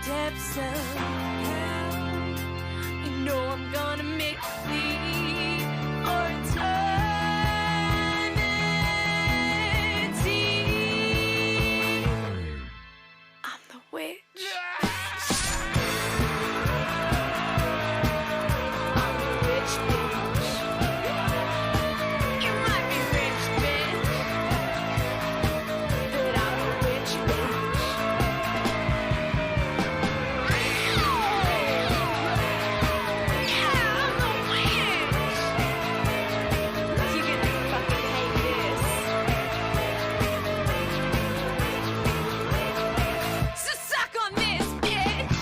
depths of hell. You know I'm gonna make you bleed for eternity. I'm the witch. I'm the witch bitch. You might be rich, bitch, but I'm the witch bitch. Yeah, I'm the witch. You're gonna fucking hate this. So suck on this, bitch.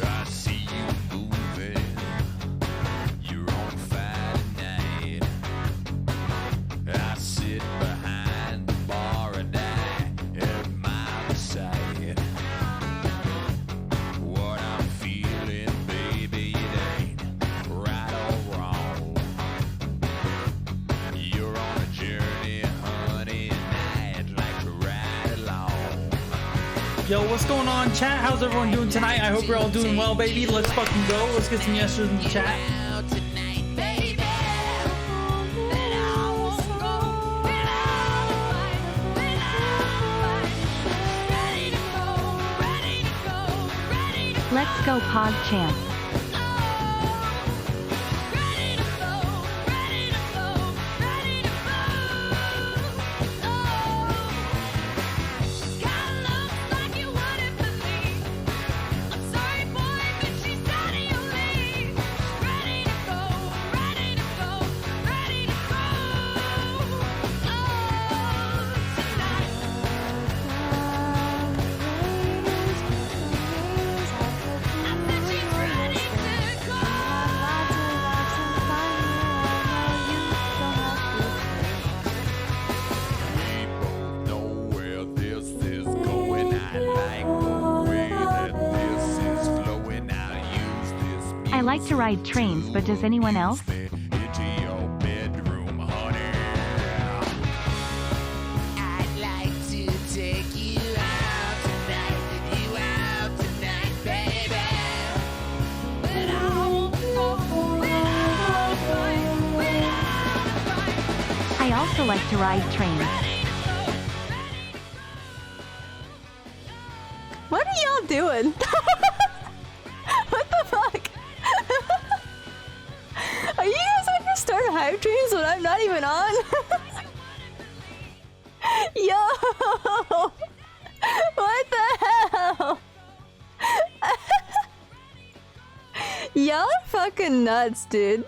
I see you moving. You're on fire tonight. I sit behind the bar and I admire the sight. What I'm feeling, baby, it ain't right or wrong. You're on a journey, honey, and I'd like to ride along. Yo, what's going on, chat? How's everyone doing tonight? I hope you're all doing well, baby. Let's fucking go. Let's get some yeses in the chat. Out tonight, baby. But I won't go. But I'll fight. But I'll fight. Ready to go. Ready to go. Ready to go. Let's go pod champ. Ready to go. Ready to go. Ready to go. Kinda looks like you want it for me. I'm sorry, boy, but she's out of your league. Ready to go. Ready to go. Ready to go. I said she's ready to go. We both know where this is going. I like the way that this is flowing. I'll use this music I like to ride trains, but does anyone else? into your bedroom, honey. I'd like to take you out tonight, baby. But I won't go without a fight, without a fight. I also like to ride trains. Ready to go, What are y'all doing? What the fuck? Are you guys on your start hype dreams when I'm not even on? Yo! What the hell? Y'all are fucking nuts, dude.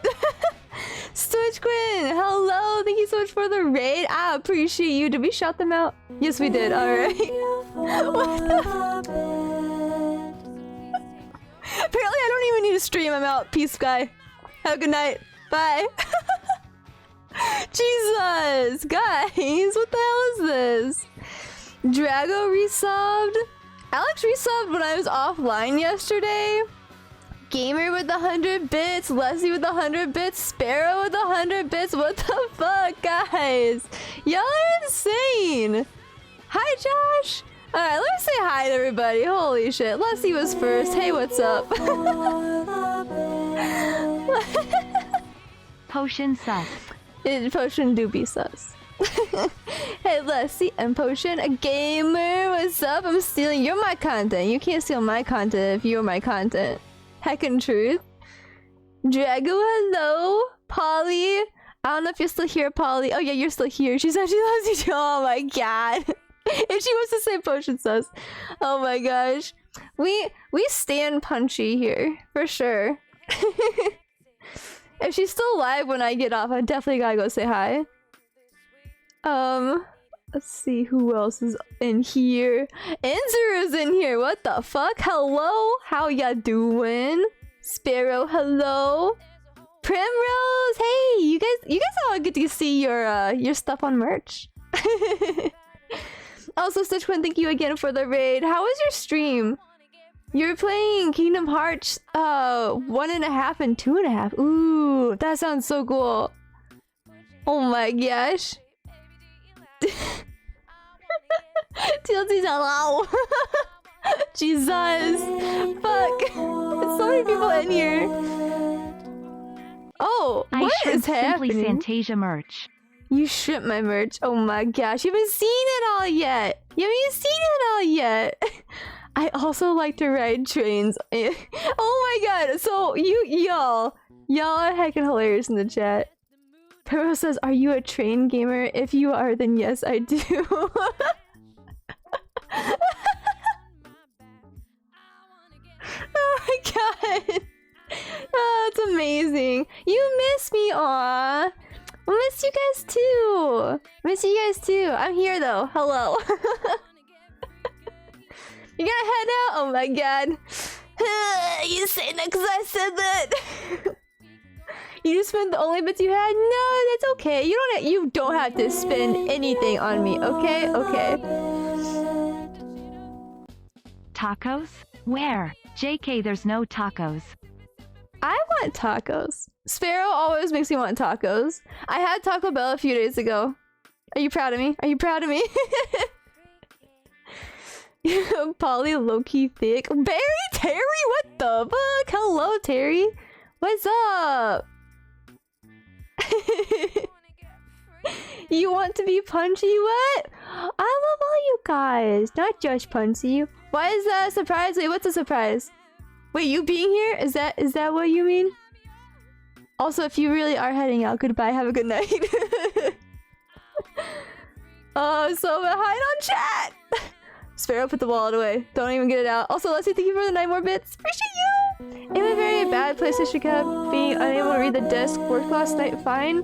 Stitch Quinn, hello! Thank you so much for the raid. I appreciate you. Did we shout them out? Yes, we did. Alright. What the Apparently, I don't even need to stream. I'm out. Peace, guy. Have a good night. Bye. Jesus, guys, what the hell is this? Drago resubbed. Alex resubbed when I was offline yesterday. Gamer with 100 bits. Leslie with 100 bits. Sparrow with 100 bits. What the fuck, guys? Y'all are insane. Hi, Josh. Alright, let me say hi to everybody. Holy shit. Leslie was first. Hey, what's up? Potion sus. Potion do be sus. Hey, Leslie and Potion, a gamer. What's up? I'm stealing. You're my content. You can't steal my content if you're my content. Heckin' truth. Drago, hello. Polly. I don't know if you're still here, Polly. Oh yeah, you're still here. She said she loves you too. Oh my god. And she wants to say Potion sus. Oh my gosh. We stand punchy here. For sure. If she's still alive when I get off, I definitely gotta go say hi. Let's see who else is in here. Enzer is in here. What the fuck? Hello? How ya doing? Sparrow, hello. Primrose, hey, you guys all get to see your stuff on merch. Also, Stitch Quinn, thank you again for the raid. How was your stream? You're playing Kingdom Hearts 1.5 and 2.5. Ooh, that sounds so cool. Oh my gosh. TLC hello. Jesus. Fuck. There's so many people in here. Oh, I what shrimp is Simply happening? Fantasia merch. You shrimp my merch. Oh my gosh, you haven't seen it all yet. You haven't seen it all yet. I also like to ride trains. Oh my god. So y'all are heckin' hilarious in the chat. Pero says, "Are you a train gamer? If you are, then yes, I do." Oh my god. Oh, that's amazing. You miss me, aw. I miss you guys too. Miss you guys too. I'm here though. Hello. You gonna head out? Oh my god. You say that because I said that. You just spent the only bits you had? No, that's okay. You don't have to spend anything on me, okay? Okay. Tacos? Where? JK, there's no tacos. I want tacos. Sparrow always makes me want tacos. I had Taco Bell a few days ago. Are you proud of me? Are you proud of me? Polly low-key thick. Barry Terry? What the fuck? Hello, Terry. What's up? You want to be punchy? What? I love all you guys. Not just punchy. Why is that a surprise? Wait, what's a surprise? Wait, you being here? Is that what you mean? Also, if you really are heading out, goodbye. Have a good night. Oh, so hide on chat. Sparrow, put the wallet away. Don't even get it out. Also, Leslie, thank you for the 9 more bits. Appreciate you. In a very bad PlayStation kept being unable to read the disc. Worked last night fine.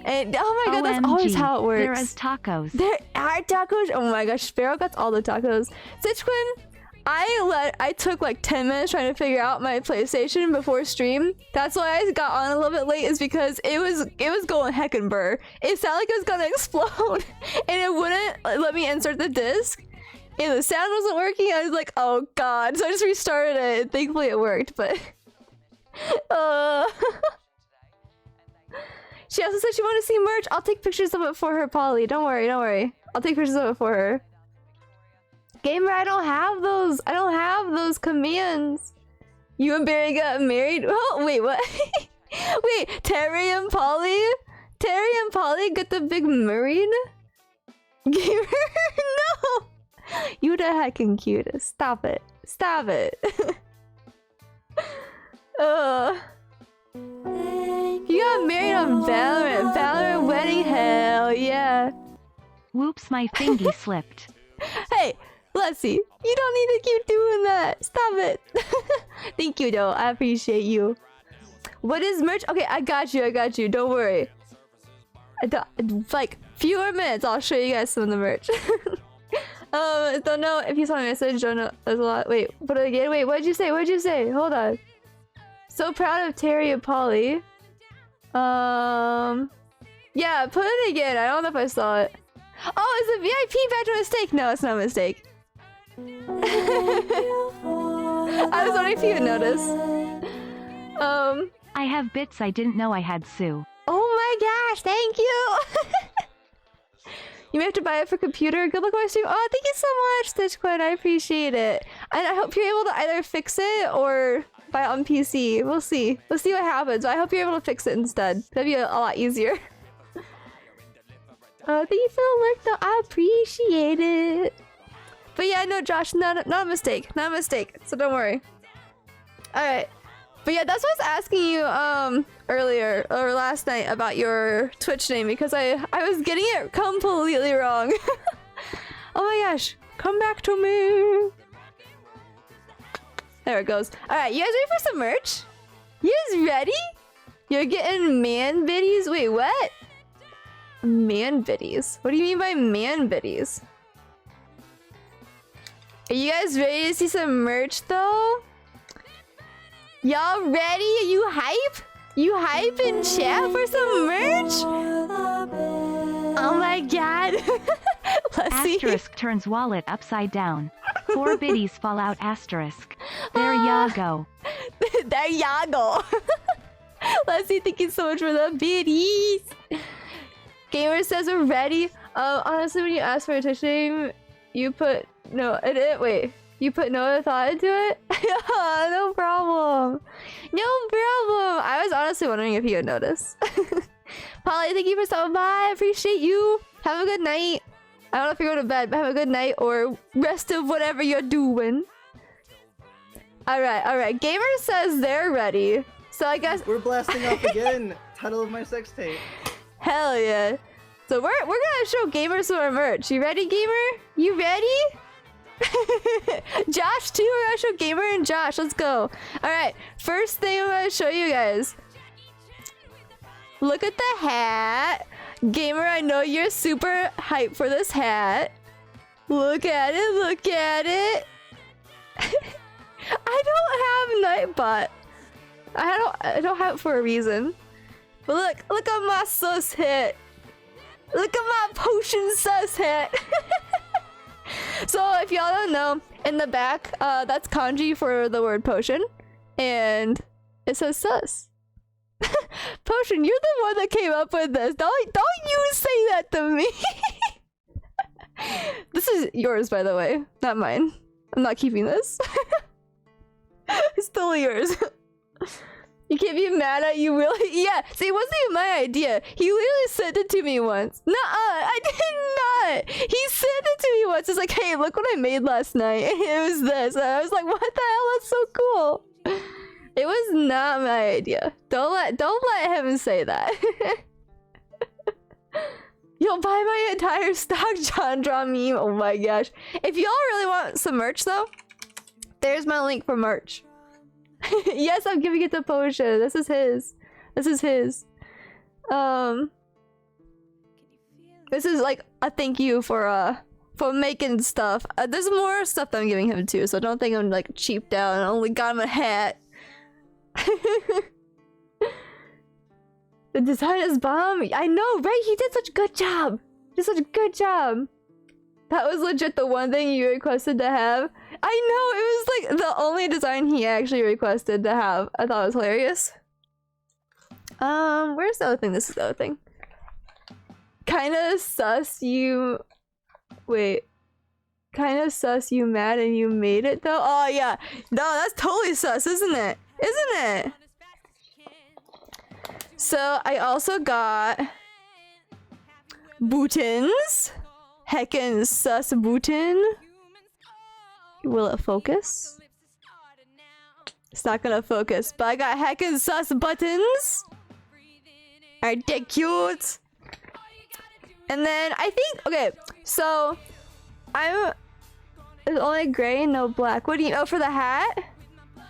And oh my god, that's always how it works. There is tacos. There are tacos. Oh my gosh, Sparrow got all the tacos. Stitch Quinn, I took like 10 minutes trying to figure out my PlayStation before stream. That's why I got on a little bit late, is because it was going heckin' burr. It sounded like it was gonna explode, and it wouldn't let me insert the disc. And the sound wasn't working. I was like, oh god. So I just restarted it, and thankfully it worked, but she also said she wanted to see merch. I'll take pictures of it for her, Polly. Don't worry, don't worry. I'll take pictures of it for her. Gamer, I don't have those. I don't have those commands. You and Barry got married? Oh, wait, what? Wait, Terry and Polly? Terry and Polly got the big married? Gamer? No! You the heckin' cutest. Stop it. Stop it. You got married on Valorant. Valorant wedding? Hell yeah. Whoops, my thingy slipped. Hey, Leslie, you don't need to keep doing that. Stop it. Thank you, though. I appreciate you. What is merch? Okay, I got you. I got you. Don't worry. Like, fewer minutes, I'll show you guys some of the merch. Don't know if you saw my message. Don't know. There's a lot. Wait, put it again. Wait, what did you say? What did you say? Hold on. So proud of Terry and Polly. Yeah, put it again. I don't know if I saw it. Oh, is the VIP badge a mistake? No, it's not a mistake. I was wondering if you would notice. I have bits I didn't know I had, Sue. Oh my gosh, thank you! You may have to buy it for computer. Good luck with my stream. Oh, thank you so much, Stitch Quinn. I appreciate it. And I hope you're able to either fix it or buy it on PC. We'll see. We'll see what happens. I hope you're able to fix it instead. That'd be a lot easier. Thank you for the work, though. I appreciate it. But yeah, no, Josh, not a mistake. Not a mistake. So don't worry. Alright. But yeah, that's what I was asking you earlier or last night about your Twitch name, because I was getting it completely wrong. Oh my gosh. Come back to me. There it goes. Alright, you guys ready for some merch? You guys ready? You're getting man videos? Wait, what? Man biddies. What do you mean by man biddies? Are you guys ready to see some merch though? Y'all ready? Are you hype? You hype in chat for some merch? Oh my god. Let's see. Asterisk turns wallet upside down. 4 biddies fall out asterisk. There ya go. There ya go. Let's see. Thank you so much for the biddies. Gamer says we're ready. Honestly, when you ask for a Twitch name, you put no wait. You put no thought into it? Yeah, no problem. No problem. I was honestly wondering if you would notice. Polly, thank you for stopping by. I appreciate you. Have a good night. I don't know if you're going to bed, but have a good night or rest of whatever you're doing. Alright. Gamer says they're ready. So I guess We're blasting off again. Title of my sex tape. hell yeah. So we're gonna show gamers some of our merch. You ready, gamer? You ready? Josh too. We're gonna show gamer and Josh. Let's go. All right. First thing I'm gonna show you guys. Look at the hat, gamer. I know you're super hyped for this hat. Look at it. Look at it. I don't have Nightbot. I don't have it for a reason. But look at my sus hat. Look at my potion sus hat. So if y'all don't know, in the back, that's kanji for the word potion, and it says sus. Potion, you're the one that came up with this. Don't you say that to me. This is yours, by the way, not mine. I'm not keeping this. It's still yours. You can't be mad at you, really? Yeah, see, it wasn't even my idea. He literally sent it to me once. Nuh-uh, I did not. He sent it to me once. It's like, hey, look what I made last night. And it was this. And I was like, what the hell? That's so cool. It was not my idea. Don't let him say that. You'll buy my entire stock John Draw meme. Oh my gosh. If y'all really want some merch, though, there's my link for merch. Yes, I'm giving it to Potion. This is his. This is his. This is like a thank you for making stuff. There's more stuff that I'm giving him too, so don't think I'm like cheaped out and only got him a hat. The design is bomb. I know, right? He did such a good job. He did such a good job. That was legit the one thing you requested to have. I know, it was like the only design he actually requested to have. I thought it was hilarious. Where's the other thing? This is the other thing. Kinda sus you... Wait. Kinda sus you mad and you made it though? Oh yeah. No, that's totally sus, isn't it? Isn't it? So I also got... Bootins. Heckin' sus bootin. Will it focus? It's not gonna focus, but I got heckin' sus buttons. Aren't they cute? And then I think, okay, so there's only gray and no black. What do you, oh, for the hat?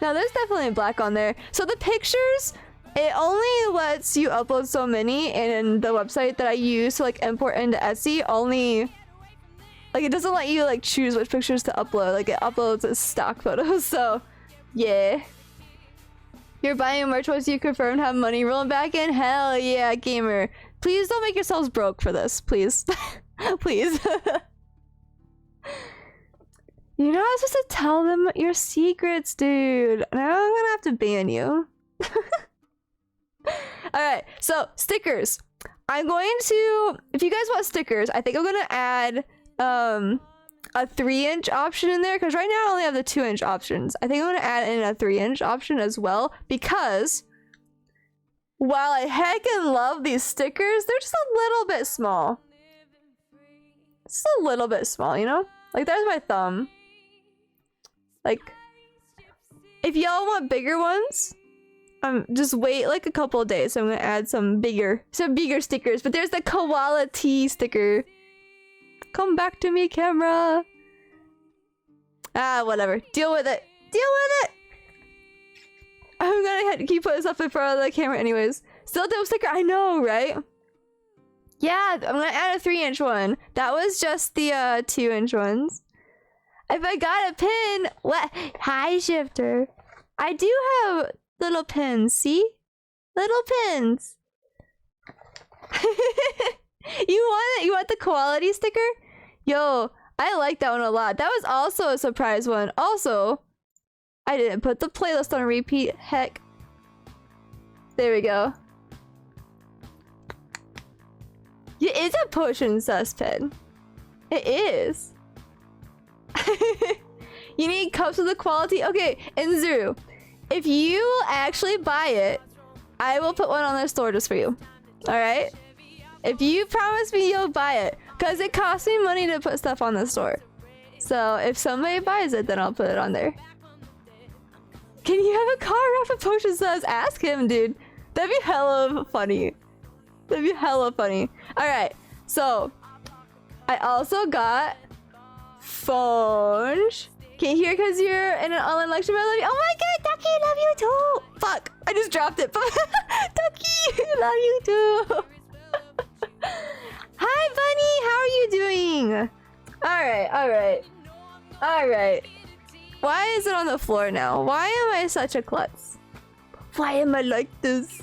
No, there's definitely black on there. So the pictures, it only lets you upload so many, and the website that I use to like import into Etsy only, like, it doesn't let you like choose which pictures to upload. Like, it uploads as stock photos. So yeah, you're buying merch once you confirmed have money rolling back in. Hell yeah, gamer. Please don't make yourselves broke for this, please. Please. You're not supposed to tell them your secrets, dude. Now I'm gonna have to ban you. Alright, so stickers. I'm going to, if you guys want stickers, I think I'm gonna add a 3-inch option in there, because right now I only have the 2-inch options. I think I'm gonna add in a 3-inch option as well, because while I heckin' love these stickers, they're just a little bit small. Just a little bit small, you know? Like, there's my thumb. Like, if y'all want bigger ones, just wait like a couple of days. So I'm gonna add some bigger stickers. But there's the koala tea sticker. Come back to me, camera. Ah, whatever. Deal with it. Deal with it. I'm gonna keep putting stuff in front of the camera anyways. Still dope sticker. I know, right? Yeah, I'm gonna add a 3-inch one. That was just the 2-inch ones. If I got a pin, what? Hi, Shifter. I do have little pins. See, little pins. You want it? You want the quality sticker? Yo, I like that one a lot. That was also a surprise one. Also, I didn't put the playlist on repeat. Heck. There we go. It is a potion sus pen. It is. You need cups of the quality. Okay, Inzuru, if you actually buy it, I will put one on the store just for you. Alright? If you promise me you'll buy it, because it costs me money to put stuff on the store. So if somebody buys it, then I'll put it on there. Can you have a car off of potion sus? Ask him, dude. That'd be hella funny. That'd be hella funny. Alright, so I also got phones. Can't hear because you're in an online lecture, but I love you. Oh my god, Ducky, I love you too. Fuck, I just dropped it. Ducky, I love you too. Hi, Bunny, how are you doing? Alright. Why is it on the floor now? Why am I such a klutz? Why am I like this?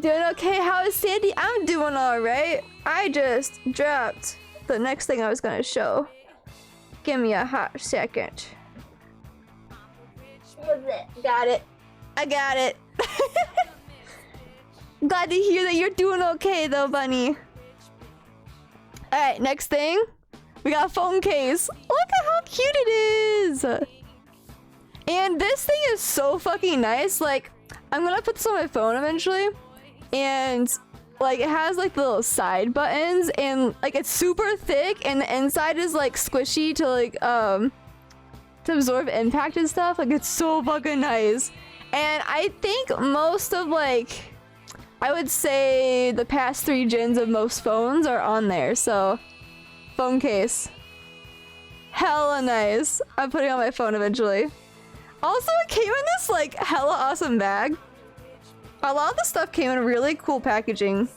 Doing okay? How is Sandy? I'm doing alright. I just dropped the next thing I was gonna show. Give me a hot second. What's it? Got it. I got it. Glad to hear that you're doing okay though, Bunny. Alright, next thing. We got a phone case. Look at how cute it is. And this thing is so fucking nice. Like, I'm gonna put this on my phone eventually. And like it has like the little side buttons and like it's super thick and the inside is like squishy to like to absorb impact and stuff. Like it's so fucking nice. And I think most of like I would say the past 3 gens of most phones are on there. So phone case. Hella nice. I'm putting it on my phone eventually. Also it came in this like hella awesome bag. A lot of the stuff came in really cool packaging.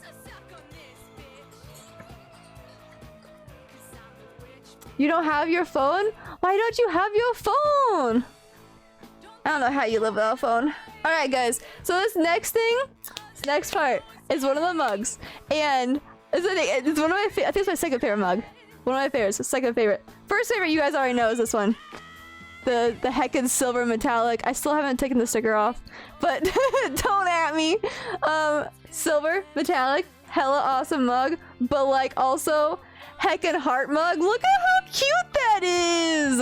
You don't have your phone? Why don't you have your phone? I don't know how you live without a phone. Alright guys, so this next thing, this next part is one of the mugs. And it's one of my I think it's my second favorite mug. One of my favorites, second favorite. First favorite you guys already know is this one. The heckin' silver metallic. I still haven't taken the sticker off, but don't at me. Silver metallic, hella awesome mug, but like also heckin' heart mug. Look at how cute that is!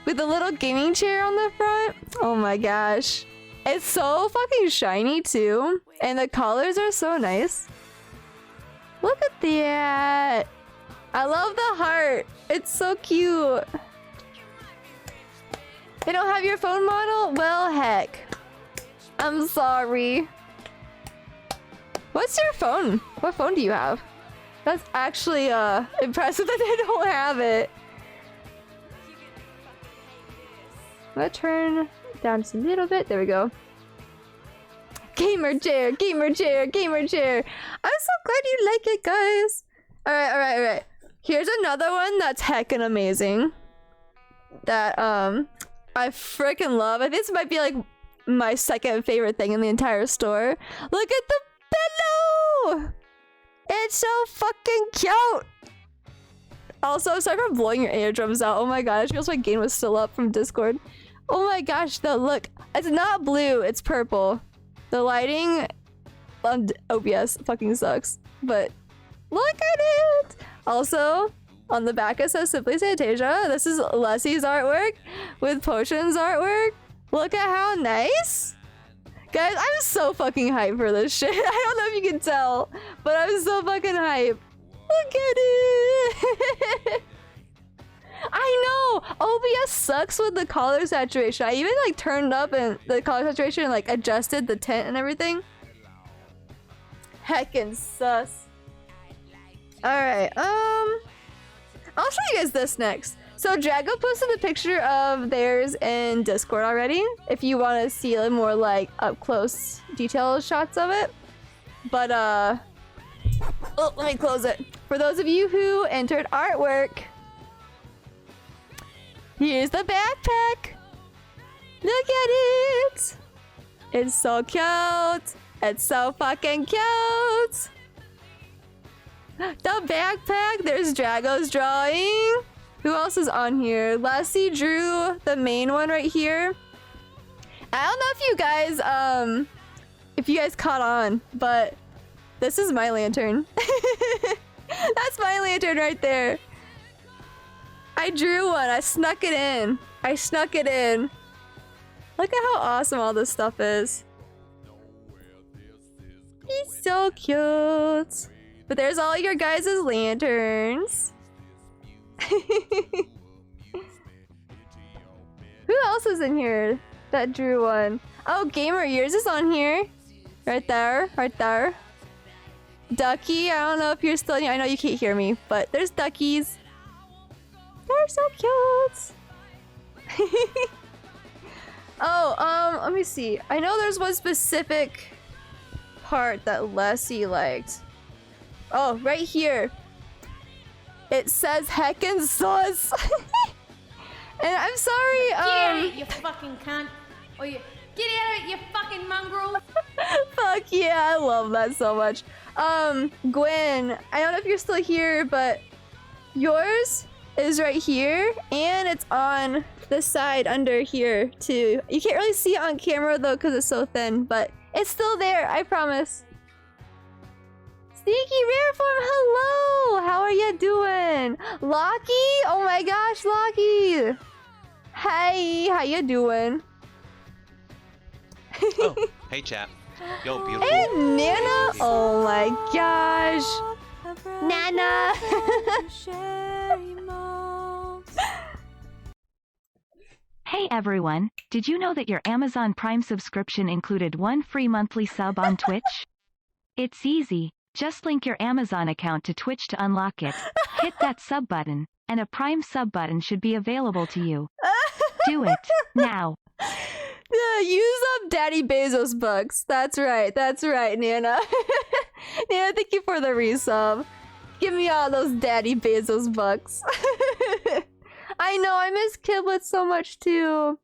With a little gaming chair on the front. Oh my gosh. It's so fucking shiny too, and the colors are so nice. Look at that. I love the heart. It's so cute. They don't have your phone model? Well, heck. I'm sorry. What's your phone? What phone do you have? That's actually impressive that they don't have it. I'm gonna turn down just a little bit. There we go. Gamer chair, gamer chair, gamer chair. I'm so glad you like it, guys. Alright. Here's another one that's heckin' amazing. That I freaking love. I think this might be like my second favorite thing in the entire store. Look at the pillow! It's so fucking cute! Also, sorry for blowing your eardrums out. Oh my god, I just realized my game was still up from Discord. Oh my gosh, though, look. It's not blue, it's purple. The lighting on OBS fucking sucks. But look at it! Also, on the back it says Simply Santasia. This is Leslie's artwork with Potion's artwork. Look at how nice! Guys, I'm so fucking hyped for this shit. I don't know if you can tell, but I'm so fucking hyped. Look at it! I know! OBS sucks with the color saturation. I even like turned up and the color saturation and like adjusted the tint and everything. Heckin' sus. Alright, I'll show you guys this next. So Drago posted a picture of theirs in Discord already, if you want to see a more like up close detailed shots of it. But Oh, let me close it. For those of you who entered artwork, here's the backpack. Look at it. It's so cute. It's so fucking cute. The backpack. There's Drago's drawing. Who else is on here? Lassie drew the main one right here. I don't know if you guys caught on, but this is my lantern. That's my lantern right there. I drew one. I snuck it in. Look at how awesome all this stuff is. He's so cute. But there's all your guys' lanterns. Who else is in here that drew one? Oh, Gamer, yours is on here. Right there. Ducky, I don't know if you're still in here. I know you can't hear me, but there's duckies. They're so cute. Oh, let me see. I know there's one specific part that Leslie liked. Oh, right here. It says heckin' sus. And I'm sorry, Get out of it, you fucking cunt. Or you get out of it, you fucking mongrel. Fuck yeah, I love that so much. Gwen, I don't know if you're still here, but yours is right here, and it's on the side under here too. You can't really see it on camera though because it's so thin, but it's still there, I promise. Sneaky Rare Form, hello! How are you doing? Lockie? Oh my gosh, Lockie! Hey, how you doing? Oh, hey chap. Yo, beautiful. And Nana! Oh my gosh! Nana! Hey everyone, did you know that your Amazon Prime subscription included one free monthly sub on Twitch? It's easy. Just link your Amazon account to Twitch to unlock it. Hit that sub button, and a Prime sub button should be available to you. Do it, now. Use up Daddy Bezos bucks. That's right, Nana. Nana, thank you for the resub. Give me all those Daddy Bezos bucks. I know, I miss Kiblets so much too.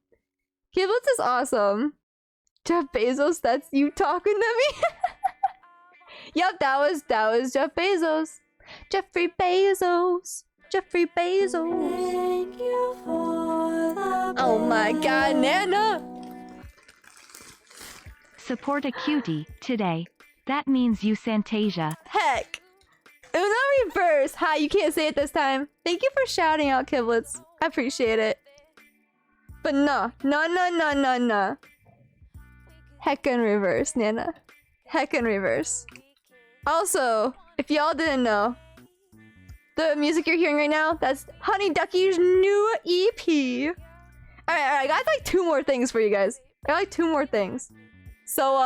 Kiblets is awesome. Jeff Bezos, that's you talking to me? Yep, that was Jeff Bezos. Jeffrey Bezos. Thank you for the Oh my god, Nana! Support a cutie, today. That means you Santasia. Heck! Uno reverse! Hi, you can't say it this time. Thank you for shouting out, Kiblets. I appreciate it. But no. Heckin' reverse, Nana. Heckin' reverse. Also, if y'all didn't know, the music you're hearing right now, that's Honey Ducky's new EP. Alright, I got like 2 more things for you guys. So,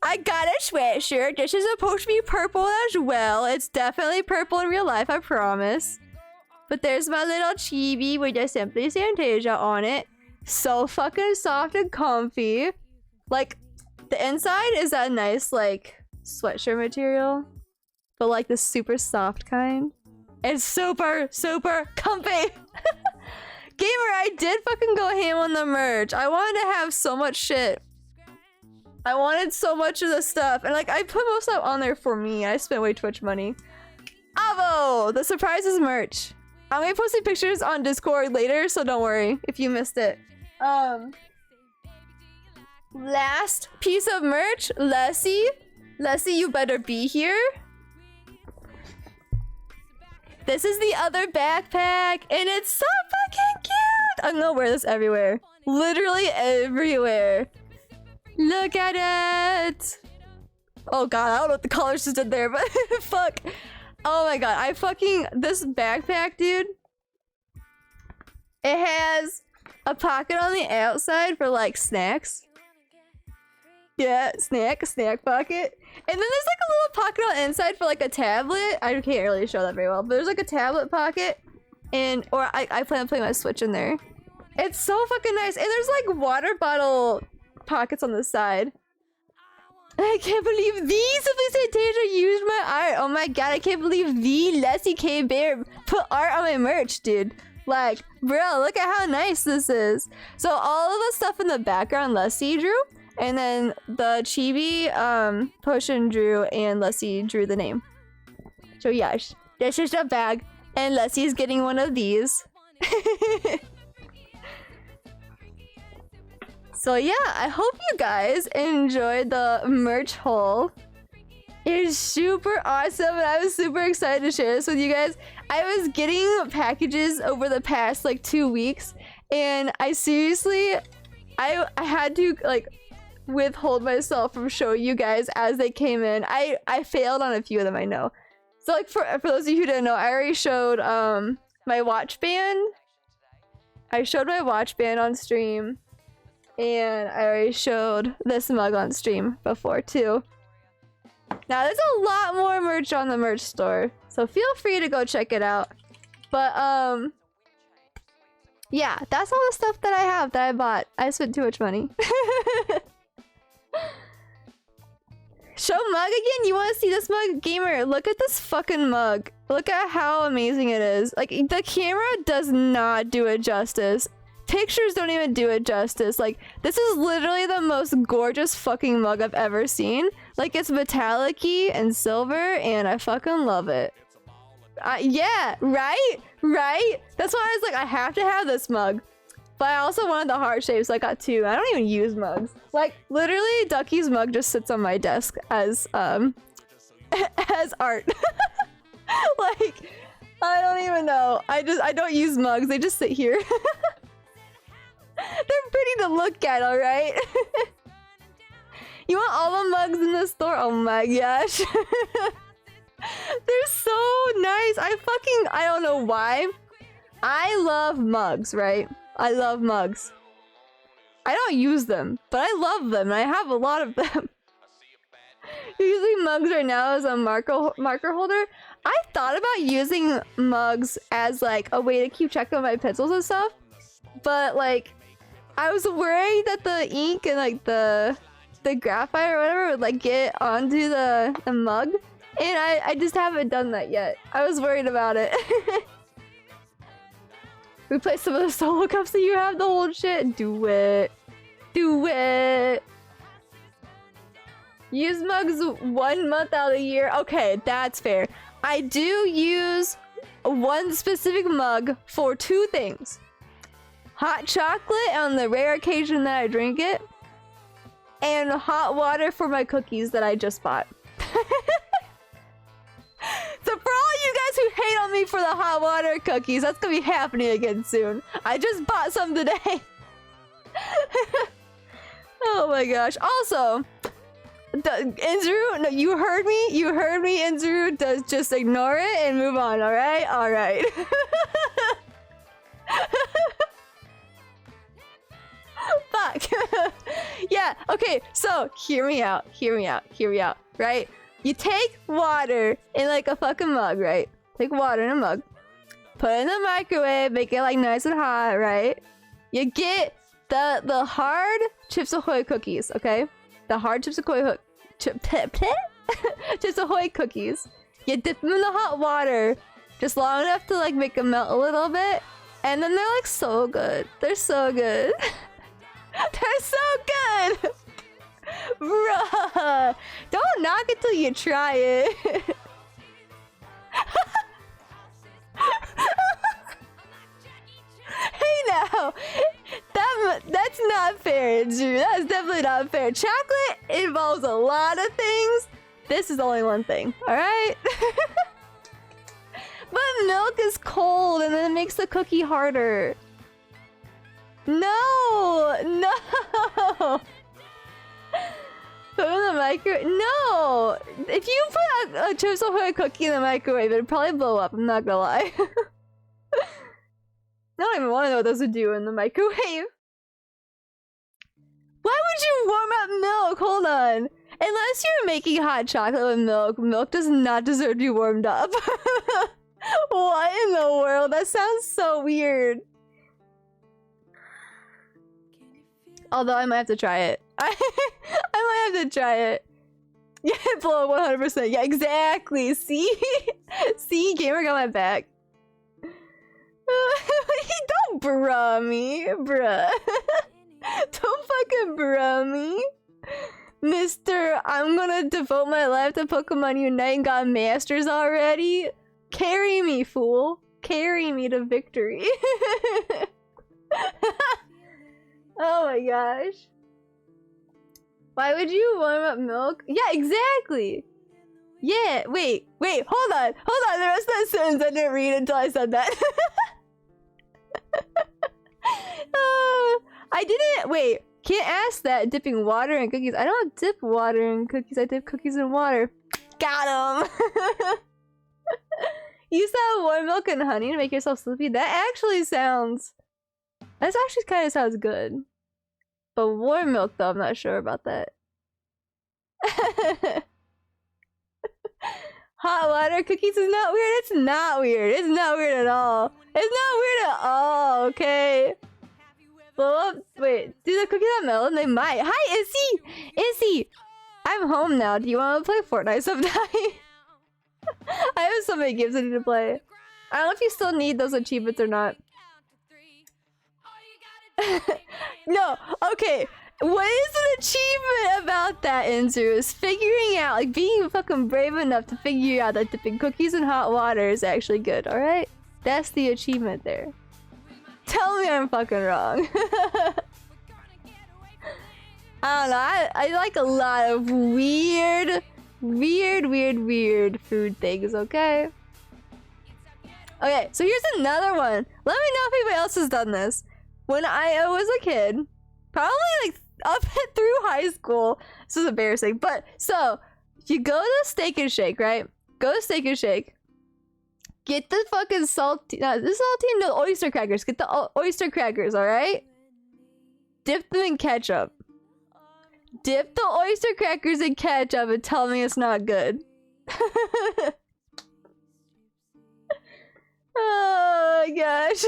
I got a sweatshirt. This is supposed to be purple as well. It's definitely purple in real life, I promise. But there's my little chibi with the Simply Santasia on it. So fucking soft and comfy. Like, the inside is that nice, like, sweatshirt material. But like the super soft kind. It's super comfy. Gamer, I did fucking go ham on the merch. I wanted to have so much shit. I wanted so much of the stuff. And like, I put most of it on there for me. I spent way too much money. Avo! The surprises merch. I'm gonna be posting pictures on Discord later, so don't worry if you missed it. Last piece of merch. Leslie, you better be here. This is the other backpack, and it's so fucking cute! I'm gonna wear this everywhere. Literally everywhere. Look at it! Oh god, I don't know what the colors just did there, but fuck. Oh my god, this backpack, dude. It has a pocket on the outside for like snacks. Yeah, snack pocket. And then there's like a little pocket on the inside for like a tablet. I can't really show that very well, but there's like a tablet pocket. Or I plan on putting my Switch in there. It's so fucking nice. And there's like water bottle pockets on the side. I can't believe the Simply Taser used my art. Oh my god, I can't believe the Leslie K Bear put art on my merch, dude. Like, bro, look at how nice this is. So all of the stuff in the background Leslie drew, and then the chibi Potion drew, and Leslie drew the name. So yes, this is the bag, and Leslie's getting one of these. So yeah, I hope you guys enjoyed the merch haul. It is super awesome, and I was super excited to share this with you guys. I was getting packages over the past like 2 weeks, and I seriously, I had to like withhold myself from showing you guys as they came in. I failed on a few of them, I know. So like for those of you who didn't know, I already showed my watch band. I showed my watch band on stream, and I already showed this mug on stream before too. Now there's a lot more merch on the merch store, so feel free to go check it out. But yeah, that's all the stuff that I have that I bought. I spent too much money. Show mug again? You want to see this mug? Gamer, look at this fucking mug. Look at how amazing it is. Like, the camera does not do it justice. Pictures don't even do it justice. Like, this is literally the most gorgeous fucking mug I've ever seen. Like, it's metallic-y and silver, and I fucking love it. Yeah, right? Right? That's why I was like, I have to have this mug. But I also wanted the heart shape, so I got two. I don't even use mugs. Like, literally, Ducky's mug just sits on my desk as, as art. Like, I don't even know. I don't use mugs. They just sit here. They're pretty to look at, alright? You want all the mugs in the store? Oh my gosh. They're so nice. I don't know why. I love mugs, right? I love mugs. I don't use them, but I love them, and I have a lot of them. Using mugs right now as a marker holder. I thought about using mugs as like a way to keep track of my pencils and stuff, but like I was worried that the ink and like the graphite or whatever would like get onto the mug, and I just haven't done that yet. I was worried about it. Replace some of the solo cups that you have, the whole shit. Do it. Do it. Use mugs 1 month out of the year. Okay, that's fair. I do use one specific mug for 2 things. Hot chocolate on the rare occasion that I drink it, and hot water for my cookies that I just bought. So for all you guys who hate on me for the hot water cookies, that's gonna be happening again soon. I just bought some today. Oh my gosh. Also, Inzuru, no, you heard me. You heard me, Inzuru. Just ignore it and move on, alright? Alright. Fuck. Yeah, okay, so hear me out. Hear me out. Hear me out, right? You take water in like a fucking mug, right? Take water in a mug, put it in the microwave, make it like nice and hot, right? You get the hard Chips Ahoy cookies, okay? The hard Chips Ahoy Chips Ahoy cookies. You dip them in the hot water just long enough to like make them melt a little bit, and then they're like so good. They're so good. They're so good. Bruh, don't knock it till you try it. Hey now, that's not fair, Drew. That's definitely not fair. Chocolate involves a lot of things. This is only one thing, alright? But milk is cold and then it makes the cookie harder. No! No! Put it in the microwave? No! If you put a Chips Ahoy cookie in the microwave, it'd probably blow up, I'm not gonna lie. I don't even want to know what those would do in the microwave. Why would you warm up milk? Hold on. Unless you're making hot chocolate with milk, milk does not deserve to be warmed up. What in the world? That sounds so weird. Although I might have to try it. I might have to try it. Yeah, blow 100%. Yeah, exactly. See? See, gamer got my back. Don't bruh me, bruh. Don't fucking bruh me. Mister, I'm gonna devote my life to Pokemon Unite and got masters already. Carry me, fool. Carry me to victory. Oh my gosh. Why would you warm up milk? Yeah, exactly. Yeah, wait, hold on. The rest of that sentence I didn't read until I said that. I didn't, wait. Can't ask that dipping water in cookies. I don't dip water in cookies. I dip cookies in water. Got him. You used to have warm milk and honey to make yourself sleepy. That actually kind of sounds good. But warm milk though, I'm not sure about that. Hot water cookies is not weird. It's not weird. It's not weird at all. It's not weird at all, okay? Well, wait, do the cookies have melon? They might. Hi, Issy! Issy! I'm home now. Do you want to play Fortnite sometime? I have so many games I need to play. I don't know if you still need those achievements or not. No, okay. What is an achievement about that, Inzu? Is figuring out, like, being fucking brave enough to figure out that dipping cookies in hot water is actually good, alright? That's the achievement there. Tell me I'm fucking wrong. I don't know, I like a lot of weird food things, okay? Okay, so here's another one. Let me know if anybody else has done this. When I was a kid, probably like up through high school, this is embarrassing, but so you go to Steak and Shake, right? Go to Steak and Shake. Get the fucking no, oyster crackers. Get the oyster crackers, alright? Dip them in ketchup. Dip the oyster crackers in ketchup and tell me it's not good. Oh my gosh.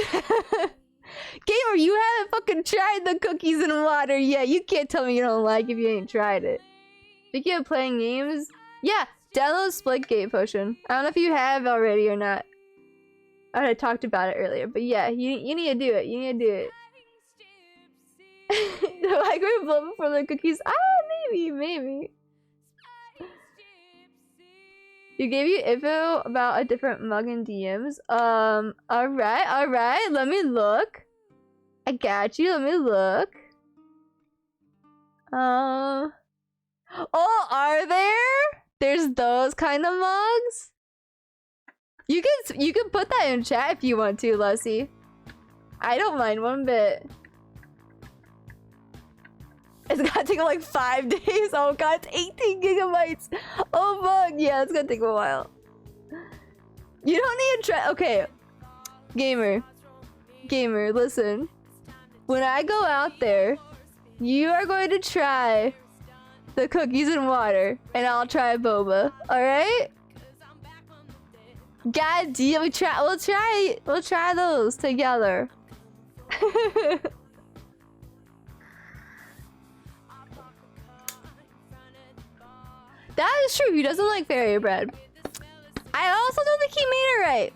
Gamer, you haven't fucking tried the cookies and water yet. You can't tell me you don't like if you ain't tried it. Speaking of playing games, yeah, download Splitgate Potion. I don't know if you have already or not. I had talked about it earlier, but yeah, you need to do it. You need to do it. The microwave blow before the cookies? Ah, maybe. You gave you info about a different mug in DMs. Alright. Let me look. I got you. Let me look. Oh, are there? There's those kind of mugs? You can put that in chat if you want to, Lussie. I don't mind one bit. It's gonna take like 5 days. Oh god, it's 18 gigabytes. Oh fuck, yeah, it's gonna take a while. You don't need to try. Okay, gamer, listen. When I go out there, you are going to try the cookies and water, and I'll try boba. All right? God damn, we'll try those together. That is true. He doesn't like fairy bread. I also don't think he made it right.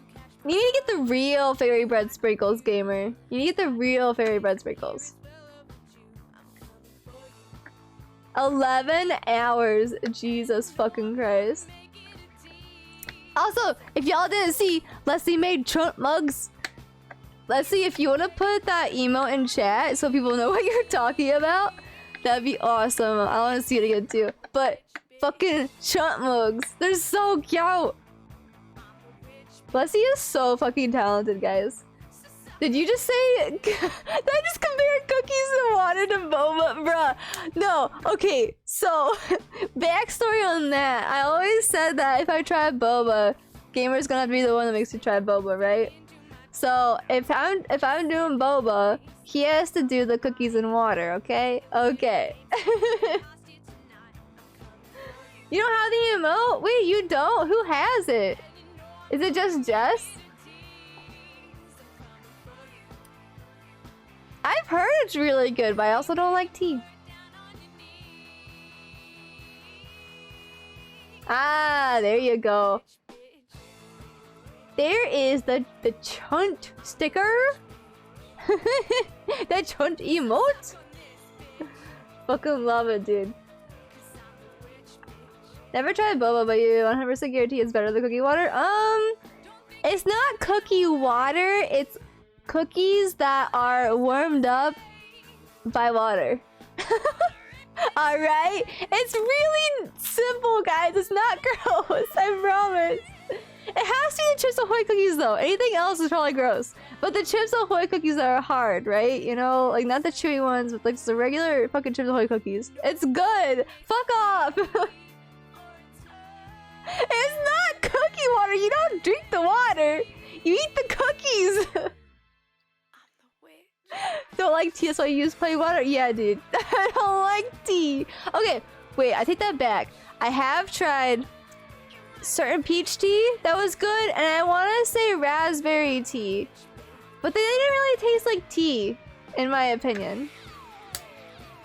You need to get the real fairy bread sprinkles, gamer. You need to get the real fairy bread sprinkles. 11 hours. Jesus fucking Christ. Also, if y'all didn't see, Leslie made Trump mugs. Leslie, if you want to put that emote in chat so people know what you're talking about, that'd be awesome. I want to see it again too. But fucking Trump mugs. They're so cute. Leslie is so fucking talented, guys. Did you just say... Did I just compare cookies and water to boba? Bruh. No. Okay, so... backstory on that. I always said that if I try boba, Gamer's gonna have to be the one that makes me try boba, right? So, if I'm doing boba, he has to do the cookies and water, okay? Okay. You don't have the emote? Wait, you don't? Who has it? Is it just Jess? I've heard it's really good, but I also don't like tea. there you go. There is the chunt sticker. That chunt emote. Fucking love it, dude. Never tried boba, but you 100% guarantee it's better than cookie water. It's not cookie water. It's cookies that are warmed up by water. Alright? It's really simple, guys. It's not gross. I promise. It has to be the Chips Ahoy cookies, though. Anything else is probably gross. But the Chips Ahoy cookies are hard, right? You know? Like, not the chewy ones, but like the regular fucking Chips Ahoy cookies. It's good. Fuck off. It's not cookie water. You don't drink the water. You eat the cookies. Don't like tea, so I use plain water? Yeah, dude. I don't like tea. Okay, wait, I take that back. I have tried certain peach tea that was good, and I want to say raspberry tea. But they didn't really taste like tea, in my opinion.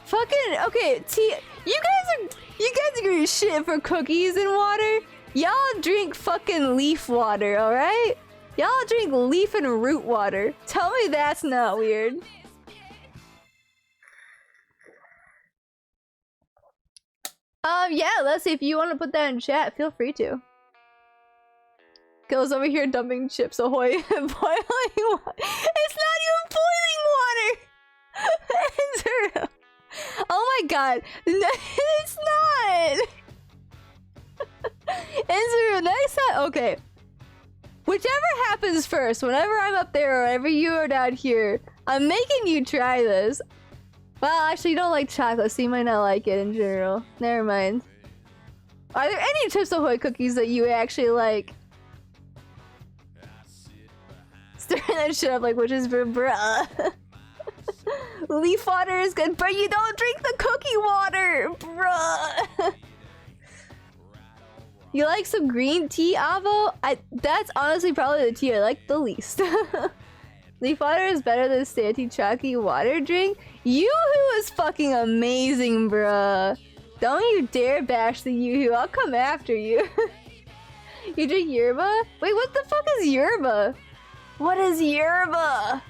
Fucking, okay, tea. You guys are gonna shit for cookies and water? Y'all drink fucking leaf water, alright? Y'all drink leaf and root water. Tell me that's not weird. Yeah, Leslie, if you want to put that in chat, feel free to. Goes over here dumping Chips Ahoy and boiling water. It's not even boiling water! It's oh my god. No, it's not! Enzeru, next time. Okay. Whichever happens first, whenever I'm up there or whenever you are down here, I'm making you try this. Well, actually, you don't like chocolate, so you might not like it in general. Never mind. Are there any Chips Ahoy cookies that you actually like? Stirring that shit up like witches for bruh. Leaf water is good, but you don't drink the cookie water, bruh. You like some green tea, Avo? That's honestly probably the tea I like the least. Leaf water is better than Santi chalky water drink? Yoo-hoo is fucking amazing, bruh. Don't you dare bash the Yoo-hoo. I'll come after you. You drink yerba? Wait, what the fuck is yerba? What is yerba?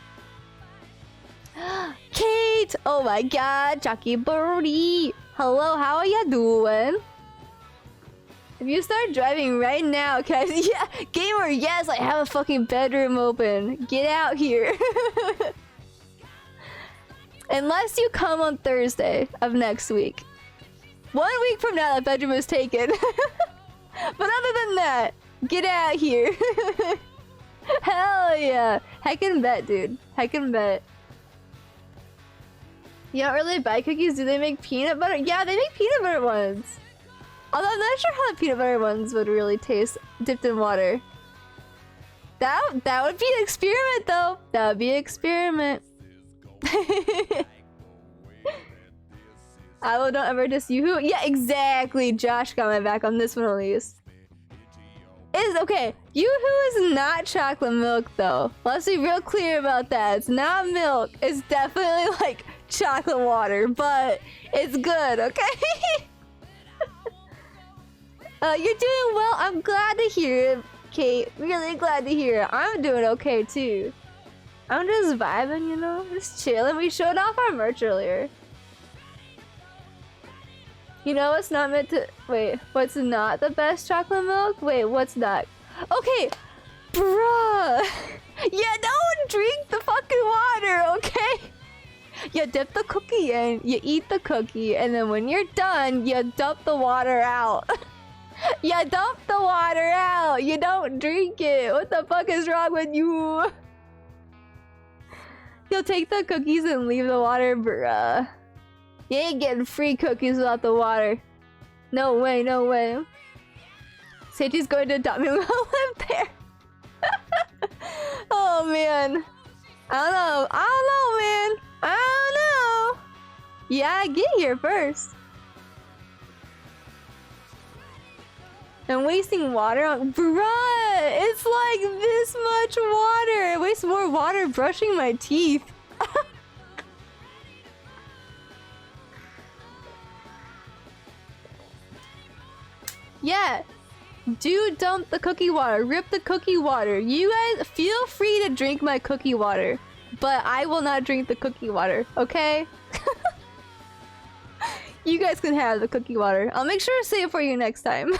Kate! Oh my god, Jockey Birdie! Hello, how are ya doing? If you start driving right now, guys, yeah, gamer, yes, I have a fucking bedroom open. Get out here. Unless you come on Thursday of next week. 1 week from now, that bedroom is taken. But other than that, get out here. Hell yeah. Heckin' bet, dude. Heckin' bet. You don't really buy cookies? Do they make peanut butter? Yeah, they make peanut butter ones. Although I'm not sure how the peanut butter ones would really taste dipped in water. That would be an experiment, though. That would be an experiment. I will don't ever diss Yoo-hoo. Yeah, exactly. Josh got my back on this one at least. Is okay. Yoo-hoo is not chocolate milk, though. Let's be real clear about that. It's not milk. It's definitely like chocolate water, but it's good. Okay. You're doing well. I'm glad to hear it, Kate. Really glad to hear it. I'm doing okay too. I'm just vibing, you know, just chilling. We showed off our merch earlier. You know what's not meant to wait? What's not the best chocolate milk? Wait, what's not? Okay, bruh. Yeah, don't drink the fucking water, okay? You dip the cookie in, you eat the cookie, and then when you're done, you dump the water out. You dump the water out. You don't drink it. What the fuck is wrong with you? You'll take the cookies and leave the water, bruh. You ain't getting free cookies without the water. No way, no way. Seiji's going to adopt me when I live there. Oh man. I don't know. I don't know, man. I don't know. Yeah, get here first. I'm wasting water on- Bruh! It's like this much water! I waste more water brushing my teeth. Yeah. Do dump the cookie water. Rip the cookie water. You guys feel free to drink my cookie water, but I will not drink the cookie water, okay? You guys can have the cookie water. I'll make sure to save it for you next time.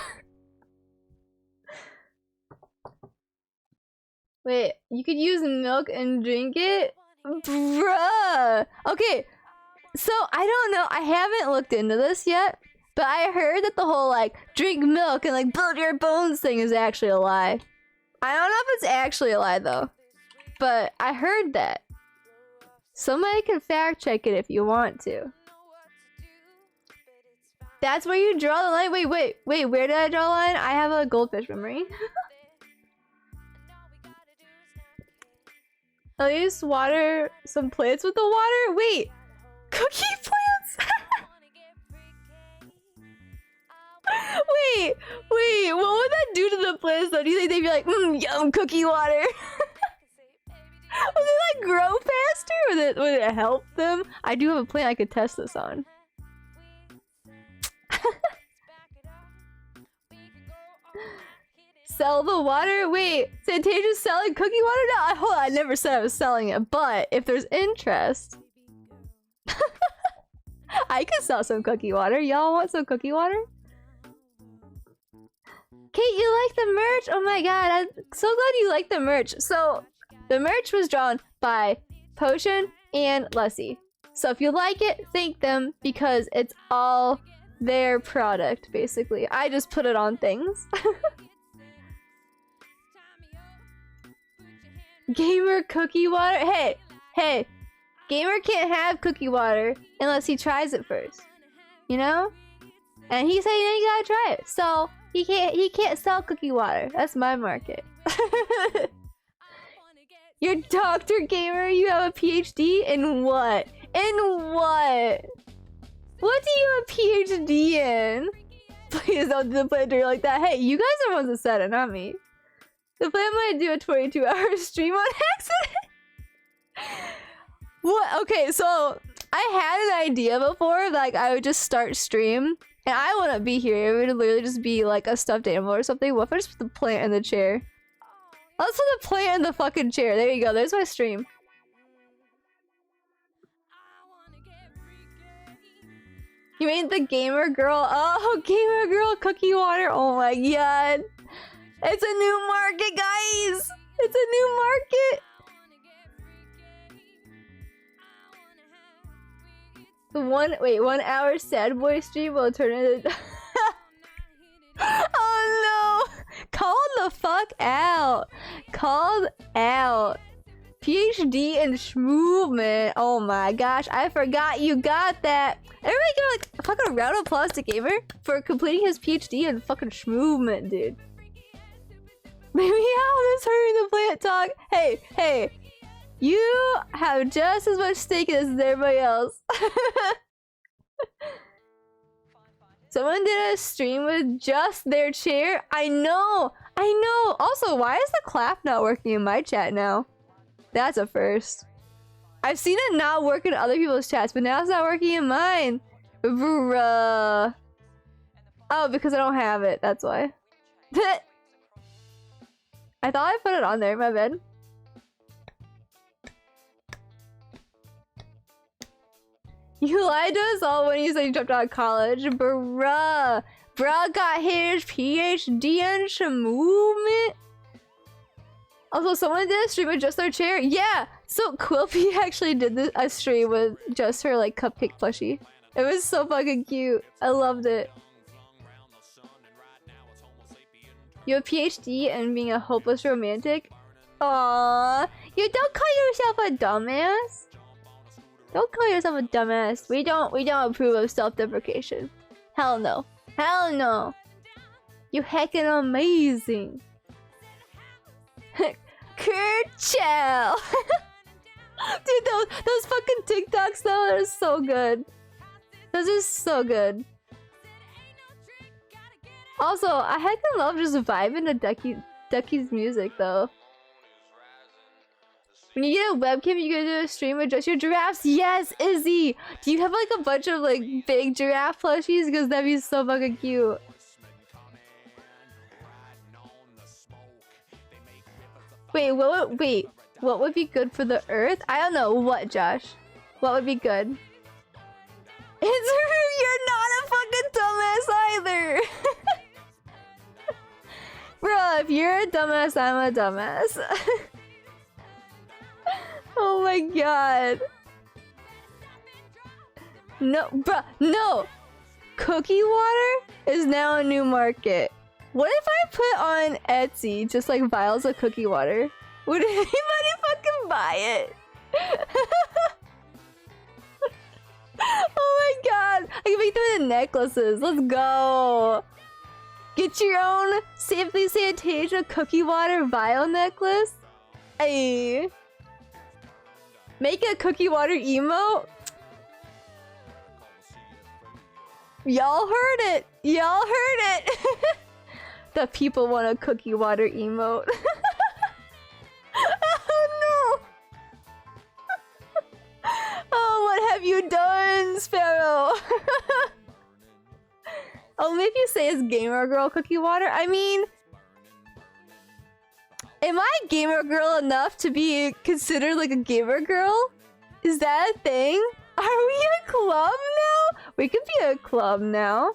Wait, you could use milk and drink it? Bruh! Okay, so I don't know. I haven't looked into this yet, but I heard that the whole like drink milk and like build your bones thing is actually a lie. I don't know if it's actually a lie though, but I heard that. Somebody can fact check it if you want to. That's where you draw the line? Wait, where did I draw the line? I have a goldfish memory. At least water some plants with the water? Wait! Cookie plants? wait, what would that do to the plants though? Do you think they'd be like, yum, cookie water? Would it like grow faster? Would it help them? I do have a plant I could test this on. Sell the water? Wait, Santasia's selling cookie water now? Hold on, I never said I was selling it, but if there's interest, I could sell some cookie water. Y'all want some cookie water? Kate, you like the merch? Oh my god, I'm so glad you like the merch. So, the merch was drawn by Potion and Lessie. So if you like it, thank them because it's all their product, basically. I just put it on things. Gamer cookie water? Hey, Gamer can't have cookie water unless he tries it first. You know? And he said, you gotta try it. So he can't sell cookie water. That's my market. You're Dr. Gamer, you have a PhD in what? In what? What do you have a PhD in? Please don't do the play dirty like that. Hey, you guys are the ones that said it, not me. The plan might do a 22-hour stream on accident. What? Okay, so I had an idea before, like I would just start stream, and I wouldn't be here. It would literally just be like a stuffed animal or something. What if I just put the plant in the chair? Let's put the plant in the fucking chair. There you go. There's my stream. You made the gamer girl. Oh, gamer girl cookie water. Oh my god. It's a new market, guys. It's a new market. The 1 hour sad boy stream will turn into. Oh no! Called the fuck out. Called out. PhD in Schmovement. Oh my gosh, I forgot you got that. Everybody give like a fucking round of applause to Gamer for completing his PhD in fucking Schmovement, dude. Maybe I'll just hurry the plant talk. Hey, you have just as much stake as everybody else. Someone did a stream with just their chair. I know. Also, why is the clap not working in my chat now? That's a first. I've seen it not work in other people's chats, but now it's not working in mine. Bruh. Oh, because I don't have it. That's why. I thought I put it on there. My bad. You lied to us all when you said you dropped out of college. Bruh. Bruh got his PhD in Schmovement. Also, someone did a stream with just their chair. Yeah! So Quilpy actually did a stream with just her like cupcake plushie. It was so fucking cute. I loved it. You have a PhD in being a hopeless romantic? Aww. You don't call yourself a dumbass. Don't call yourself a dumbass. We don't approve of self-deprecation. Hell no. Hell no. You heckin' amazing. Kerchow. Dude, those fucking TikToks though are so good. Those are so good. Also, I heckin' love just vibing to Ducky's music though. When you get a webcam, you gonna do a stream with just your giraffes? Yes, Izzy! Do you have like a bunch of like big giraffe plushies? Because that'd be so fucking cute. Wait, what would be good for the earth? I don't know. What, Josh? What would be good? It's you're not a fucking dumbass either. Bro, if you're a dumbass, I'm a dumbass. Oh my god. No, bro, no. Cookie water is now a new market. What if I put on Etsy just like vials of cookie water? Would anybody fucking buy it? Oh my god! I can make them into necklaces. Let's go. Get your own Simply Santasia cookie water vial necklace. Hey. Make a cookie water emote. Y'all heard it. Y'all heard it. The people want a cookie water emote. Oh no. Oh, what have you done, Sparrow? Only if you say it's gamer girl cookie water. I mean, am I gamer girl enough to be considered like a gamer girl? Is that a thing? Are we a club now? We could be a club now.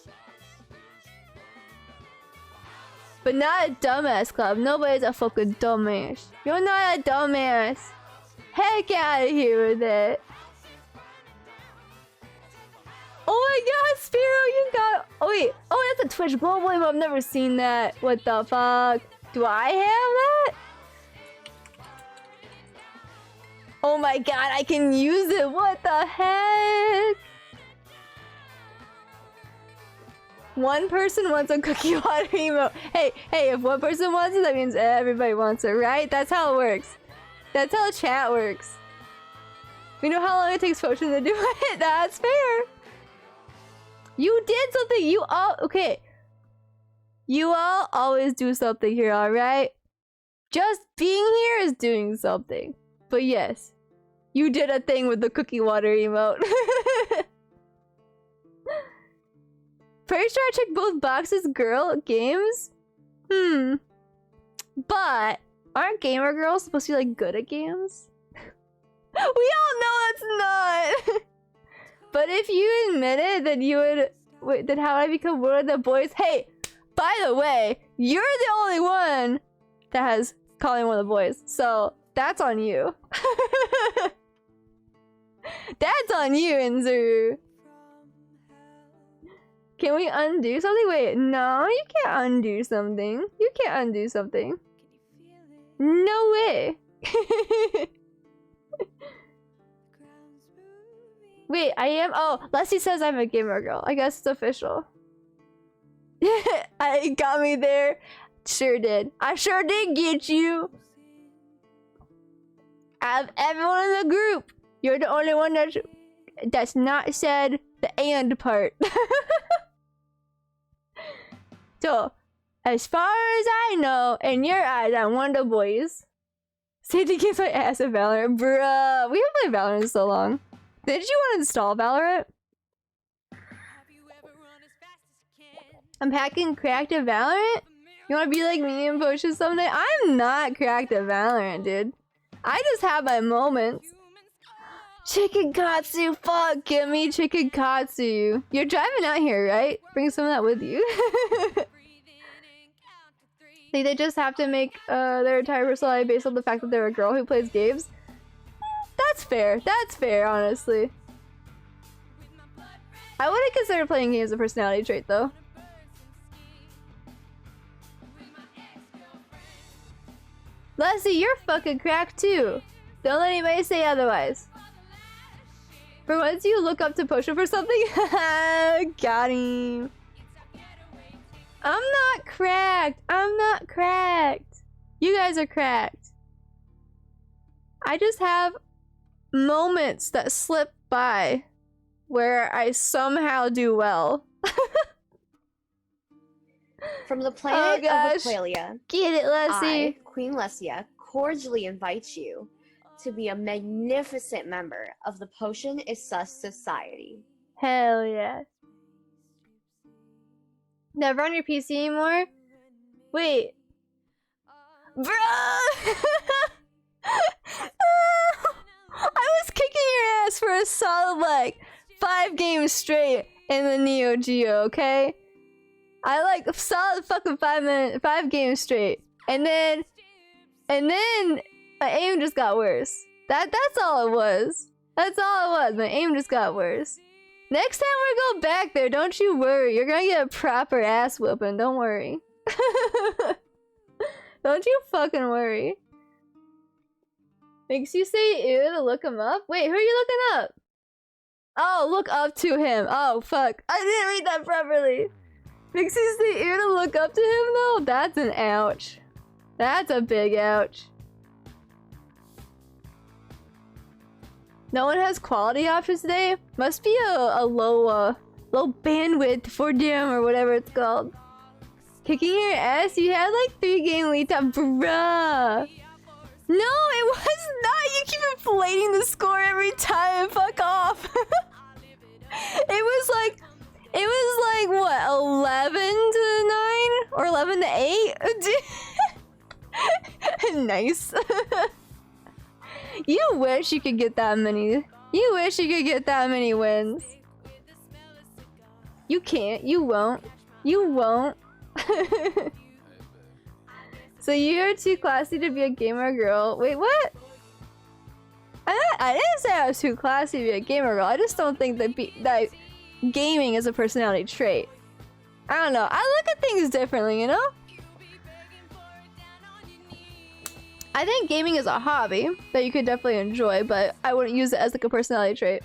But not a dumbass club. Nobody's a fucking dumbass. You're not a dumbass. Heck out of here with it. Oh my god, Spiro, you got... Oh wait. Oh, that's a Twitch Global emote. I've never seen that. What the fuck? Do I have that? Oh my god, I can use it. What the heck? One person wants a cookie water emote. Hey, if one person wants it, that means everybody wants it, right? That's how it works. That's how chat works. We know how long it takes Potion to do it. That's fair. You did something. You all... Okay. You all always do something here, alright? Just being here is doing something. But yes, you did a thing with the cookie water emote. Pretty sure I checked both boxes, girl games. But aren't gamer girls supposed to be like good at games? We all know that's not. But if you admitted that you would, wait, then how would I become one of the boys? Hey, by the way, you're the only one that has calling one of the boys, so that's on you. That's on you, Inzuru. Can we undo something? Wait, no, you can't undo something. You can't undo something. No way. Wait, I am. Oh, Leslie says I'm a gamer girl. I guess it's official. I got me there. Sure did. I sure did get you. Out of everyone in the group, you're the only one that's not said the and part. So, as far as I know, in your eyes, I'm one of the boys. Safety kicks my ass at Valorant. Bruh, we haven't played Valorant in so long. Did you want to install Valorant? I'm hacking cracked at Valorant? You want to be like me and Potion someday? I'm not cracked at Valorant, dude. I just have my moments. Chicken katsu, fuck, give me chicken katsu. You're driving out here, right? Bring some of that with you. Like they just have to make their entire personality based on the fact that they're a girl who plays games. That's fair. That's fair, honestly. I wouldn't consider playing games a personality trait, though. Leslie, you're fucking cracked too. Don't let anybody say otherwise. For once you look up to Potion for something, got him. I'm not cracked. I'm not cracked. You guys are cracked. I just have moments that slip by where I somehow do well. From the planet of gosh. Aqualia, Get it, Leslie. I, Queen Lesia, cordially invite you to be a magnificent member of the Potion is Sus Society. Hell yeah. Never on your PC anymore? Wait. Bruh! I was kicking your ass for a solid like 5 games straight in the Neo Geo, okay? I like a solid fucking 5 games straight. And then my aim just got worse. That's all it was. That's all it was. My aim just got worse. Next time we go back there, don't you worry. You're gonna get a proper ass whooping. Don't worry. Don't you fucking worry. Makes you say ew to look him up? Wait, who are you looking up? Oh, look up to him. Oh, fuck. I didn't read that properly. Makes you say ew to look up to him, though? That's an ouch. That's a big ouch. No one has quality options today? Must be a low bandwidth for them or whatever it's called. Kicking your ass? You had like 3 game lead time. Bruh. No, it was not. You keep inflating the score every time. Fuck off. It was like what, 11 to 9 or 11 to 8? Nice. You wish you could get that many. You wish you could get that many wins. You can't. You won't. You won't. So you're too classy to be a gamer girl. Wait, what? I didn't say I was too classy to be a gamer girl. I just don't think that gaming is a personality trait. I don't know. I look at things differently, you know? I think gaming is a hobby that you could definitely enjoy, but I wouldn't use it as like a personality trait.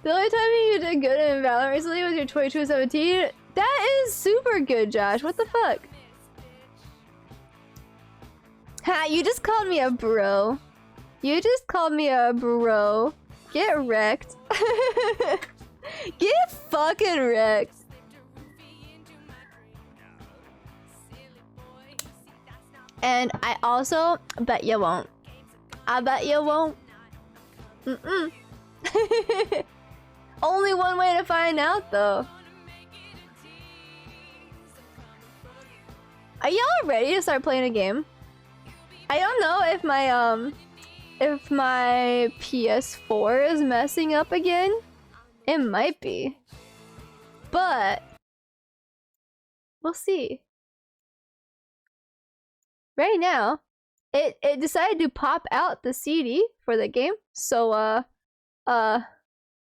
The only time you did good in Valorant recently was your 22-17. That is super good, Josh. What the fuck? Ha, you just called me a bro. You just called me a bro. Get wrecked. Get fucking wrecked. And I also bet you won't. I bet you won't. Mm-mm. Only one way to find out, though. Are y'all ready to start playing a game? I don't know if my PS4 is messing up again. It might be. But we'll see. Right now, it decided to pop out the CD for the game. So I don't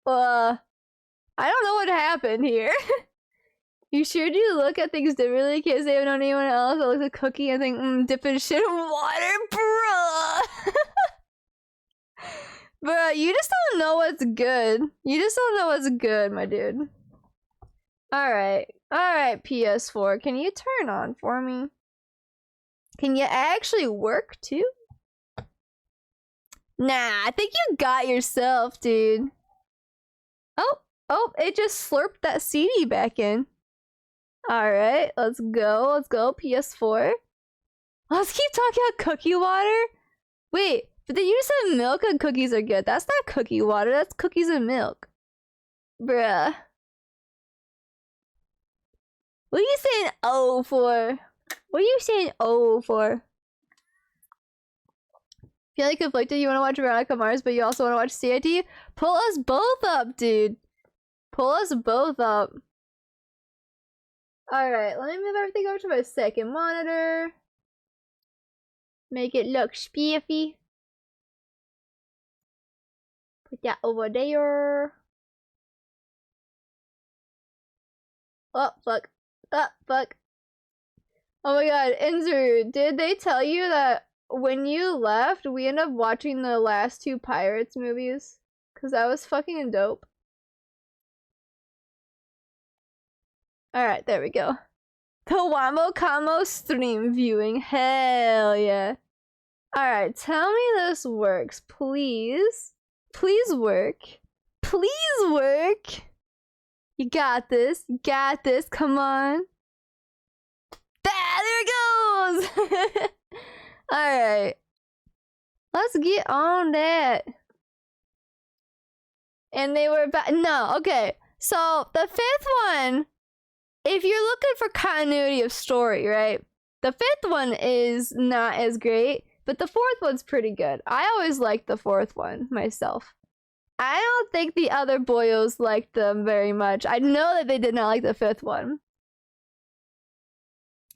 know what happened here. You sure do look at things differently in case they haven't known anyone else that looks like Cookie and think, dipping shit in water, bruh. Bruh, you just don't know what's good. You just don't know what's good, my dude. Alright, PS4, can you turn on for me? Can you actually work too? Nah, I think you got yourself, dude. Oh, it just slurped that CD back in. Alright, let's go, PS4. Let's keep talking about cookie water. Wait, but then you said milk and cookies are good. That's not cookie water, that's cookies and milk. Bruh. What are you saying oh for? What are you saying oh for? Feel like conflicted, you want to watch Veronica Mars, but you also want to watch CIT? Pull us both up, dude. Pull us both up. Alright, let me move everything over to my second monitor. Make it look spiffy. Put that over there. Oh, fuck. Oh, fuck. Oh my god, Inzuru, did they tell you that when you left, we ended up watching the last 2 Pirates movies? Cause that was fucking dope. Alright, there we go. The Wamo Kamo stream viewing. Hell yeah. Alright, tell me this works, please. Please work. Please work. You got this. You got this. Come on. There it goes. Alright. Let's get on that. And they were back. No, okay. So, the 5th one, if you're looking for continuity of story, right? The fifth one is not as great, but the fourth one's pretty good. I always liked the fourth one myself. I don't think the other boyos liked them very much. I know that they did not like the fifth one.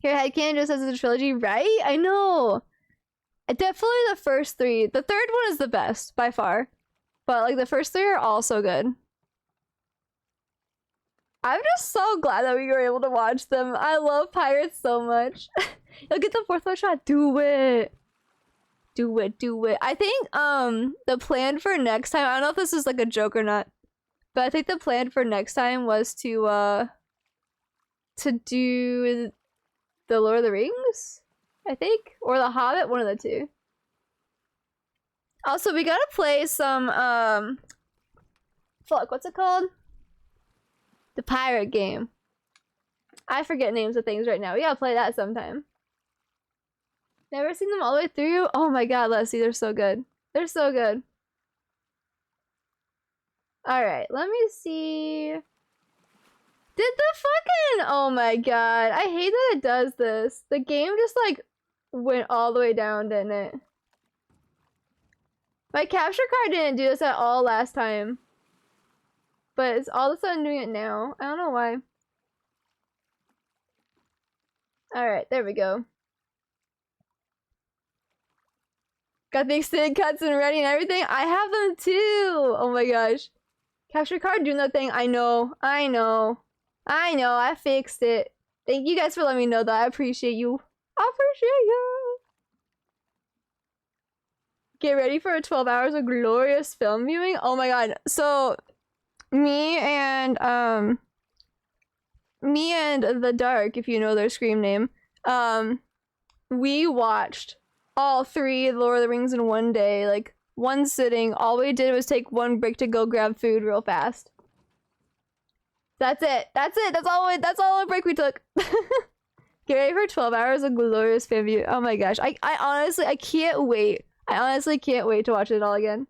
Your headcanon just says it's a trilogy, right? I know. Definitely the first three. The third one is the best, by far. But, like, the first three are also good. I'm just so glad that we were able to watch them. I love pirates so much. You'll get the fourth one shot. Do it. Do it. Do it. I think, the plan for next time, I don't know if this is, like, a joke or not, but I think the plan for next time was to do the Lord of the Rings, I think, or the Hobbit, one of the two. Also, we gotta play some fuck, what's it called? The pirate game. I forget names of things right now. We gotta play that sometime. Never seen them all the way through? Oh my god, Leslie, they're so good. They're so good. Alright, let me see. Did the fucking... Oh my god. I hate that it does this. The game just, like, went all the way down, didn't it? My capture card didn't do this at all last time. But it's all of a sudden doing it now. I don't know why. Alright, there we go. Got the extended cuts and ready and everything. I have them too! Oh my gosh. Capture card doing that thing. I know. I know. I know. I fixed it. Thank you guys for letting me know that. I appreciate you. I appreciate you. Get ready for 12 hours of glorious film viewing. Oh my god. So, me and The Dark, if you know their Scream name, we watched all three Lord of the Rings in one day, like one sitting. All we did was take one break to go grab food real fast. That's it. That's it. That's all the break we took. Get ready for 12 hours of glorious fan view. Oh my gosh. I honestly, I can't wait. I honestly can't wait to watch it all again.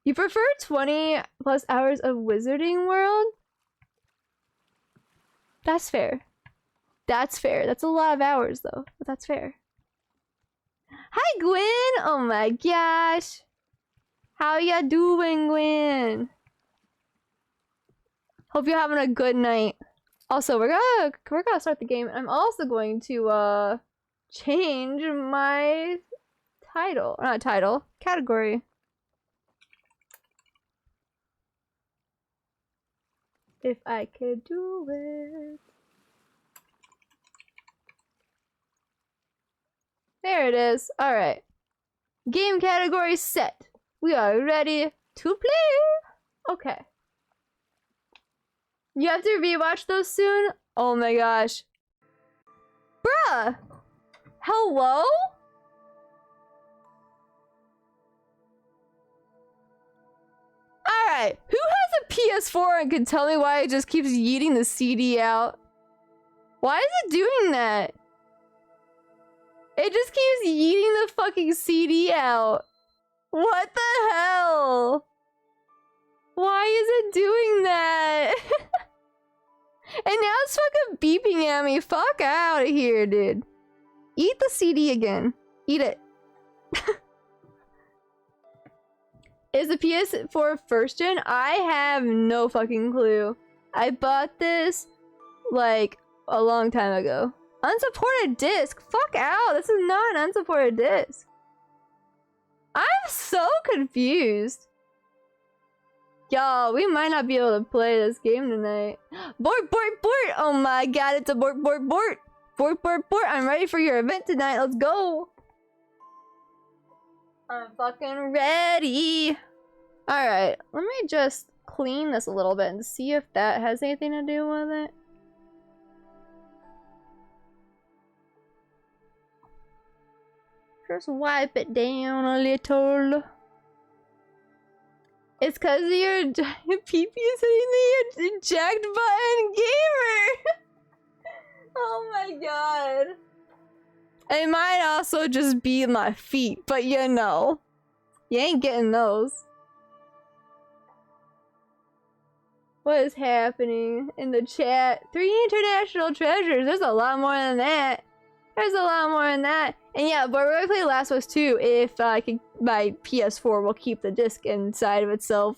You prefer 20 plus hours of Wizarding World? That's fair. That's fair. That's a lot of hours though, but that's fair. Hi Gwen! Oh my gosh. How ya doing, Gwen? Hope you're having a good night. Also, we're gonna start the game. I'm also going to change my title. Or not title. Category. If I could do it. There it is. Alright. Game category set. We are ready to play. Okay. You have to rewatch those soon? Oh my gosh. Bruh! Hello? Alright, who has a PS4 and can tell me why it just keeps yeeting the CD out? Why is it doing that? It just keeps yeeting the fucking CD out. What the hell? Why is it doing that? And now it's fucking beeping at me. Fuck out of here, dude. Eat the CD again. Eat it. Is the PS4 first gen? I have no fucking clue. I bought this like a long time ago. Unsupported disc? Fuck out. This is not an unsupported disc. I'm so confused. Y'all, we might not be able to play this game tonight. Bort, bort, bort! Oh my god, it's a bort, bort, bort! Bort, bort, bort! I'm ready for your event tonight. Let's go! I'm fucking ready! Alright, let me just clean this a little bit and see if that has anything to do with it. Just wipe it down a little. It's cause your giant pee-pee is hitting the eject button, gamer! Oh my god. It might also just be my feet, but you know. You ain't getting those. What is happening in the chat? 3 international treasures. There's a lot more than that. There's a lot more than that. And yeah, but we're gonna play Last of Us 2 if I can. My PS4 will keep the disc inside of itself.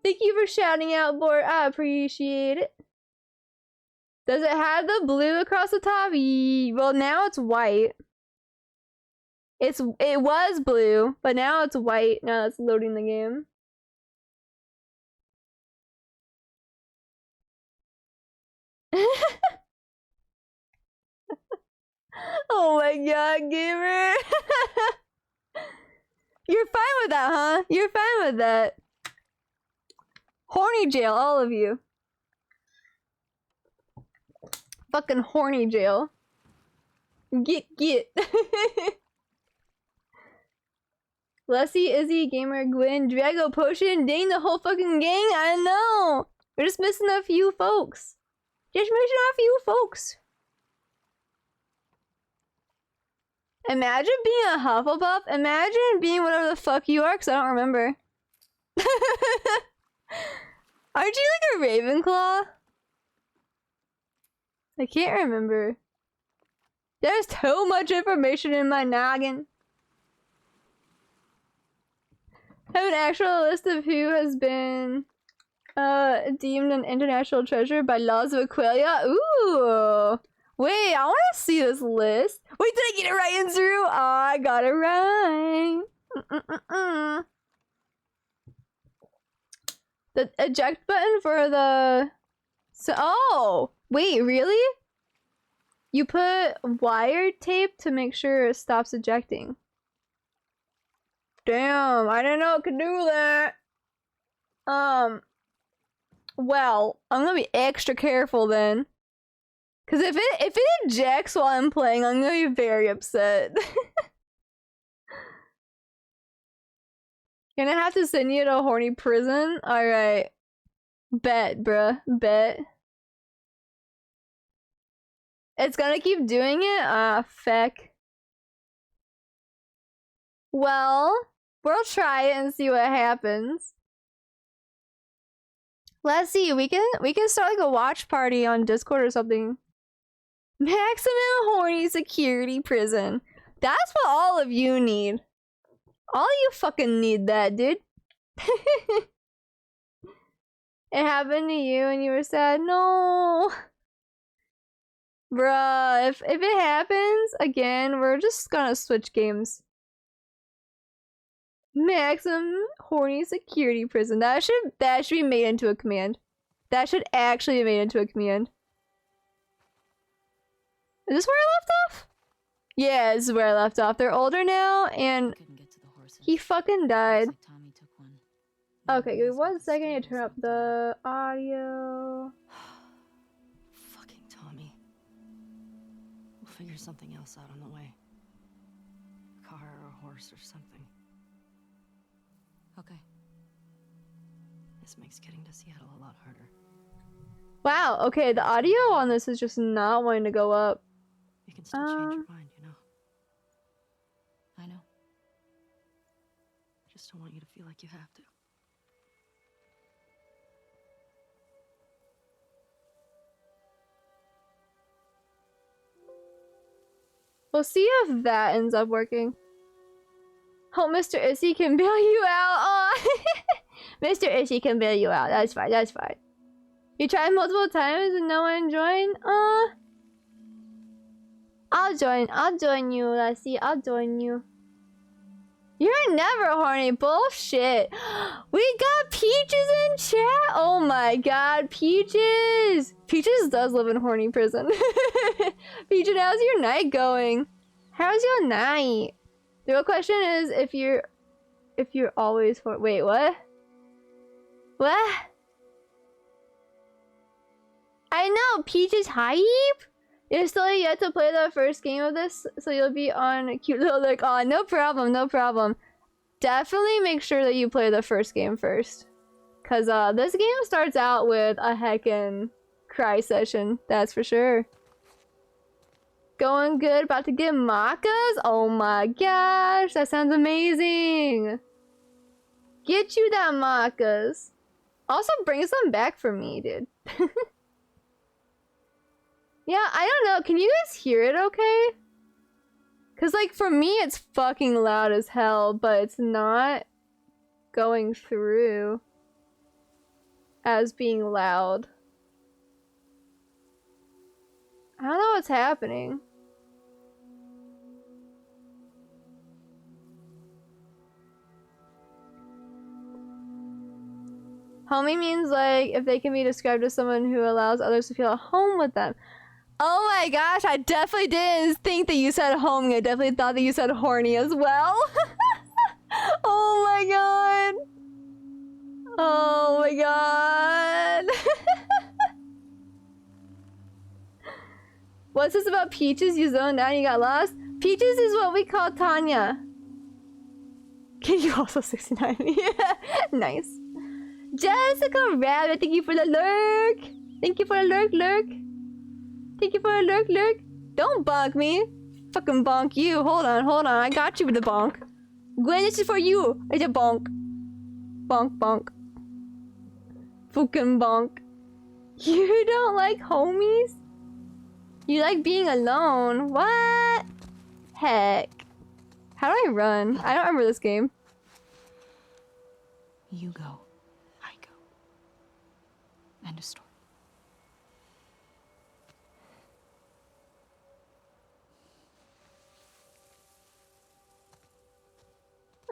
Thank you for shouting out, Bort. I appreciate it. Does it have the blue across the top? Well, now it's white. It was blue, but now it's white. Now it's loading the game. Oh my god, gamer. You're fine with that, huh? You're fine with that. Horny jail, all of you. Fucking horny jail. Get. Leslie, Izzy, Gamer, Gwen, Drago, Potion, dang the whole fucking gang. I know. We're just missing a few folks. Imagine being a Hufflepuff. Imagine being whatever the fuck you are, because I don't remember. Aren't you like a Ravenclaw? I can't remember. There's too much information in my noggin. Have an actual list of who has been deemed an international treasure by Laws of Aqualia. Ooh. Wait, I want to see this list. Wait, did I get it right in through? Oh, I got it right. The eject button for the... oh, wait, really? You put wire tape to make sure it stops ejecting. Damn, I didn't know it could do that. Well, I'm gonna be extra careful then. Cause if it ejects while I'm playing, I'm gonna be very upset. Gonna have to send you to a horny prison? Alright. Bet, bruh. Bet. It's gonna keep doing it? Ah, feck. Well, we'll try it and see what happens. Let's see, we can start like a watch party on Discord or something. Maximum horny security prison. That's what all of you need. All you fucking need that, dude. It happened to you and you were sad? No. Bruh, if it happens again, we're just gonna switch games. Maximum horny security prison. That should be made into a command. That should actually be made into a command. Is this where I left off? Yeah, this is where I left off. They're older now, and he fucking died. Okay, give me 1 second to turn up the audio. Fucking Tommy. We'll figure something else out on the way. A car or a horse or something. Okay. This makes getting to Seattle a lot harder. Wow, okay, the audio on this is just not wanting to go up. You can still change your mind, you know? I know. I just don't want you to feel like you have to. We'll see if that ends up working. Hope Mr. Issy can bail you out. Oh. Mr. Issy can bail you out. That's fine, that's fine. You tried multiple times and no one joined? I'll join you, Lassie. I'll join you. You're never horny. Bullshit. We got Peaches in chat. Oh my god, Peaches. Peaches does live in horny prison. Peaches, how's your night going? How's your night? The real question is if you're always horny. Wait, what? What? I know, Peaches hype. You're still yet to play the first game of this, so you'll be on a cute little like, oh, no problem, no problem. Definitely make sure that you play the first game first. Cause this game starts out with a heckin' cry session, that's for sure. Going good, about to get macas? Oh my gosh, that sounds amazing. Get you that Macas. Also bring some back for me, dude. Yeah, I don't know. Can you guys hear it okay? Cause like for me it's fucking loud as hell, but it's not going through as being loud. I don't know what's happening. Homie means like if they can be described as someone who allows others to feel at home with them. Oh my gosh, I definitely didn't think that you said homie. I definitely thought that you said horny as well. Oh my god. Oh my god. What's this about Peaches? You zoned out and you got lost? Peaches is what we call Tanya. Can you also 69? Yeah, nice. Jessica Rabbit, thank you for the lurk. Thank you for the lurk. Thank you for the lurk. Don't bonk me. Fucking bonk you. Hold on. I got you with the bonk. Gwen, this is for you. It's a bonk. Bonk. Fucking bonk. You don't like homies? You like being alone? What? Heck. How do I run? I don't remember this game. You go. I go. End of story.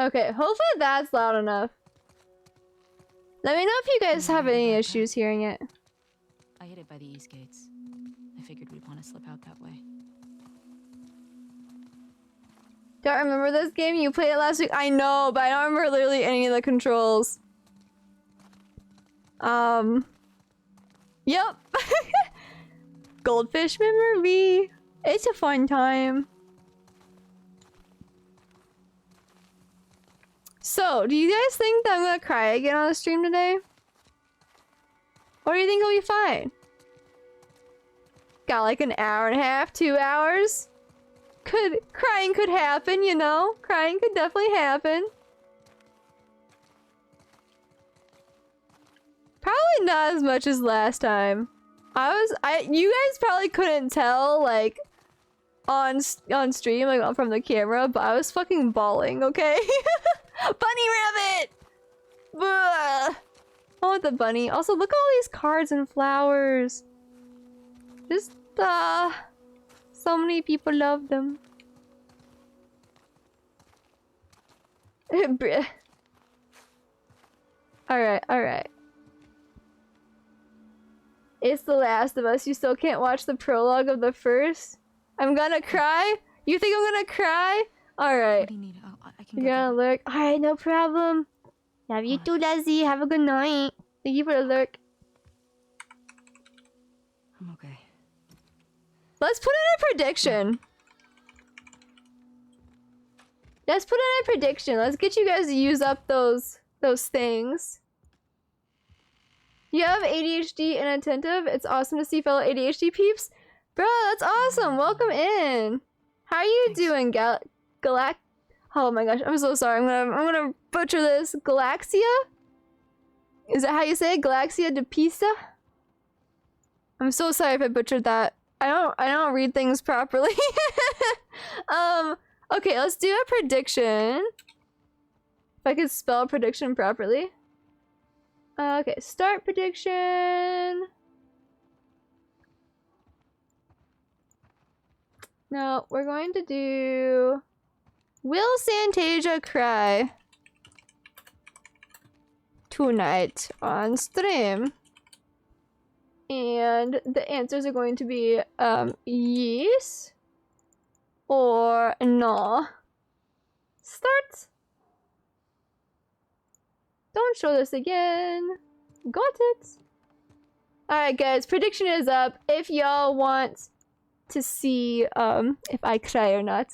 Okay, hopefully that's loud enough. Let me know if you guys have any issues hearing it. I hid it by the east gates. I figured we'd want to slip out that way. Don't remember this game? You played it last week? I know, but I don't remember literally any of the controls. Yep. Goldfish memory. It's a fun time. So, do you guys think that I'm gonna cry again on the stream today? Or do you think it'll be fine? Got like an hour and a half, 2 hours? Crying could happen, you know? Crying could definitely happen. Probably not as much as last time. You guys probably couldn't tell, like, on stream, like, from the camera, but I was fucking bawling, okay? Bunny rabbit! Ugh. I want the bunny. Also, look at all these cards and flowers. Just, so many people love them. Bruh. Alright. It's The Last of Us. You still can't watch the prologue of the first? I'm gonna cry? You think I'm gonna cry? Alright. What do you need? I can You're go. gonna lurk. Alright, no problem. Love you too, Leslie. Have a good night. Thank you for the lurk. I'm okay. Let's put in a prediction. Let's get you guys to use up those things. You have ADHD and attentive. It's awesome to see fellow ADHD peeps. Bro, that's awesome. Welcome in. How are you doing, Galax? Oh my gosh, I'm so sorry. I'm gonna butcher this. Galaxia? Is that how you say it? Galaxia de Pisa? I'm so sorry if I butchered that. I don't read things properly. Okay, let's do a prediction. If I could spell prediction properly. Okay, start prediction. No, we're going to do... Will Santasia cry tonight on stream? And the answers are going to be yes or no. Start. Don't show this again. Got it. Alright guys, prediction is up. If y'all want to see if I cry or not.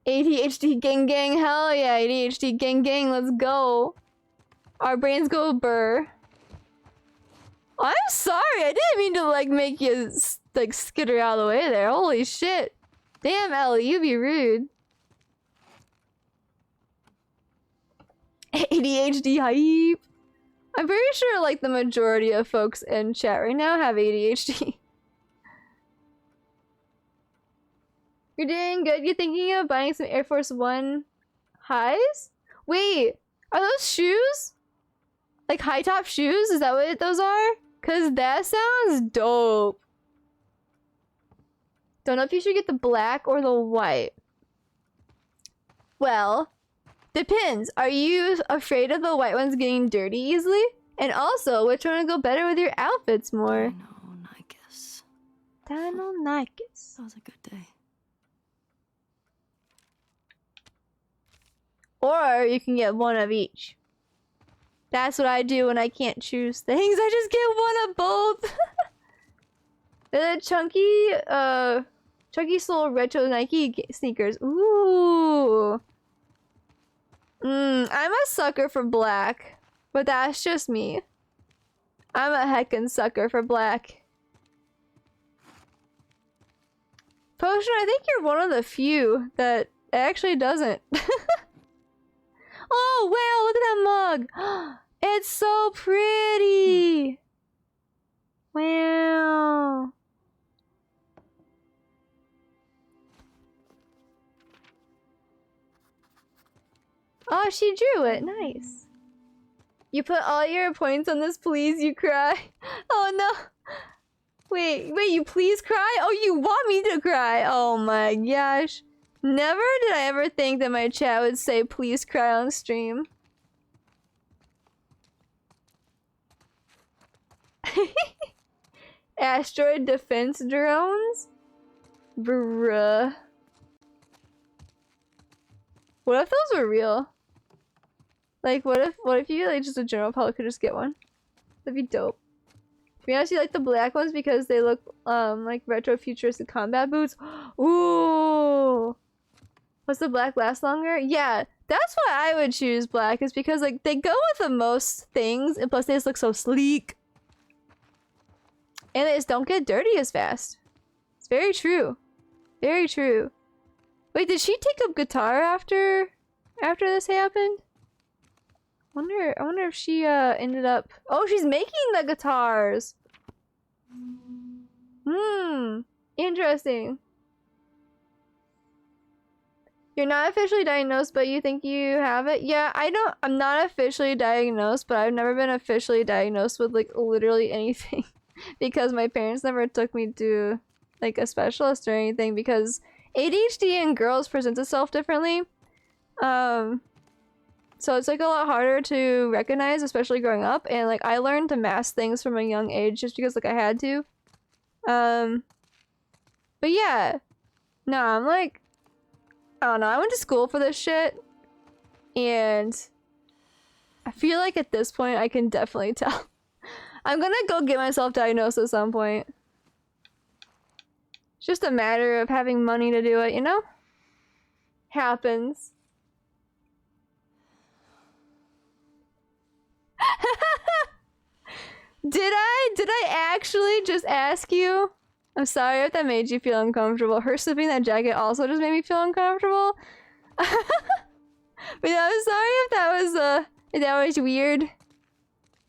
ADHD gang, hell yeah, ADHD gang, let's go. Our brains go burr. I'm sorry, I didn't mean to like make you like skitter out of the way there. Holy shit. Damn, Ellie, you be rude. ADHD hype. I'm pretty sure like the majority of folks in chat right now have ADHD. You're doing good. You're thinking of buying some Air Force One highs? Wait, are those shoes? Like high top shoes? Is that what those are? Cause that sounds dope. Don't know if you should get the black or the white. Well, depends. Are you afraid of the white ones getting dirty easily? And also, which one would go better with your outfits more? Dino Nikes. Dino Nikes. That was a good day. Or you can get one of each. That's what I do when I can't choose things. I just get one of both. They're the chunky Soul Retro Nike sneakers. Ooh. I'm a sucker for black. But that's just me. I'm a heckin' sucker for black. Potion, I think you're one of the few that actually doesn't. Oh, wow, look at that mug. It's so pretty. Wow. Oh, she drew it. Nice. You put all your points on this, please, you cry. Oh no. Wait, you please cry? Oh, you want me to cry? Oh my gosh. Never did I ever think that my chat would say please cry on stream. Asteroid defense drones? Bruh. What if those were real? Like, what if you, like, just a general public could just get one? That'd be dope. To be honest, you like the black ones because they look, like retro futuristic combat boots. Ooh! Does the black last longer? Yeah, that's why I would choose black, is because, like, they go with the most things, and plus they just look so sleek. And they just don't get dirty as fast. It's very true. Very true. Wait, did she take up guitar after this happened? I wonder if she ended up. Oh, she's making the guitars. Interesting. You're not officially diagnosed, but you think you have it? Yeah, I'm not officially diagnosed, but I've never been officially diagnosed with like literally anything because my parents never took me to like a specialist or anything because ADHD in girls presents itself differently. So it's like a lot harder to recognize, especially growing up, and like I learned to mask things from a young age just because like I had to. But yeah. No, I'm like, I don't know, I went to school for this shit and I feel like at this point I can definitely tell. I'm gonna go get myself diagnosed at some point. It's just a matter of having money to do it, you know? Happens. Did I actually just ask you? I'm sorry if that made you feel uncomfortable. Her slipping that jacket also just made me feel uncomfortable. But yeah, I'm sorry if that was weird.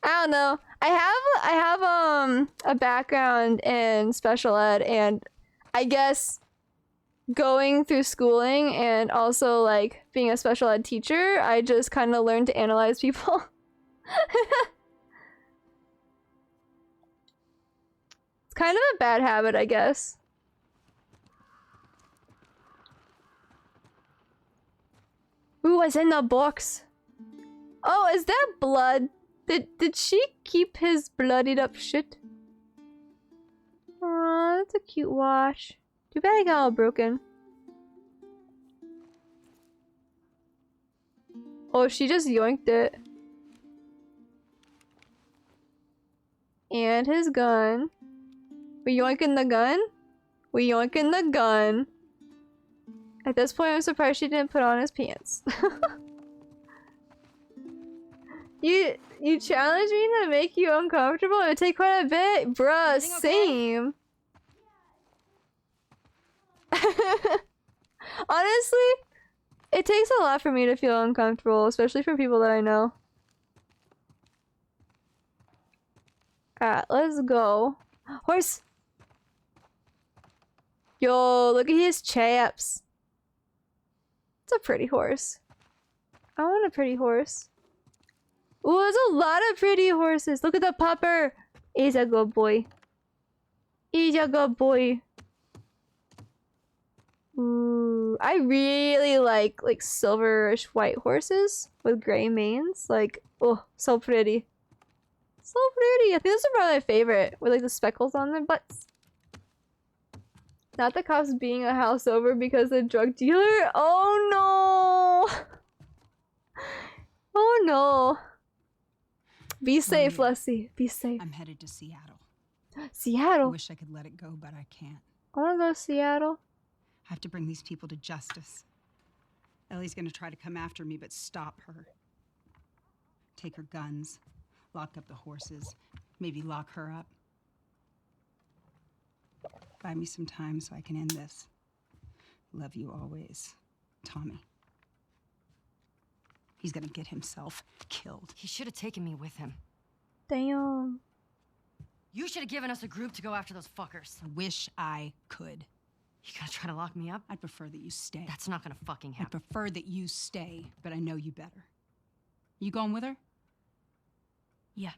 I don't know. I have a background in special ed, and I guess going through schooling and also like being a special ed teacher, I just kind of learned to analyze people. It's kind of a bad habit, I guess. Ooh, what's in the box? Oh, is that blood? Did she keep his bloodied up shit? Aw, that's a cute watch. Too bad it got all broken. Oh, she just yoinked it. And his gun. We yoinking the gun? We yoinking the gun. At this point, I'm surprised she didn't put on his pants. You challenged me to make you uncomfortable? It would take quite a bit? Bruh, same. Honestly, It takes a lot for me to feel uncomfortable, especially for people that I know. Alright, let's go. Horse! Yo, look at his chaps. It's a pretty horse. I want a pretty horse. Ooh, there's a lot of pretty horses. Look at the pupper. He's a good boy. He's a good boy. Ooh, I really like silverish white horses with gray manes. Like, oh, so pretty. So pretty. I think those are probably my favorite, with like the speckles on their butts. Not the cops being a house over because the drug dealer. Oh no. Oh no. Be safe, Leslie. Be safe. I'm headed to Seattle. I Seattle. wish I could let it go, but I can't. I want to go to Seattle. I have to bring these people to justice. Ellie's gonna try to come after me, but stop her. Take her guns, lock up the horses, maybe lock her up. Buy me some time so I can end this. Love you always, Tommy. He's gonna get himself killed. He should have taken me with him. Damn. You should have given us a group to go after those fuckers. I wish I could. You gonna try to lock me up? I'd prefer that you stay. That's not gonna fucking I happen. prefer that you stay, but I know you better. You going with her? Yeah.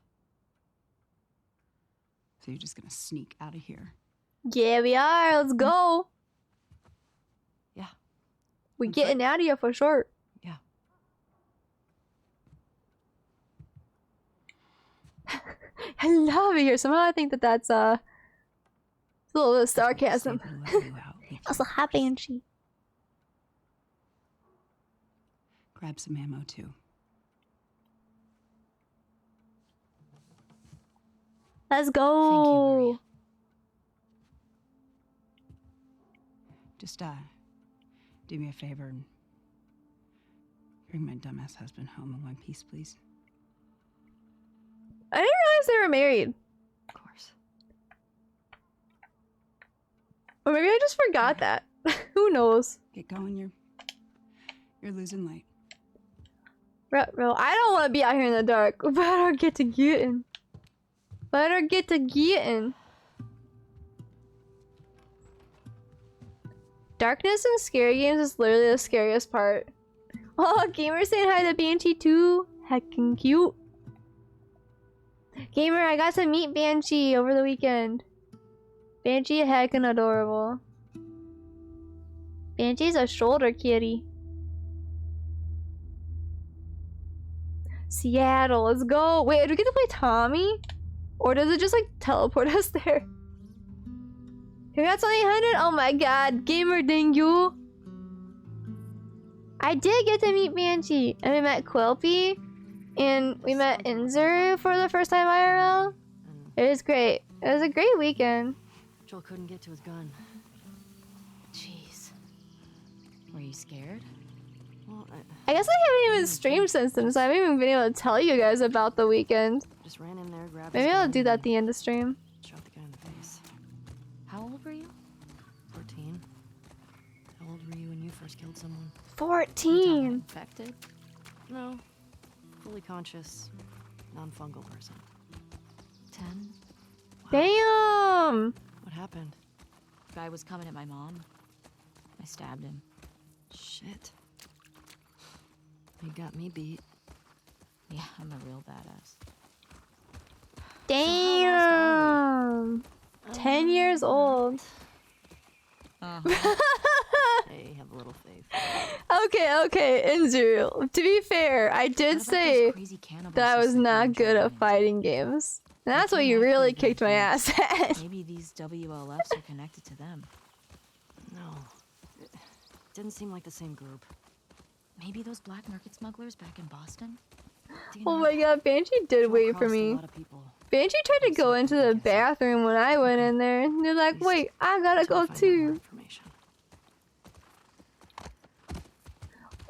So you're just gonna sneak out of here. Yeah, we are. Let's go. Yeah. We getting out of here for sure. Yeah. I love it here. Somehow I think that that's a little bit of sarcasm. Also, hi, Banshee. Grab some ammo too. Let's go. Maria. Just do me a favor and bring my dumbass husband home in one piece, please. I didn't realize they were married. Of course. Or maybe I just forgot that. Who knows? Get going, you're losing light. Bro, I don't want to be out here in the dark. Better get to getting. Better get to getting. Darkness in scary games is literally the scariest part. Oh, Gamer saying hi to Banshee too. Heckin' cute. Gamer, I got to meet Banshee over the weekend. Banshee heckin' adorable. Banshee's a shoulder kitty. Seattle, let's go. Wait, do we get to play Tommy? Or does it just like teleport us there? Congrats on 800! Oh my god, Gamer, thank you! I did get to meet Banshee, and we met Quilpy, and we met Inzuru for the first time IRL. It was great. It was a great weekend. Joel couldn't get to his gun. Jeez. Were you scared? Well, I guess I haven't even streamed since then, so I haven't even been able to tell you guys about the weekend. just ran in there, grabbed Maybe his I'll gun, do that and at the end of stream. shot the guy in the face. How old were you? 14. How old were you when you first killed someone? 14! Infected? No. Fully conscious, non-fungal person. 10? Damn! What happened? Guy was coming at my mom. I stabbed him. Shit. You got me beat. Yeah, I'm a real badass. Damn! 10 years old. Hey, have a little faith. Okay, Inzuru. To be fair, I did say that I was not good at fighting games. And that's what you really kicked my ass at. Maybe these WLFs are connected to them. No. It didn't seem like the same group. Maybe those black market smugglers back in Boston? Oh my god, Banshee did wait for me. Banshee tried to go into the bathroom when I went in there, and they're like, wait, I gotta go too.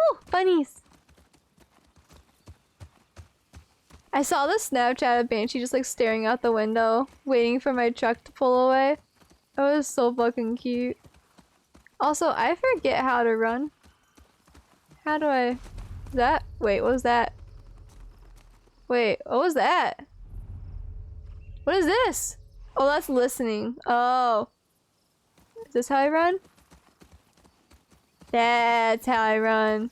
Oh, bunnies. I saw the Snapchat of Banshee just like staring out the window, waiting for my truck to pull away. It was so fucking cute. Also, I forget how to run. How do I... That? Wait, what was that? Wait, what was that? What is this? Oh, that's listening. Oh. Is this how I run? That's how I run.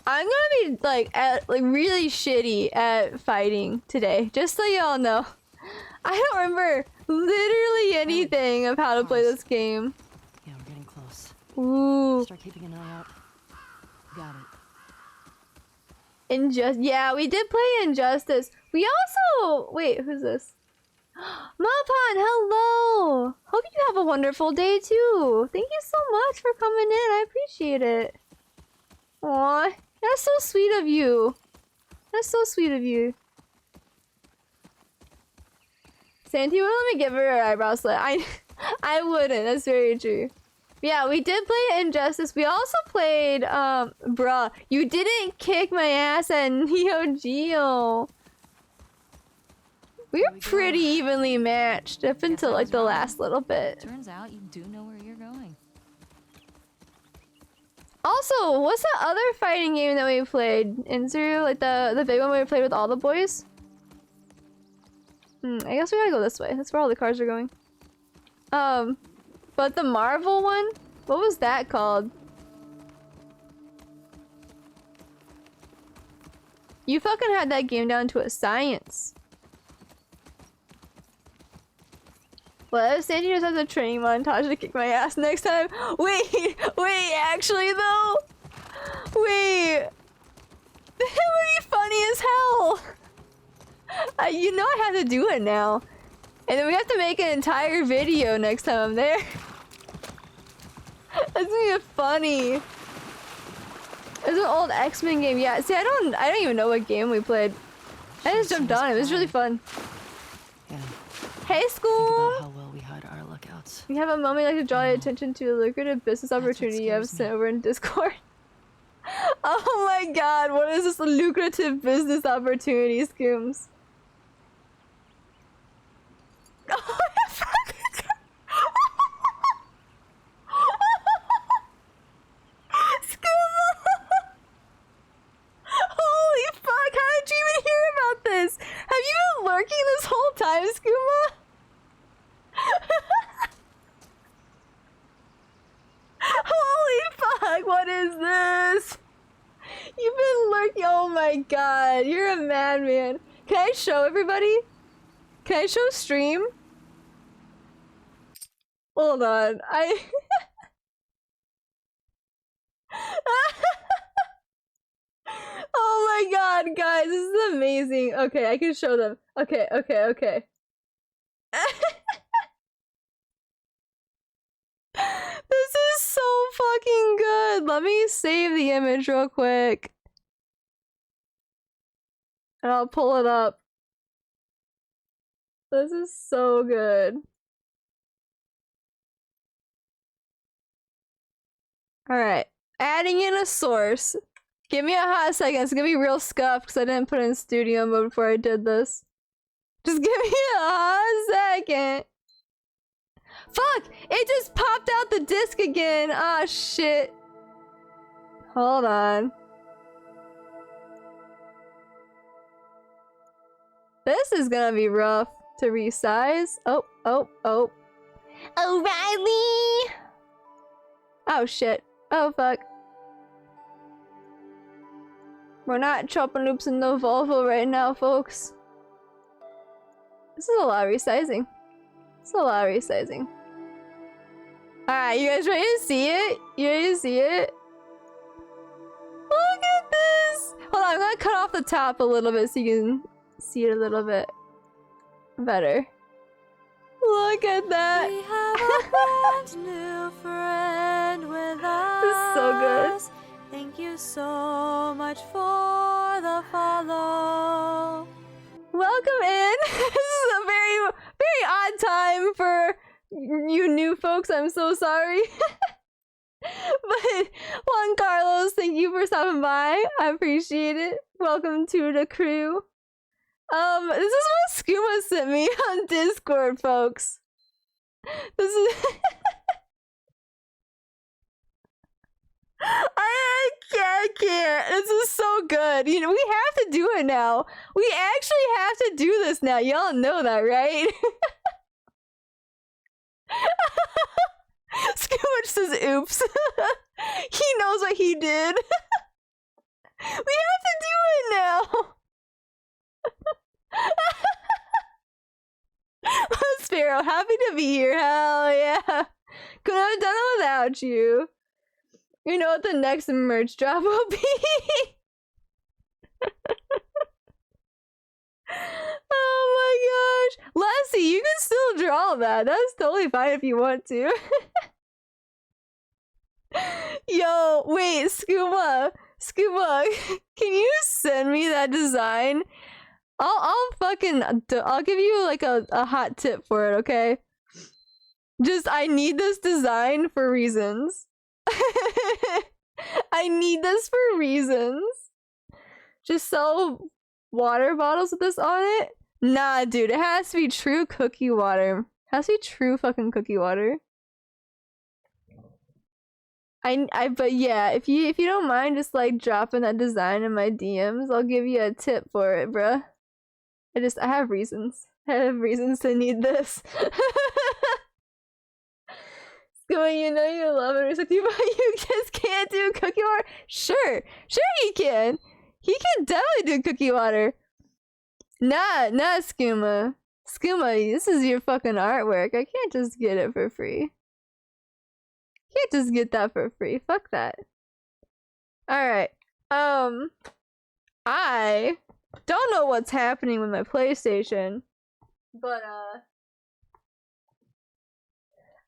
I'm gonna be like really shitty at fighting today, just so y'all know. I don't remember literally anything of how to play this game. Yeah, we're getting close. Ooh. Start keeping an eye out. Got it. Yeah, we did play Injustice. We also wait, who's this? Mapon, hello! Hope you have a wonderful day too. Thank you so much for coming in. I appreciate it. Aw, that's so sweet of you. That's so sweet of you. Santi wouldn't let me give her eyebrow slit. I wouldn't. That's very true. Yeah, we did play Injustice. We also played bruh. You didn't kick my ass at Neo Geo. We were pretty evenly matched up until like the last little bit. Turns out you do know where you're going. Also, what's that other fighting game that we played? Inzuru? Like the big one we played with all the boys? I guess we gotta go this way. That's where all the cars are going. But the Marvel one? What was that called? You fucking had that game down to a science. What if Sandy just has a training montage to kick my ass next time? Wait, actually though? Wait. That would be funny as hell. You know I have to do it now. And then we have to make an entire video next time I'm there. That's gonna be funny. It's an old X-Men game. Yeah, see, I don't even know what game we played. I just jumped on it. It was really fun. Yeah. Hey, Think school! about how well we hide our lookouts. You have a moment like to draw your attention to a lucrative business opportunity you have sent over in Discord. Oh my god, what is this lucrative business opportunity, Skooms? Oh, holy fuck, how did you even hear about this? Have you been lurking this whole time, Skooma? Holy fuck, what is this? You've been lurking, oh my god, you're a madman. Can I show everybody? Can I show stream? Hold on, oh my god, guys, this is amazing. Okay, I can show them. Okay. This is so fucking good. Let me save the image real quick. And I'll pull it up. This is so good. Alright. Adding in a source. Give me a hot second. It's gonna be real scuffed because I didn't put it in studio mode before I did this. Just give me a hot second. Fuck! It just popped out the disc again! Ah, shit. Hold on. This is gonna be rough to resize. Oh. O'Reilly! Oh, shit. Oh, fuck. We're not chopping loops in the Volvo right now, folks. This is a lot of resizing. Alright, you guys ready to see it? You ready to see it? Look at this! Hold on, I'm gonna cut off the top a little bit so you can see it a little bit better. Look at that! We have a brand new friend with us. This is so good. Thank you so much for the follow. Welcome in! This is a very, very odd time for you new folks. I'm so sorry. But Juan Carlos, thank you for stopping by. I appreciate it. Welcome to the crew. This is what Skooma sent me on Discord, folks. This is I I can't. This is so good. You know, we have to do it now. We actually have to do this now. Y'all know that, right? Scoot says, oops. He knows what he did. We have to do it now. Sparrow, happy to be here. Hell yeah. Couldn't have done it without you. You know what the next merch drop will be? Oh my gosh. Lassie, you can still draw that. That's totally fine if you want to. Yo, wait, Skooma, can you send me that design? I'll give you like a hot tip for it, okay? Just, I need this design for reasons. I need this for reasons. Just sell water bottles with this on it? Nah, dude, it has to be true cookie water. It has to be true fucking cookie water. But yeah, if you don't mind just like dropping that design in my DMs, I'll give you a tip for it, bruh. I have reasons. I have reasons to need this. Going, you know you love and respect you, but you just can't do cookie water? Sure he can. He can definitely do cookie water. Nah, Skooma. Skooma, this is your fucking artwork. I can't just get it for free. Can't just get that for free. Fuck that. Alright. I don't know what's happening with my PlayStation, but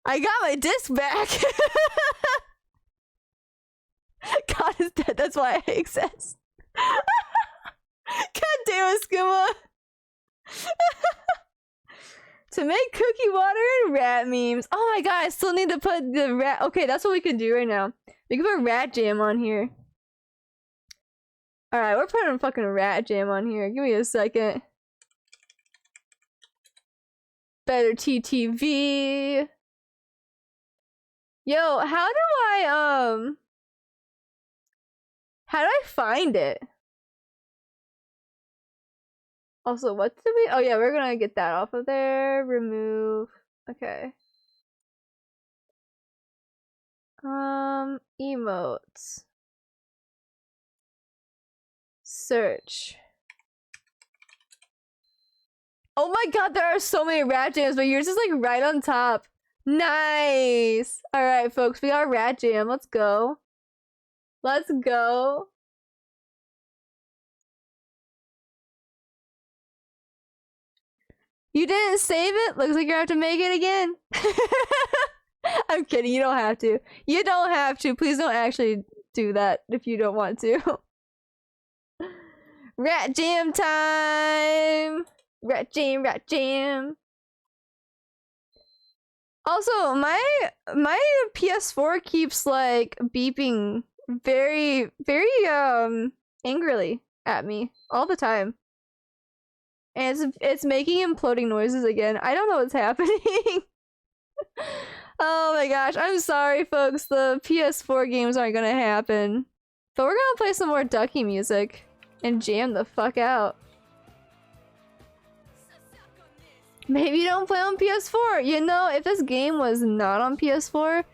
I got my disc back. God is dead, that's why I exist. God damn it, Skooma. To make cookie water and rat memes. Oh my god, I still need to put the rat. Okay, that's what we can do right now. We can put rat jam on here. Alright, we're putting fucking rat jam on here. Give me a second. Better TTV. Yo, how do I find it? Also, what did we? Oh yeah, we're gonna get that off of there. Remove. Okay. Emotes. Search. Oh my god, there are so many rat jams, but yours is like right on top. Nice. All right, folks, we got rat jam. Let's go. Let's go. You didn't save it? Looks like you have to make it again. I'm kidding, you don't have to. You don't have to. Please don't actually do that if you don't want to. Rat jam time! Rat jam. Also, my PS4 keeps like beeping very angrily at me all the time. And it's making imploding noises again. I don't know what's happening. Oh my gosh, I'm sorry folks, the PS4 games aren't gonna happen. But we're gonna play some more Ducky music and jam the fuck out. Maybe you don't play on PS4. You know, if this game was not on PS4,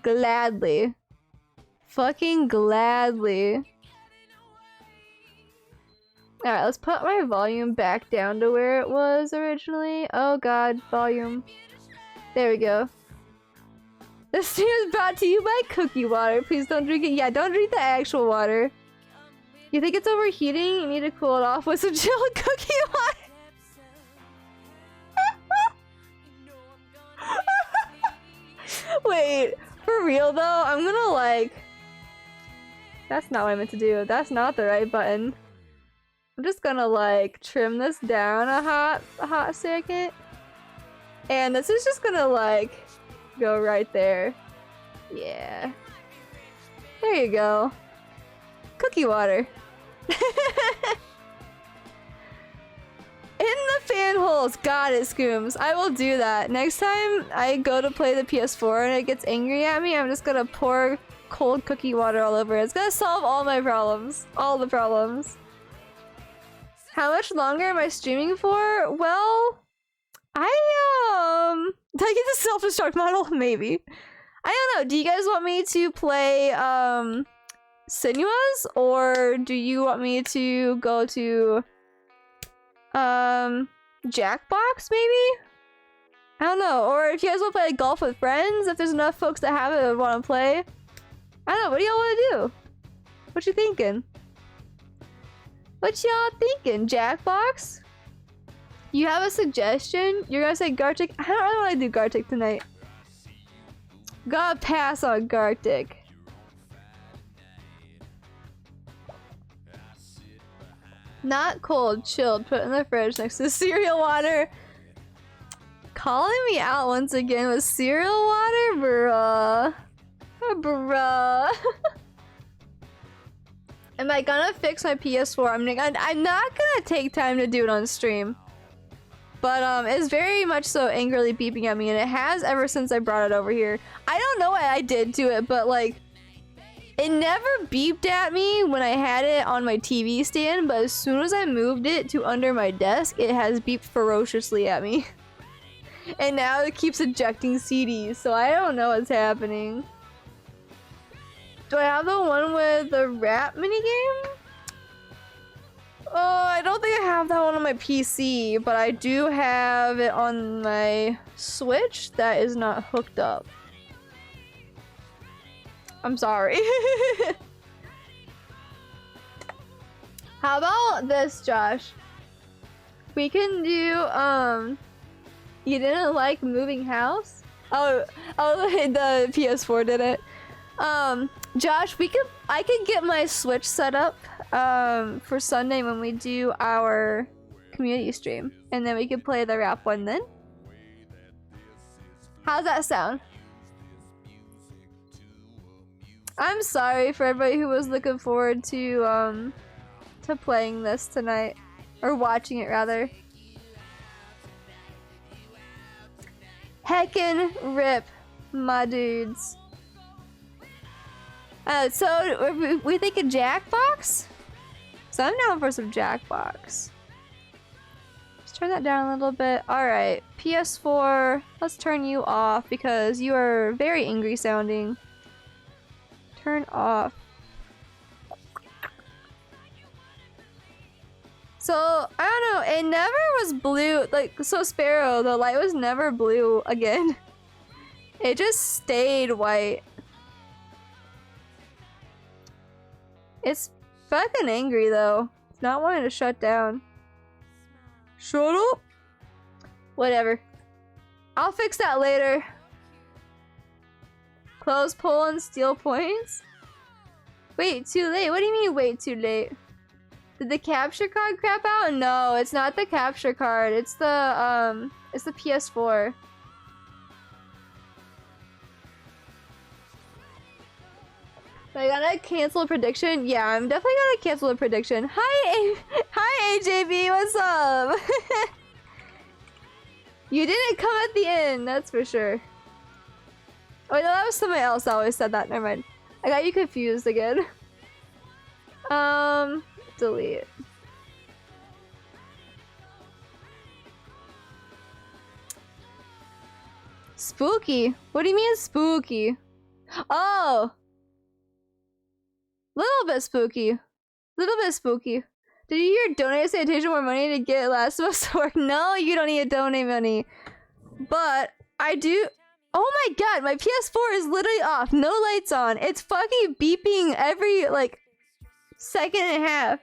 gladly. Fucking gladly. Alright, let's put my volume back down to where it was originally. Oh god, volume. There we go. This stream is brought to you by cookie water. Please don't drink it. Yeah, don't drink the actual water. You think it's overheating? You need to cool it off with some chilled cookie water. Wait, for real though? I'm gonna like... That's not what I meant to do. That's not the right button. I'm just gonna like trim this down a hot second. And this is just gonna like go right there. Yeah. There you go. Cookie water. In the fan holes. Got it, Scooms. I will do that. Next time I go to play the PS4 and it gets angry at me, I'm just gonna pour cold cookie water all over it. It's gonna solve all my problems. All the problems. How much longer am I streaming for? Well, did I get the self-destruct model? Maybe. I don't know. Do you guys want me to play Sinuas, or do you want me to go to Jackbox maybe? I don't know. Or if you guys want to play like, golf with friends, if there's enough folks that have it that want to play. I don't know. What do y'all want to do? What you thinking? What y'all thinking? Jackbox? You have a suggestion? You're gonna say Gartic? I don't really want to do Gartic tonight. Gotta pass on Gartic. Not cold, chilled. Put in the fridge next to cereal water. Calling me out once again with cereal water? Bruh. Bruh. Am I gonna fix my PS4? I'm not gonna take time to do it on stream. But it's very much so angrily beeping at me, and it has ever since I brought it over here. I don't know what I did to it, but like, it never beeped at me when I had it on my TV stand, but as soon as I moved it to under my desk, it has beeped ferociously at me. And now it keeps ejecting CDs, so I don't know what's happening. Do I have the one with the rap minigame? Oh, I don't think I have that one on my PC, but I do have it on my Switch that is not hooked up. I'm sorry. How about this, Josh? We can do, you didn't like moving house? Oh, the PS4 did it. Josh, I could get my Switch set up, for Sunday when we do our community stream. And then we can play the rap one then. How's that sound? I'm sorry for everybody who was looking forward to playing this tonight. Or watching it, rather. Heckin' rip, my dudes. So, we thinking Jackbox? So I'm down for some Jackbox. Let's turn that down a little bit. Alright, PS4, let's turn you off because you are very angry sounding. Turn off. So, I don't know, it never was blue, like, so Sparrow, the light was never blue again. It just stayed white. It's fucking angry though. It's not wanting to shut down. Shut up! Whatever. I'll fix that later. Close poll and steal points? Wait, too late? What do you mean wait too late? Did the capture card crap out? No, it's not the capture card. It's the PS4. Am I gonna cancel a prediction? Yeah, I'm definitely gonna cancel a prediction. Hi AJB, what's up? You didn't come at the end, that's for sure. Oh no, that was somebody else that always said that. Never mind. I got you confused again. Delete. Spooky? What do you mean spooky? Oh! Little bit spooky. Little bit spooky. Did you hear donate sanitation more money to get Last of Us to work? No, you don't need to donate money. But I do. Oh my god, my PS4 is literally off. No lights on. It's fucking beeping every like second and a half.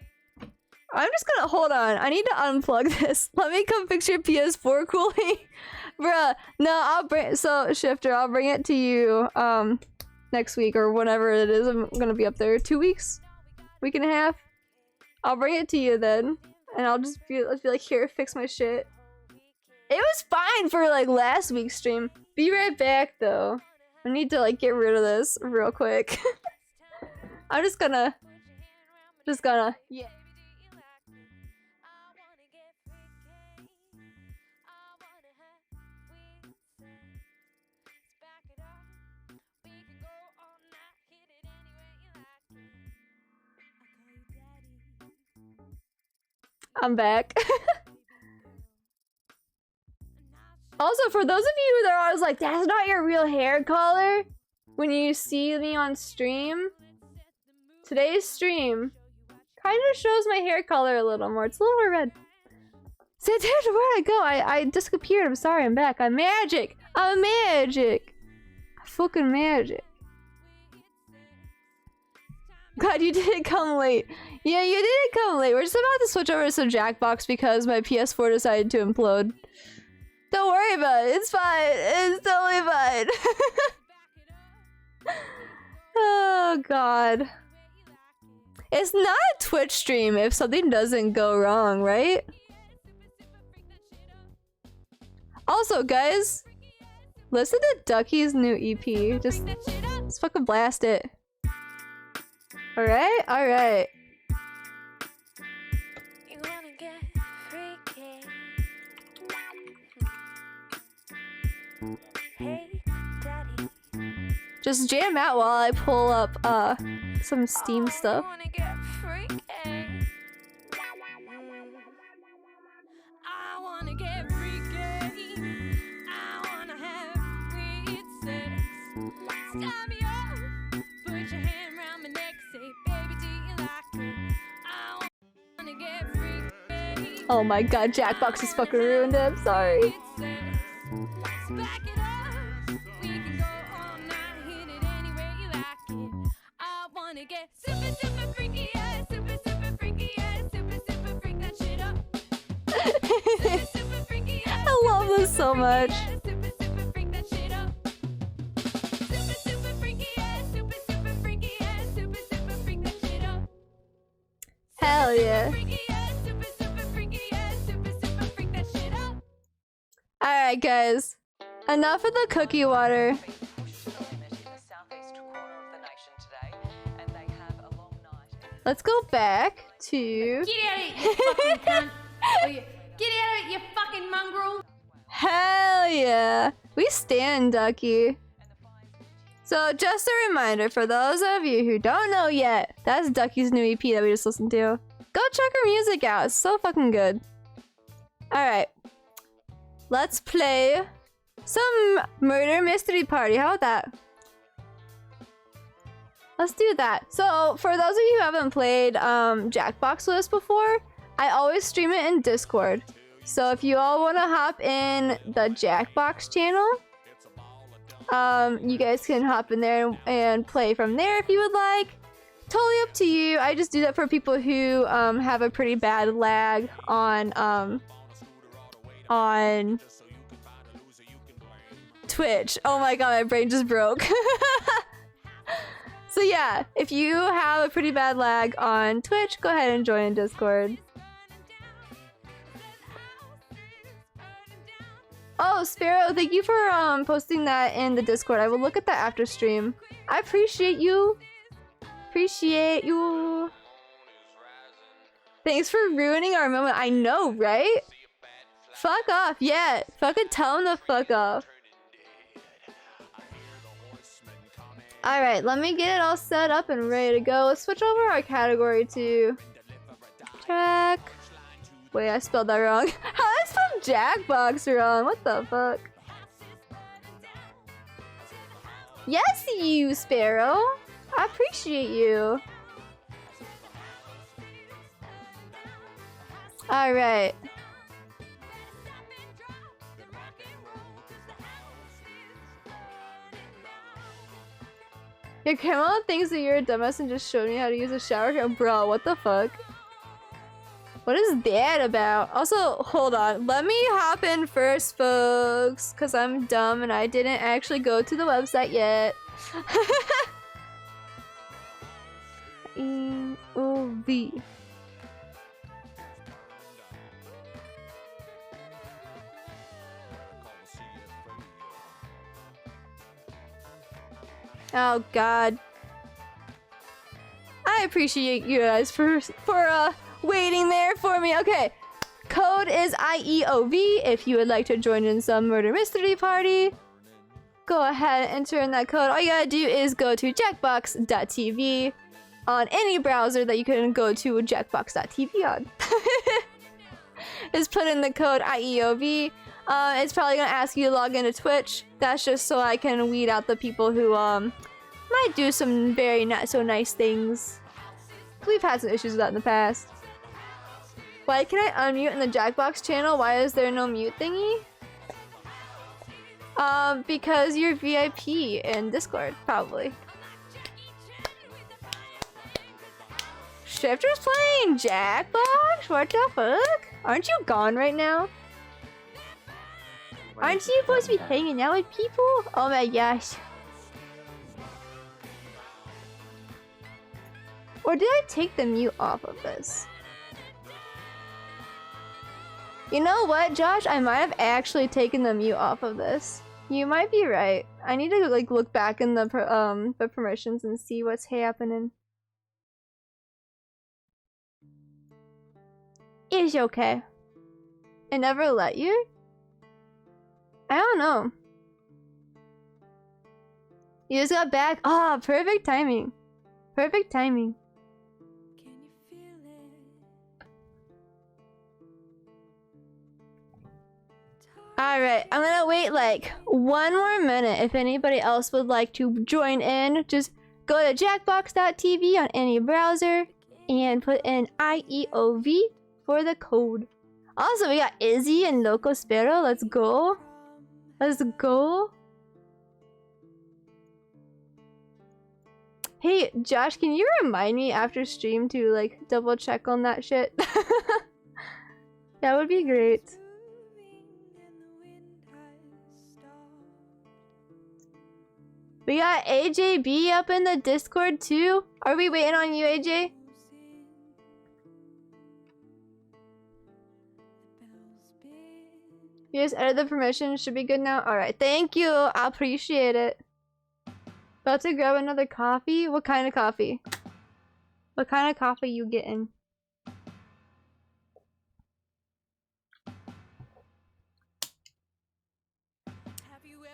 I'm just gonna hold on. I need to unplug this. Let me come fix your PS4 cooling. Bruh. No, I'll bring Shifter, I'll bring it to you next week or whenever it is. I'm gonna be up there 2 weeks, week and a half. I'll bring it to you then, and I'll just be like, here, fix my shit. It was fine for like last week's stream. Be right back though. I need to like get rid of this real quick. I'm just gonna yeah. I'm back. Also, for those of you that are always like, that's not your real hair color, when you see me on stream, today's stream kind of shows my hair color a little more. It's a little more red. Santana, where'd I go? I disappeared. I'm sorry, I'm back. I'm magic. I'm magic. I'm fucking magic. God, you didn't come late. Yeah, you didn't come late. We're just about to switch over to some Jackbox because my PS4 decided to implode. Don't worry about it. It's fine. It's totally fine. Oh, God. It's not a Twitch stream if something doesn't go wrong, right? Also, guys, listen to Ducky's new EP. Just fucking blast it. Alright? Alright. Just jam out while I pull up some Steam stuff. Oh my god, Jackbox is fucking ruined it. I'm sorry. I love this so much. Hell yeah. Alright guys, enough of the cookie water. Let's go back to... Get out of it, you fucking cunt! Get out of it, you fucking mongrel! Hell yeah! We stand, Ducky. So just a reminder for those of you who don't know yet, that's Ducky's new EP that we just listened to. Go check her music out, it's so fucking good. Alright. Let's play some Murder Mystery Party, how about that? Let's do that. So, for those of you who haven't played Jackbox with us before, I always stream it in Discord. So if you all want to hop in the Jackbox channel, you guys can hop in there and play from there if you would like. Totally up to you. I just do that for people who have a pretty bad lag on Twitch. Oh my god, my brain just broke. So yeah, if you have a pretty bad lag on Twitch, go ahead and join Discord. Oh, Sparrow, thank you for posting that in the Discord. I will look at that after stream. I appreciate you. Appreciate you. Thanks for ruining our moment. I know, right? Fuck off. Yeah, fucking tell him to fuck off. Alright, let me get it all set up and ready to go. Let's switch over our category to track. Wait, I spelled that wrong. How did I spell Jackbox wrong? What the fuck? Yes, you, Sparrow. I appreciate you. Alright. Your grandma thinks that you're a dumbass and just showed me how to use a shower curtain. Bro, what the fuck? What is that about? Also, hold on. Let me hop in first, folks, because I'm dumb and I didn't actually go to the website yet. EOV. Oh god. I appreciate you guys for waiting there for me. Okay. Code is IEOV if you would like to join in some murder mystery party. Go ahead and enter in that code. All you gotta do is go to jackbox.tv on any browser that you can go to jackbox.tv on. is put in the code IEOV. It's probably gonna ask you to log into Twitch. That's just so I can weed out the people who might do some very not so nice things. We've had some issues with that in the past. Why can I unmute in the Jackbox channel? Why is there no mute thingy? Because you're VIP in Discord, probably. Shifter's playing Jackbox? What the fuck? Aren't you gone right now? Aren't you supposed to be hanging out with people? Oh my gosh. Or did I take the mute off of this? You know what, Josh? I might have actually taken the mute off of this. You might be right. I need to like look back in the permissions and see what's happening. It's okay. It never let you? I don't know. You just got back. Ah, oh, perfect timing. Perfect timing. Alright, I'm gonna wait like 1 more minute. If anybody else would like to join in, just go to jackbox.tv on any browser and put in IEOV for the code. Also, we got Izzy and Loco Sparrow. Let's go. Let's go. Hey, Josh, can you remind me after stream to like double check on that shit? That would be great. We got AJB up in the Discord too. Are we waiting on you, AJ? You just edited the permissions. Should be good now. Alright, thank you. I appreciate it. About to grab another coffee? What kind of coffee? What kind of coffee you getting?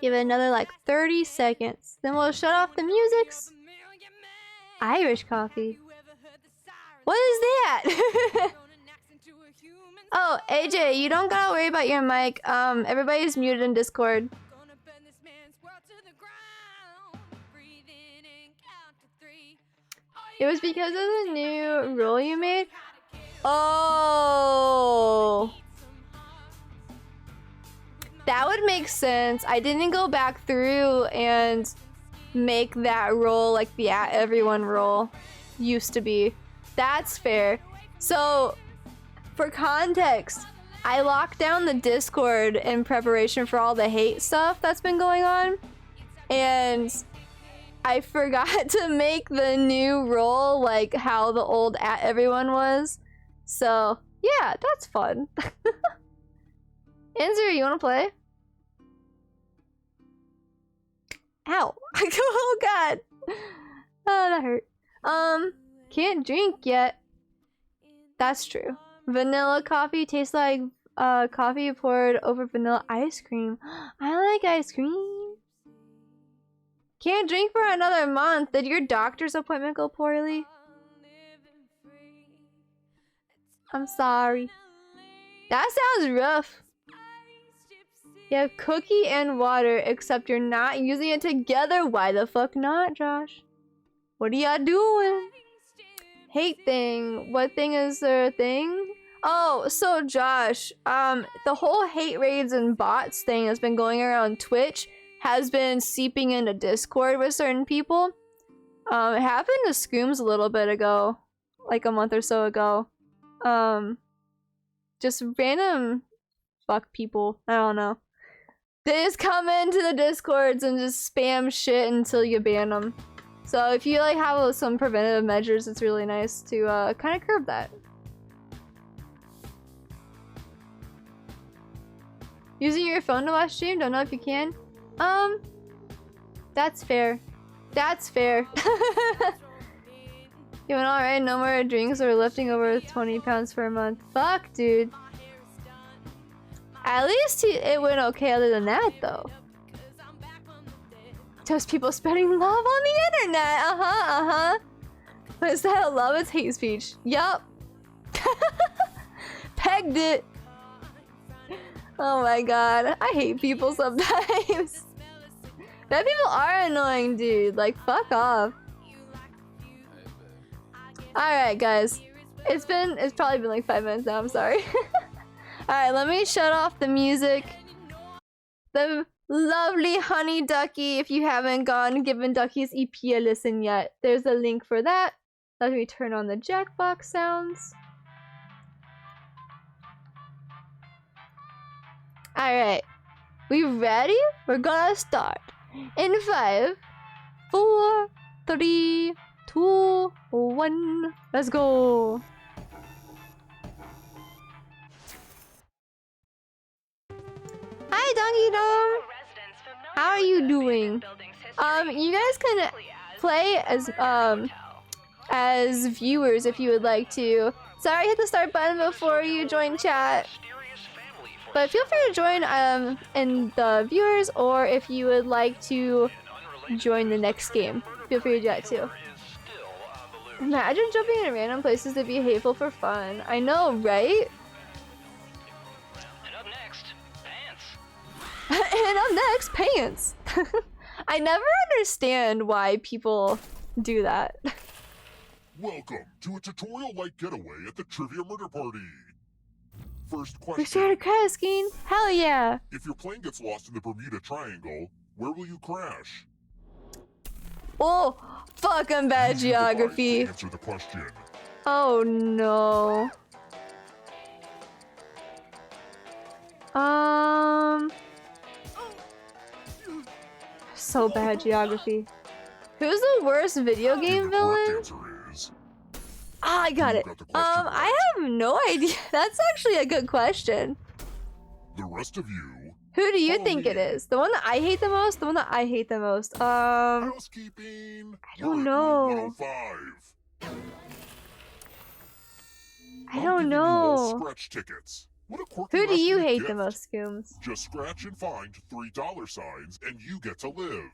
Give it another like 30 seconds. Then we'll shut off the musics. Irish coffee. What is that? Oh, AJ, you don't gotta worry about your mic. Everybody's muted in Discord. It was because of the new rule you made? Oh. That would make sense. I didn't go back through and make that role like the at everyone role used to be. That's fair. So, for context, I locked down the Discord in preparation for all the hate stuff that's been going on. And I forgot to make the new role like how the old at everyone was. So, yeah, that's fun. Anzer, you wanna play? Ow! Oh god! Oh, that hurt. Can't drink yet. That's true. Vanilla coffee tastes like coffee poured over vanilla ice cream. I like ice cream. Can't drink for another month. Did your doctor's appointment go poorly? I'm sorry. That sounds rough. You have cookie and water, except you're not using it together. Why the fuck not, Josh? What are y'all doing? Hate thing. What thing is there a thing? Oh, so Josh, the whole hate raids and bots thing that's been going around Twitch has been seeping into Discord with certain people. It happened to Scooms a little bit ago, like a month or so ago. Just random fuck people. I don't know. They just come into the Discords and just spam shit until you ban them. So if you like have some preventative measures, it's really nice to kind of curb that. Using your phone to watch stream? Don't know if you can. That's fair. That's fair. You went alright, no more drinks or lifting over 20 pounds per month. Fuck, dude. At least it went okay other than that, though. Just people spreading love on the internet. But is that a love? It's hate speech. Yup. Pegged it. Oh my god, I hate people sometimes. Bad people are annoying, dude. Like, fuck off. Alright, guys. It's probably been like 5 minutes now, I'm sorry. Alright, let me shut off the music. The lovely Honey Ducky, if you haven't given Ducky's EP a listen yet, there's a link for that. Let me turn on the Jackbox sounds. Alright. We ready? We're gonna start. In 5, 4, 3, 2, 1. Let's go. Hi, Donkey Dong. How are you doing? You guys can play as viewers if you would like to. Sorry, I hit the start button before you join chat. But feel free to join in the viewers, or if you would like to join the next game, feel free to do that too. Imagine jumping in random places to be hateful for fun. I know, right? And up next, pants. And up next, pants. I never understand why people do that. Welcome to a tutorial-like getaway at the Trivia Murder Party. First We question. started credit scheme. Hell yeah. If your plane gets lost in the Bermuda Triangle, where will you crash? Oh, fucking bad geography. Answer the question. Oh no. So bad geography. Who's the worst video game villain? Ah, I got it. I have no idea. That's actually a good question. The rest of you. Who do you think it is? The one that I hate the most? The one that I hate the most. Housekeeping. I don't know. 105. I don't know. Scratch tickets. What a quirky Who do you last-minute hate gift. the most, Scooms? Just scratch and find $3 signs, and you get to live.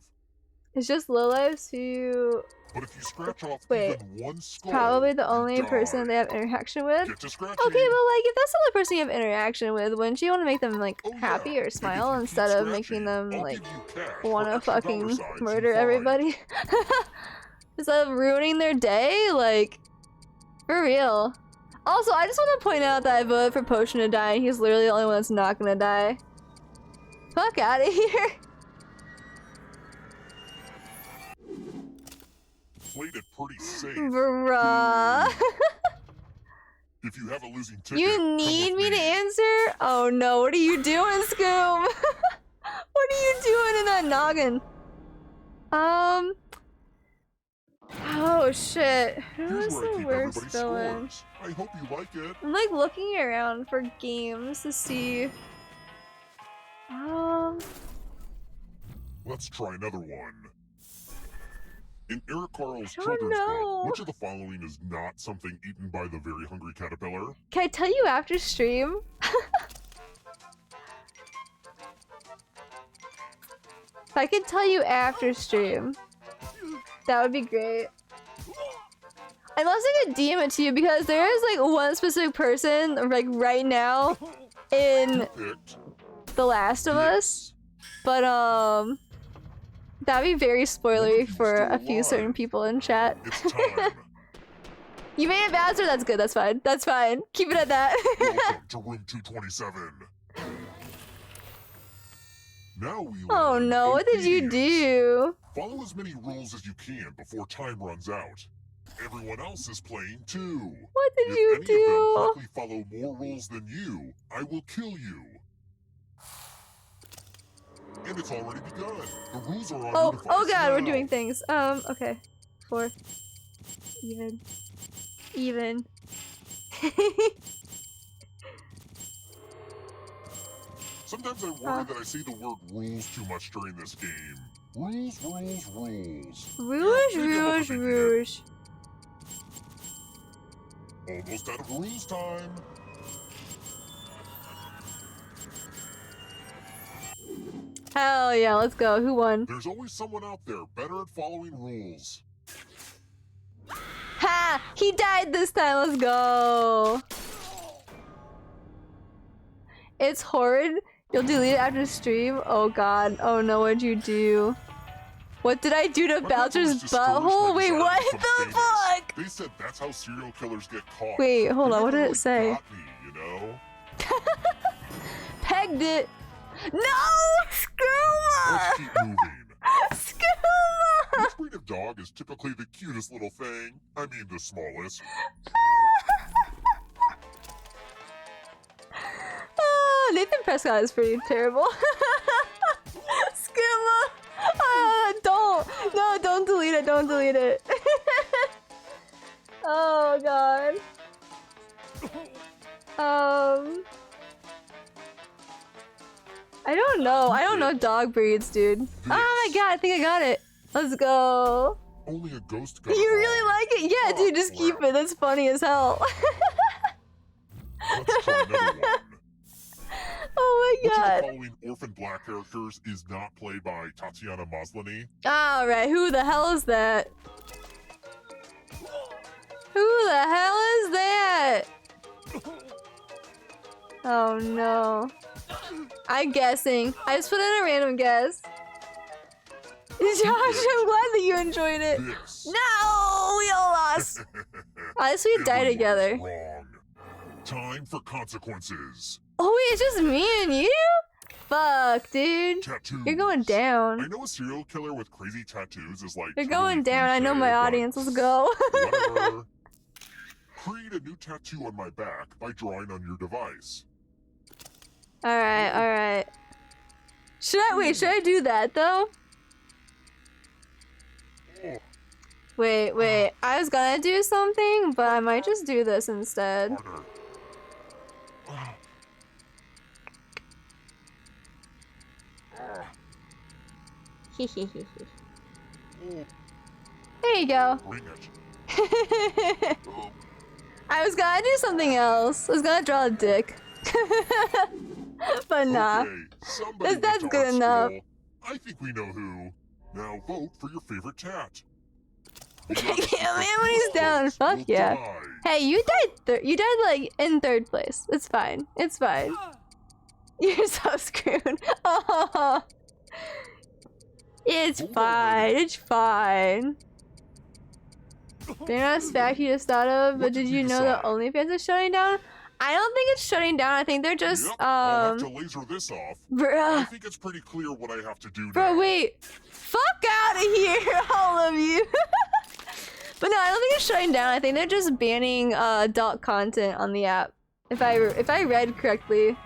It's just Lowlifes who... But if you scratch off Wait, even one skull, probably the you only die. person they have interaction with? Get to scratching. Okay, but like, if that's the only person you have interaction with, wouldn't you want to make them like happy or smile instead of making them like want to fucking murder everybody? Instead of ruining their day? Like, for real. Also, I just want to point out that I voted for Potion to die, and he's literally the only one that's not gonna die. Fuck out of here. Played it pretty safe. Bruh. If you have a losing ticket, You need me to answer? Oh no, what are you doing, Scoob? What are you doing in that noggin? Oh shit. Who's the worst villain? I hope you like it. I'm like looking around for games to see. Let's try another one. In Eric Carl's I don't children's know. book, which of the following is not something eaten by the very hungry caterpillar? Can I tell you after stream? If I could tell you after stream, that would be great. Unless I could DM it to you, because there is like one specific person like right now in The Last of Us, but that'd be very spoilery for a few certain people in chat. You made it faster. That's good. That's fine. That's fine. Keep it at that. Welcome to room 227. Now we Oh learn no! What did you do? Follow as many rules as you can before time runs out. Everyone else is playing too. What did if you any do? Of them quickly follow more rules than you, I will kill you. And it's already begun. The rules are on your Oh device god, now. we're doing things. Okay. 4. Even. Sometimes I worry that I say the word rules too much during this game. Rules, rules, rules. Rouge, Maybe I'm rouge, overthinking it. rouge. Almost out of rules time. Hell yeah, let's go. Who won? There's always someone out there better at following rules. Ha! He died this time. Let's go. It's horrid You'll delete it after stream? Oh god. Oh no, what'd you do? What did I do to Bowser's butthole? Wait, what the fuck? They said that's how serial killers get caught. Wait, hold on, what did it Really say? got me, you know? Pegged it. No! Skooma! Let's keep moving. Skooma! Which breed of dog is typically the cutest little thing? I mean the smallest. Nathan Prescott is pretty terrible. Skooma! Don't delete it, don't delete it. Oh god. I don't know dog breeds, dude. Oh my god, I think I got it. Let's go. Only a ghost got You really like it? Yeah, dude, just keep it. That's funny as hell. Let's try another one. Oh my Which of the god. following orphan black characters is not played by Tatiana Maslany? Alright, who the hell is that? Who the hell is that? Oh no. I'm guessing. I just put in a random guess. Josh, I'm glad that you enjoyed it. No, we all lost. I guess we die together. Wrong. Time for consequences. Oh wait, it's just me and you? Fuck, dude. Tattoos. You're going down. I know a serial killer with crazy tattoos is like. You're going down. I know my audience. Let's go. Whatever. Create a new tattoo on my back by drawing on your device. Alright, alright. Should I do that though? Wait. I was gonna do something, but I might just do this instead. There you go. I was gonna do something else. I was gonna draw a dick. But nah. Somebody That's went to good art enough. school. I think we know who. Now vote for your favorite tat. Yeah, man, when he's down, fuck yeah. Hey, you died like in 3rd place. It's fine. It's fine. You're so screwed. Oh. It's fine. It's fine. They're not a fact you just thought of, but did you know that OnlyFans is shutting down? I don't think it's shutting down. I think they're just I'll have to laser this off. Bruh. I think it's pretty clear what I have to do Bro, now. wait. Fuck out of here, all of you. But no, I don't think it's shutting down. I think they're just banning adult content on the app. If I read correctly.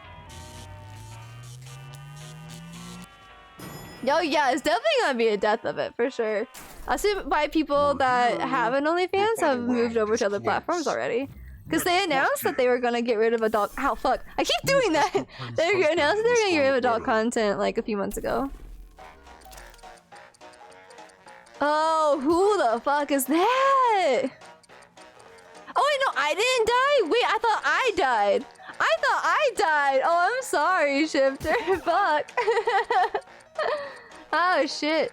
Yo, yeah, it's definitely gonna be a death of it for sure. I see why people that have an OnlyFans have moved over to other platforms already. Because they announced that they were gonna get rid of adult. Ow, fuck! I keep doing that. They announced that they were gonna get rid of adult content like a few months ago. Oh, who the fuck is that? Oh wait, no, I didn't die. Wait, I thought I died. Oh, I'm sorry, Shifter. Fuck. Oh shit.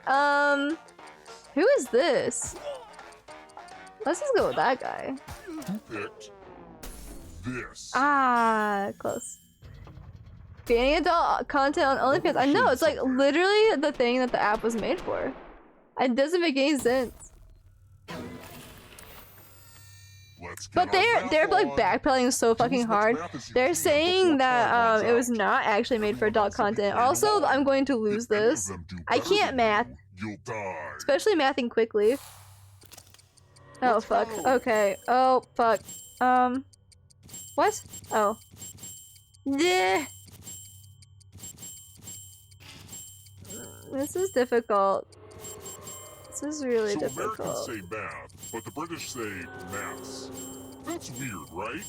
Who is this? Let's just go with that guy. Who picked this? Ah, close. Banning adult content on OnlyFans. I know, it's like literally the thing that the app was made for. It doesn't make any sense. But they're like backpedaling so fucking hard. They're saying that it was not actually made for adult content. Also, I'm going to lose this. I can't math. You'll die. Especially mathing quickly. Oh fuck. Okay. Oh fuck. What? Oh. Yeah. This is difficult. This is really so difficult. Americans say math, but the British say maths. That's weird, right?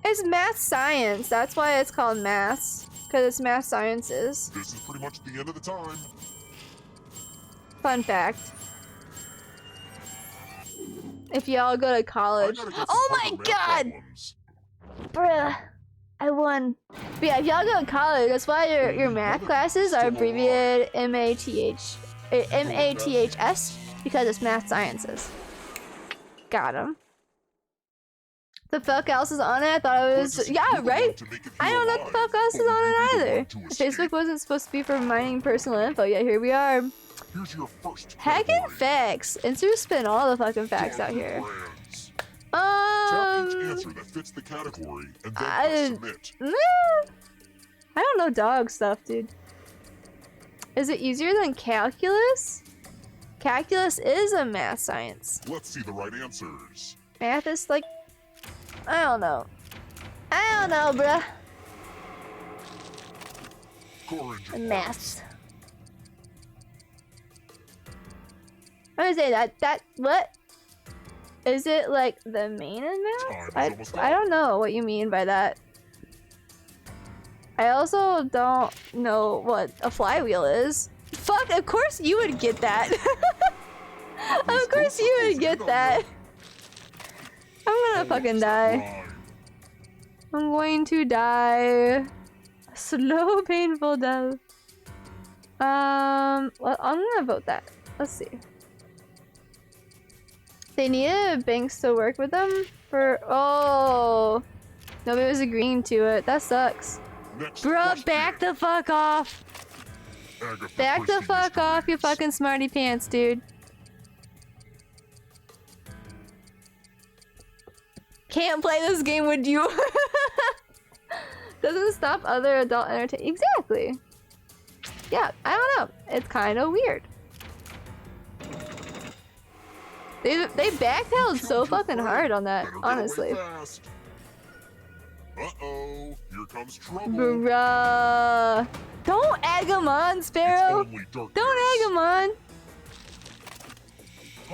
It's math science. That's why it's called maths. Because it's math sciences. This is pretty much the end of the time. Fun fact. If y'all go to college. Oh my god! Bruh. I won. But yeah, if y'all go to college, that's why your math classes are abbreviated MATHS, because it's math sciences. Got him. The fuck else is on it? I thought it was. Yeah, right? I don't know what the fuck else is on it either. Facebook wasn't supposed to be for mining personal info, yet here we are. Here's your first Heckin' facts. Insert spin all the fucking facts out here. Tap each answer that fits the category and then press submit. I don't know dog stuff, dude. Is it easier than calculus? Calculus is a math science. Let's see the right answers. Math is like, I don't know. I don't know, bruh. Maths. I would say that what? Is it like the main in math? I don't know what you mean by that. I also don't know what a flywheel is. Fuck, of course you would get that. Of course you would get that. I'm gonna fucking die. I'm going to die. A slow, painful death. Well, I'm gonna vote that. Let's see. They needed banks to work with them for. Oh, nobody was agreeing to it. That sucks. Bruh, back the fuck off. Back the fuck off, you fucking smarty pants, dude. Can't play this game with you. Doesn't stop other adult entertainment. Exactly. Yeah, I don't know. It's kind of weird. They backpedaled so fucking hard on that, honestly. Uh-oh, here comes trouble. Bruh. Don't egg him on, Sparrow. Don't egg him on.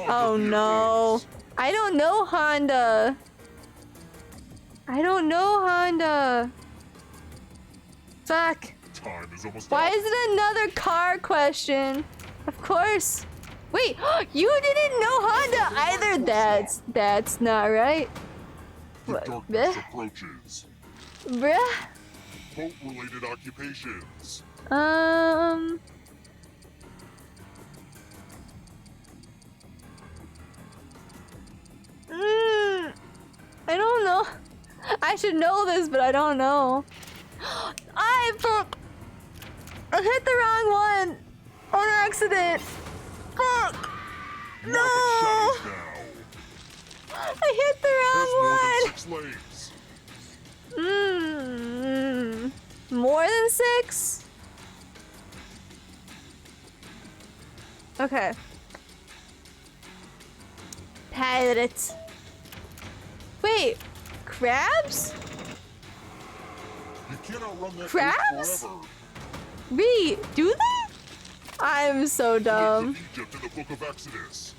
Oh no. I don't know Honda. I don't know Honda. Fuck. Time is almost Why up. is it another car question? Of course. Wait, you didn't know Honda either. That's not right. What? Darkness approaches. Bruh. Boat-related occupations. I don't know. I should know this, but I don't know. I hit the wrong one on accident. Fuck. No. I hit the wrong one. More than 6? Okay. Pirates. Wait, crabs? You can't outrun that Crabs? forever. Wait, do they? I'm so dumb. Egypt in the Book of Exodus.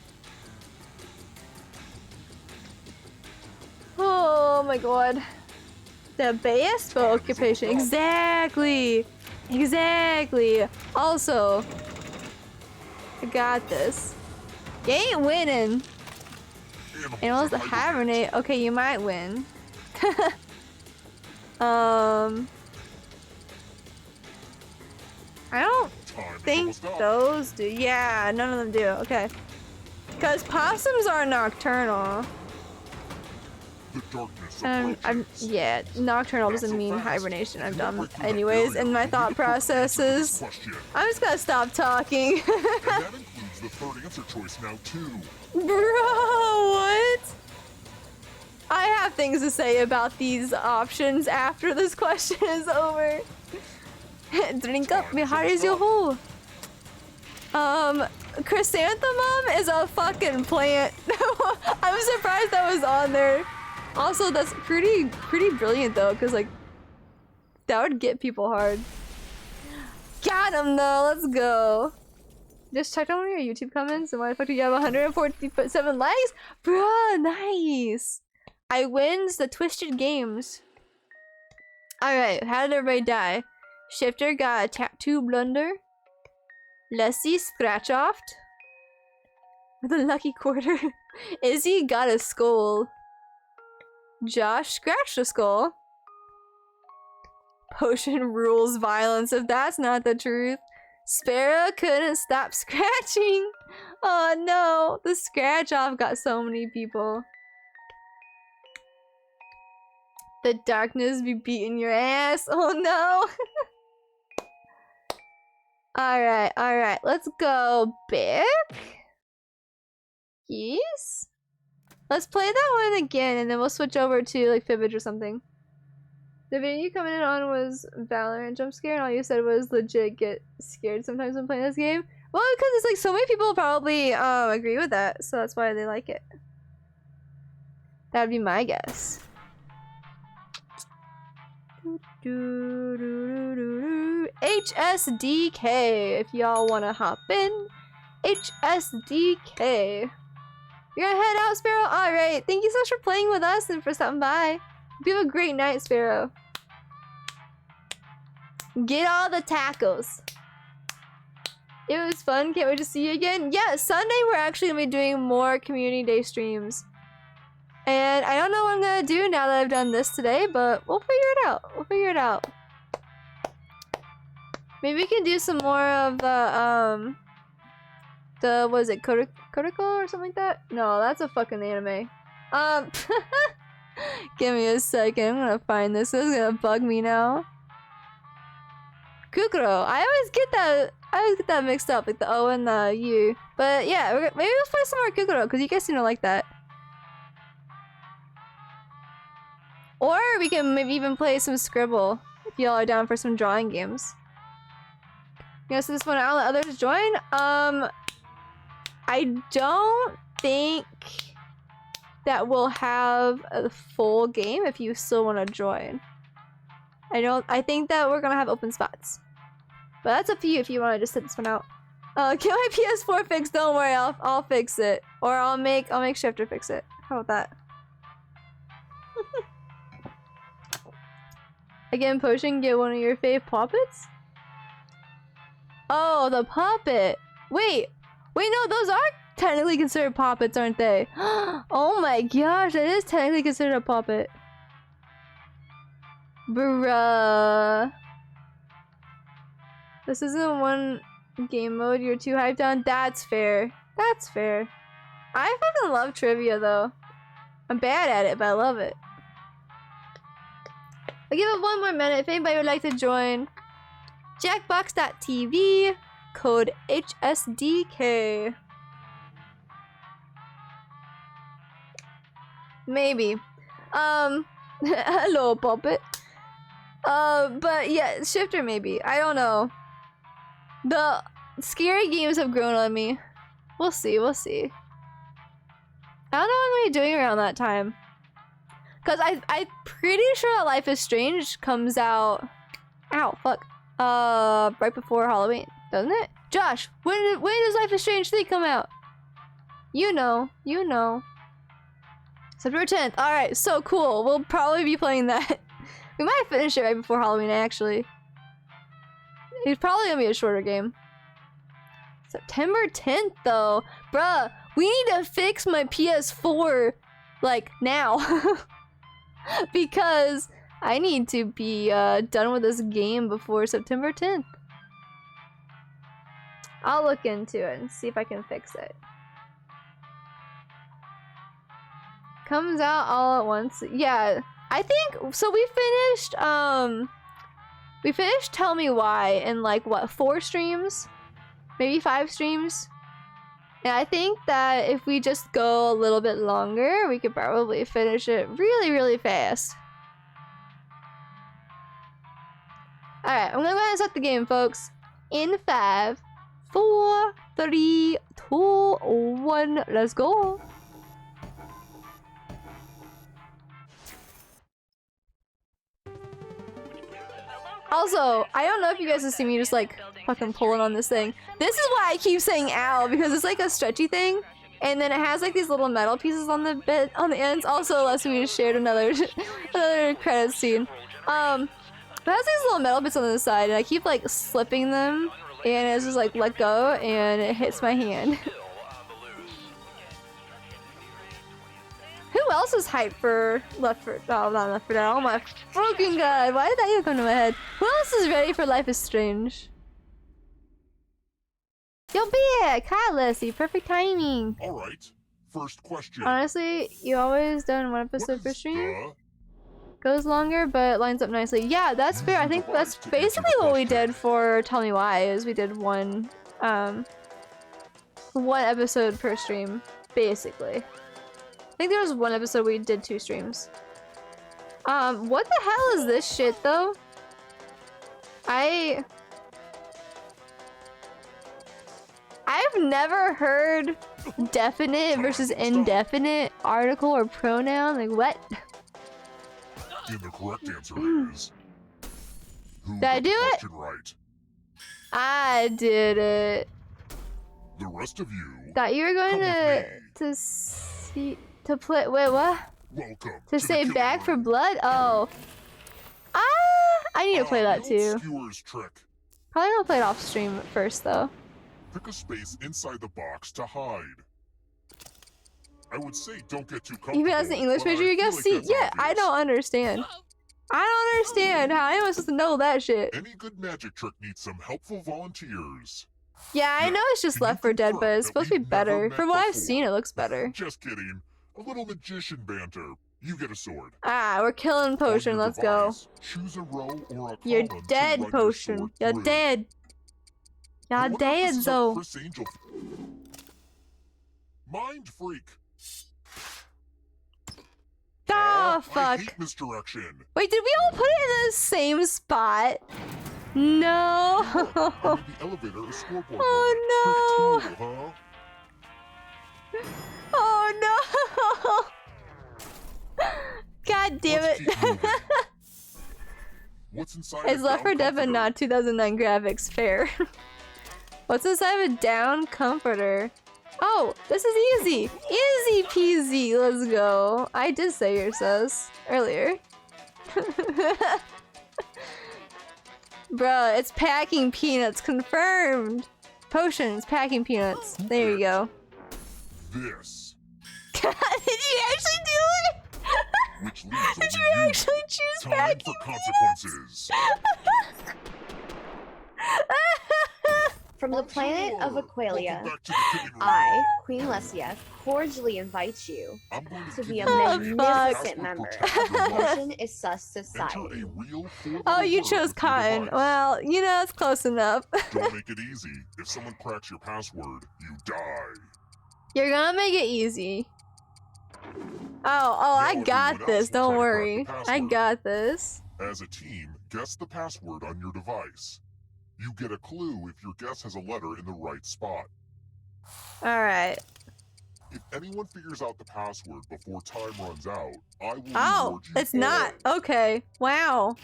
Oh my god. The best occupation. Exactly. Exactly. Also, I got this. You ain't winning. Animals that hibernate. Okay, you might win. I don't think those do. Yeah, none of them do. Okay. Because possums are nocturnal. The darkness yeah, nocturnal doesn't mean hibernation. I'm dumb. Anyways, in my thought processes, I'm just gonna stop talking. And that includes the third answer choice now too. Bro, what? I have things to say about these options after this question is over. Drink up, my heart is your hole. Chrysanthemum is a fucking plant. I'm surprised that was on there. Also, that's pretty brilliant though, because like, that would get people hard. Got him though, let's go. Just checked on one of your YouTube comments and why the fuck do you have 147 likes? Bruh, nice. I wins the Twisted Games. Alright, how did everybody die? Shifter got a tattoo blunder. Leslie scratch offed. With a lucky quarter. Izzy got a skull. Josh scratched a skull. Potion rules violence if that's not the truth. Sparrow couldn't stop scratching. Oh no, the scratch off got so many people. The darkness be beating your ass. Oh no. Alright. Let's go back. Yes. Let's play that one again and then we'll switch over to like Fibbage or something. The video you commented on was Valorant jump scare and all you said was legit get scared sometimes when playing this game. Well, because it's like so many people probably agree with that, so that's why they like it. That'd be my guess. HSDK, if y'all wanna hop in. HSDK. You're gonna head out, Sparrow? Alright, thank you so much for playing with us and for stopping by. Hope you have a great night, Sparrow. Get all the tacos. It was fun, can't wait to see you again. Yeah, Sunday we're actually gonna be doing more community day streams. And I don't know what I'm gonna do now that I've done this today, but we'll figure it out. Maybe we can do some more of the what is it, Kodako or something like that? No, that's a fucking anime. Give me a second, I'm gonna find this. This is gonna bug me now. Kukuro. I always get that mixed up, like the O and the U. But yeah, maybe we'll play some more Kukuro, because you guys seem to like that. Or we can maybe even play some Scribble, if y'all are down for some drawing games. You guys, this one I'll let others join? I don't think that we'll have a full game if you still want to join. I think that we're gonna have open spots. But that's up to you if you want to just sit this one out. Get my PS4 fixed, don't worry, I'll fix it. Or I'll make Shifter fix it. How about that? Again, Potion, get one of your fave puppets? Oh, the puppet! Wait, no, those are technically considered puppets, aren't they? Oh my gosh, that is technically considered a puppet. Bruh. This isn't one game mode you're too hyped on? That's fair. That's fair. I fucking love trivia though. I'm bad at it, but I love it. I'll give it one more minute if anybody would like to join. Jackbox.tv, code HSDK. Maybe. Hello, puppet. But yeah, Shifter maybe. I don't know. The scary games have grown on me. We'll see, we'll see. I don't know what I'm gonna be doing around that time. Cause I'm pretty sure that Life is Strange comes out. Ow, fuck. Right before Halloween, doesn't it? Josh, when does Life is Strange 3 come out? You know. September 10th. Alright, so cool. We'll probably be playing that. We might finish it right before Halloween, actually. It's probably gonna be a shorter game. September 10th, though. Bruh, we need to fix my PS4, like, now. Because I need to be done with this game before September 10th. I'll look into it and see if I can fix it. Comes out all at once. Yeah, I think so. We finished Tell Me Why in like what, 4 streams, maybe 5 streams. And I think that if we just go a little bit longer, we could probably finish it really, really fast. Alright, I'm gonna go ahead and start the game, folks. In 5, 4, 3, 2, 1, let's go. Also, I don't know if you guys have seen me just like fucking pulling on this thing. This is why I keep saying ow, because it's like a stretchy thing. And then it has like these little metal pieces on the bit on the ends. Also, Leslie just shared another credit scene. It has these little metal bits on the side, and I keep like slipping them, and it's just like let go, and it hits my hand. Who else is hyped for Left 4 Dead? Oh, not Left 4 Dead. Oh my fucking god! Why did that even come to my head? Who else is ready for Life is Strange? Yo, back! Hi, Leslie. Perfect timing. All right. First question. Honestly, you always done one episode per stream. Goes longer, but lines up nicely. Yeah, that's fair. I think that's basically what we did for Tell Me Why, is we did one episode per stream, basically. I think there was one episode we did 2 streams. What the hell is this shit, though? I've never heard definite versus indefinite article or pronoun. Like, what? And the correct answer is... Who Did I got do the it? question right? I did it. The rest of you... Thought you were going come to play. Wait, what? Welcome To the say killing back for room. blood? Oh. I need to play that the too. obscure's trick. Probably gonna play it off stream first though. Pick a space inside the box to hide. I would say don't get too comfortable. Even as an English but major, I you feel guys like see. that's Yeah, I obvious. don't understand. I don't understand. How am I supposed to know that shit? Any good magic trick needs some helpful volunteers. Yeah, I know it's just Can you Left 4 Dead, confirm but it's that supposed to be we've never better. met From what I've before? seen, it looks better. Just kidding. A little magician banter. You get a sword. Ah, we're killing On Potion. your Let's go. device, choose a row or a You're column to dead, run your Potion. sword You're through. dead. I You're wonder if dead, this is a though. Chris Angel. Mind freak. Oh, I fuck. hate misdirection. Wait, did we all put it in the same spot? No. Under the elevator, a scoreboard. Oh, Pretty cool, huh? Oh no! God damn Let's it! keep moving. What's inside It's a Left 4 down Dead, but comforter? not 2009 graphics. Fair. What's inside of a down comforter? Oh, this is easy. Easy peasy. Let's go. I did say your sus earlier. Bro, it's packing peanuts. Confirmed. Potions, packing peanuts. There you go. This, Did you actually do it? which leaves Did only you actually choose Time packing for consequences. From the planet of Bonjour. Aqualia, Welcome back to the killing room. I, Queen Lesia, cordially invite you I'm going to give be you a Oh, magnificent password member protected of the device. Potion is Sus Society. Enter a real Oh, you word chose with your cotton. device. Well, you know, it's close enough. Don't make it easy. If someone cracks your password, you die. You're gonna make it easy. Oh, I Now got everyone this. else will Don't try to worry. crack the I password. got this. As a team, guess the password on your device. You get a clue if your guess has a letter in the right spot. Alright. If anyone figures out the password before time runs out, I will Oh, reward you it's not. all. Okay. Wow.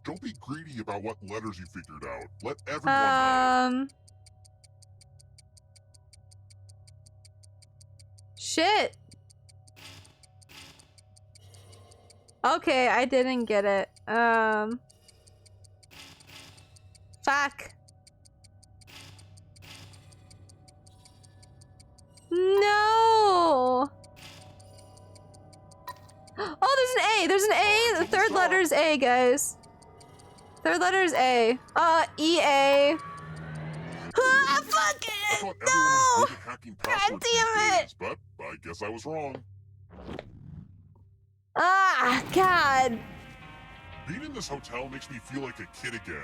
Don't be greedy about what letters you figured out. Let everyone know. Shit. Okay, I didn't get it. Fuck. No. Oh, there's an A. There's an A. The third letter is A, guys. Third letter is A. EA. Ah, fuck I it. thought everyone No. was good at hacking God passwords these damn it. days, but I guess I was wrong. Ah, God. Being in this hotel makes me feel like a kid again.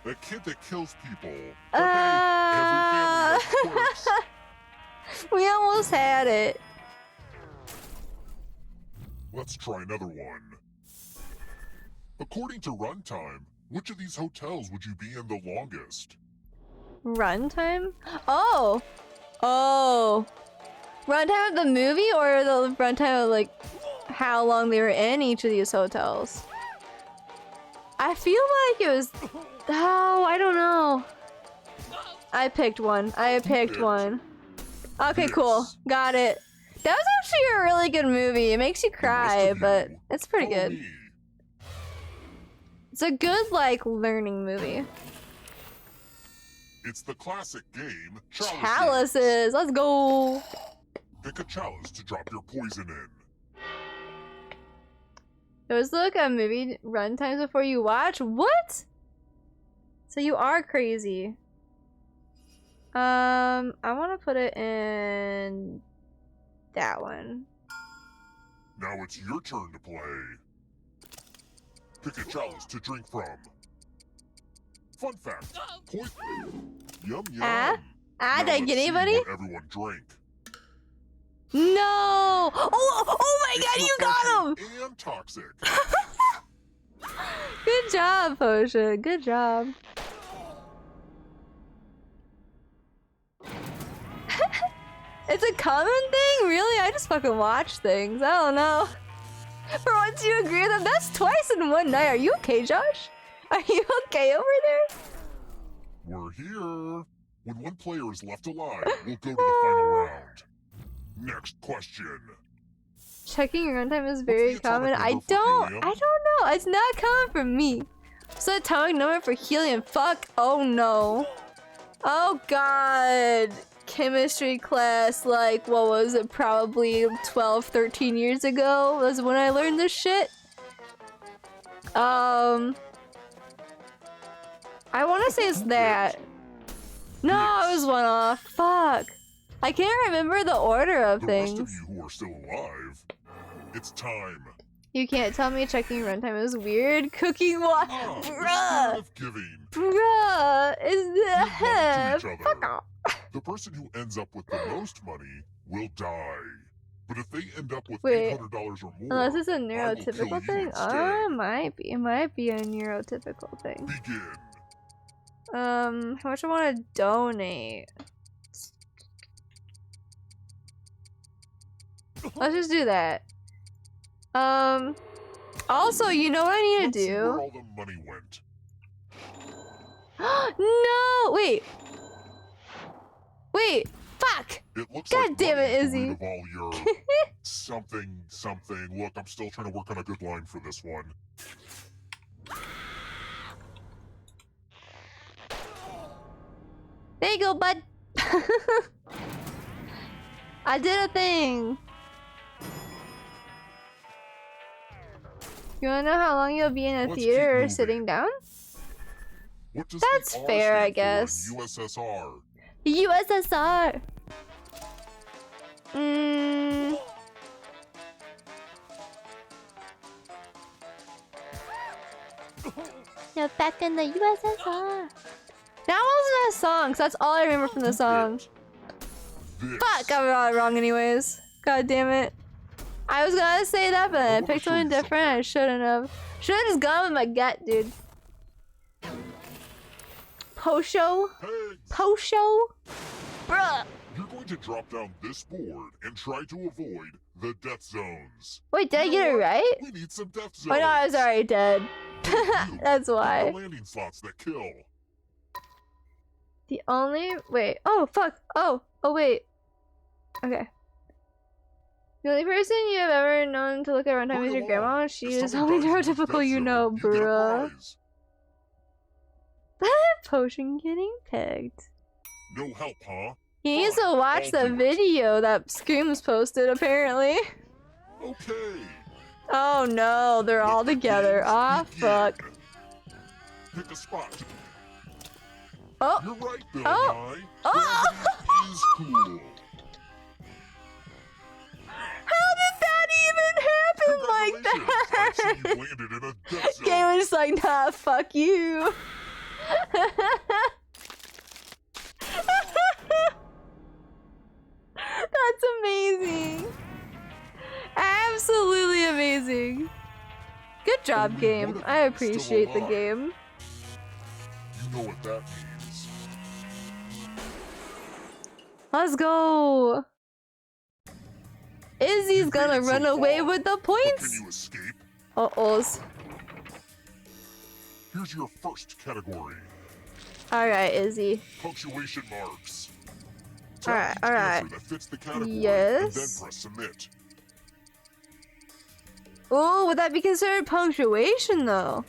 A kid that kills people. But hey, every family has quirks. We almost had it. Let's try another one. According to Runtime, which of these hotels would you be in the longest? Runtime? Oh. Oh. Runtime of the movie or the runtime of like how long they were in each of these hotels? I feel like it was... Oh, I don't know. I picked one. I picked one. Okay, cool. Got it. That was actually a really good movie. It makes you cry, but it's pretty Follow good. me. It's a good, like, learning movie. It's the classic game, Chalices. Chalices. Let's go. Pick a chalice to drop your poison in. Those look at movie runtimes before you watch? What? So you are crazy. I want to put it in that one. Now it's your turn to play. Pick a chalice to drink from. Fun fact. Yum yum. Did I Now get let's see anybody? what everyone drank. No! Oh my god, you got him! And toxic. Good job, Potion. Good job. It's a common thing? Really? I just fucking watch things. I don't know. For once you agree with them, that's twice in one night. Are you okay, Josh? Are you okay over there? We're here. When one player is left alive, we'll go to the final round. Next question. Checking your runtime is very atomic common. number I for don't helium? know. It's not common for me. So atomic number for helium. Fuck. Oh no. Oh god. Chemistry class, like, what was it? Probably 12, 13 years ago was when I learned this shit. I want to say it's that. No, I was one off. Fuck. I can't remember the order of The things. rest of you who are still alive, it's time. You can't tell me checking runtime is weird. Cooking what? Ah, the spirit Bruh. of giving. Bruh. Is Give money that? to each Fuck other. off. The person who ends up with the most money will die. But if they end up with Wait. $800 or more, Unless it's a I will kill neurotypical you thing? instead. It might be. It might be a neurotypical thing. Begin. How much I want to donate? Let's just do that. Also, you know what I need Let's to see where do? all the money went. No! Wait! Wait! Fuck! It looks God like damn money it, is the root Izzy. of all your something. Look, I'm still trying to work on a good line for this one. There you go, bud! I did a thing! You wanna know how long you'll be in a Let's theater keep or moving. sitting down? What does That's the R fair, I stand for in guess. USSR. USSR! You're back in the USSR. That wasn't a song, 'cause that's all I remember from the song. This. Fuck, I got it wrong anyways. God damn it. I was gonna say that, but I wanna picked show something you different. I shouldn't have. Should've just gone with my gut, dude. Posho? Pegs. Posho? Bruh. You're going to drop down this board and try to avoid the death zones. Wait, did I You get know it what? right? We need some death zones. Oh no, I was already dead. That's The why. landing slots that kill. The only wait. Oh fuck. Oh wait. Okay. The only person you have ever known to look at runtime is your grandma. She If is someone only dies in this neurotypical, death you zone, know, you get a bruh. prize. Potion getting pegged. No help, huh? He needs to Fine, watch I'll the do it. video that Screams posted, apparently. Okay. Oh no, they're all Let the together. games Ah, begin. fuck. Pick a spot. Oh! You're right, Bill Oh! Nye. Oh! Gravity is cool. How did that even happen like Congratulations. I see that? you landed in a death zone. Game was just like, nah, fuck you. That's amazing. Absolutely amazing. Good job, Only game. one of I you is still appreciate the alive. game. You know what that means. Let's go. Izzy's You've gonna made it so run away far, with the but can points. you escape? Uh-ohs. Here's your first category. Alright, Izzy. Punctuation marks. Alright, Tap each alright. answer that fits the category and then Yes. press submit. Oh, would that be considered punctuation though?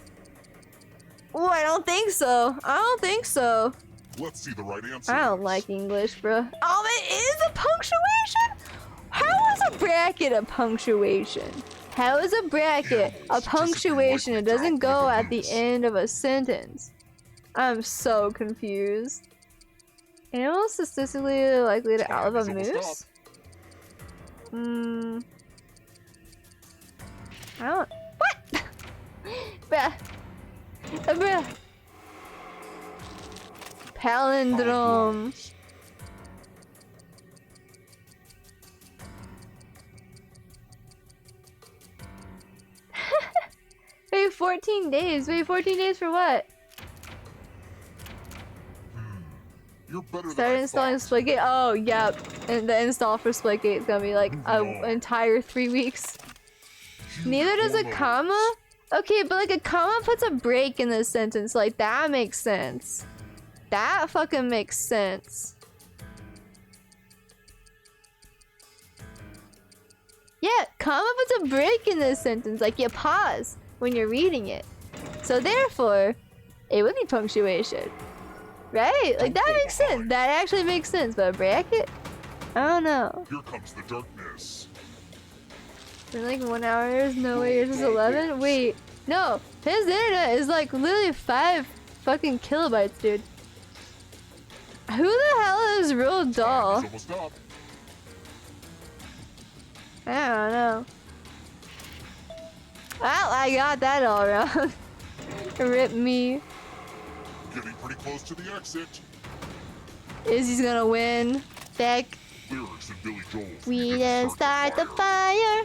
Oh, I don't think so. I don't think so. Let's see the right answer. I don't like English, bro. Oh, it is a punctuation? How is a bracket a punctuation? How is a bracket a punctuation? It doesn't go at the end of a sentence. I'm so confused. Animals statistically likely to outlive a Time is almost moose? I don't. What? Bruh. Bruh. Palindrome. Wait, 14 days. Wait, 14 days for what? You're better Start installing Splitgate. Oh, yep. And the install for Splitgate is gonna be like an entire 3 weeks. Neither does a comma? Okay, but like a comma puts a break in the sentence. Like that makes sense. That fucking makes sense. Yeah, comma puts a break in this sentence. Like you pause when you're reading it. So therefore, it would be punctuation. Right? Like that makes sense. That actually makes sense. But a bracket? I don't know. Here comes the darkness. In like 1 hour, there's no way yours is 11? Wait, no. His internet is like literally 5 fucking kilobytes, dude. Who the hell is Real Doll? Almost up. I don't know. Well, I got that all wrong. Rip me. Getting pretty close to the exit. Izzy's gonna win. Beck. Lyrics of Billy Joel. We didn't start the fire.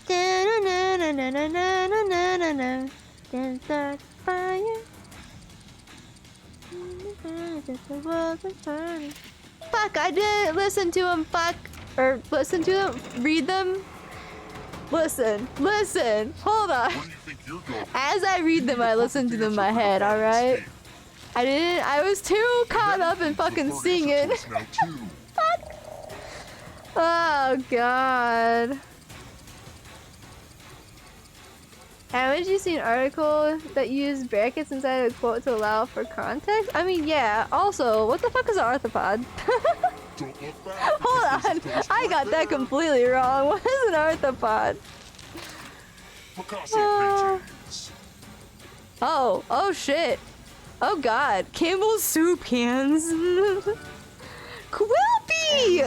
Da-na-na-na-na-na-na-na-na-na. Didn't start the fire. Fuck, I didn't listen to him. Fuck. Or listen to them. Read them. Listen. Listen. Hold on. Where do you think you're going? As I read them, I listen to them in my head, alright? I didn't. I was too caught up in fucking singing. Now too. Fuck. Oh, God. Haven't you seen an article that used brackets inside a quote to allow for context? I mean, yeah. Also, what the fuck is an arthropod? Don't look back. Hold on. I got that completely wrong. What is an arthropod? Picasso paintings. Oh. Oh, shit. Oh, God. Campbell's soup cans. Quilpy!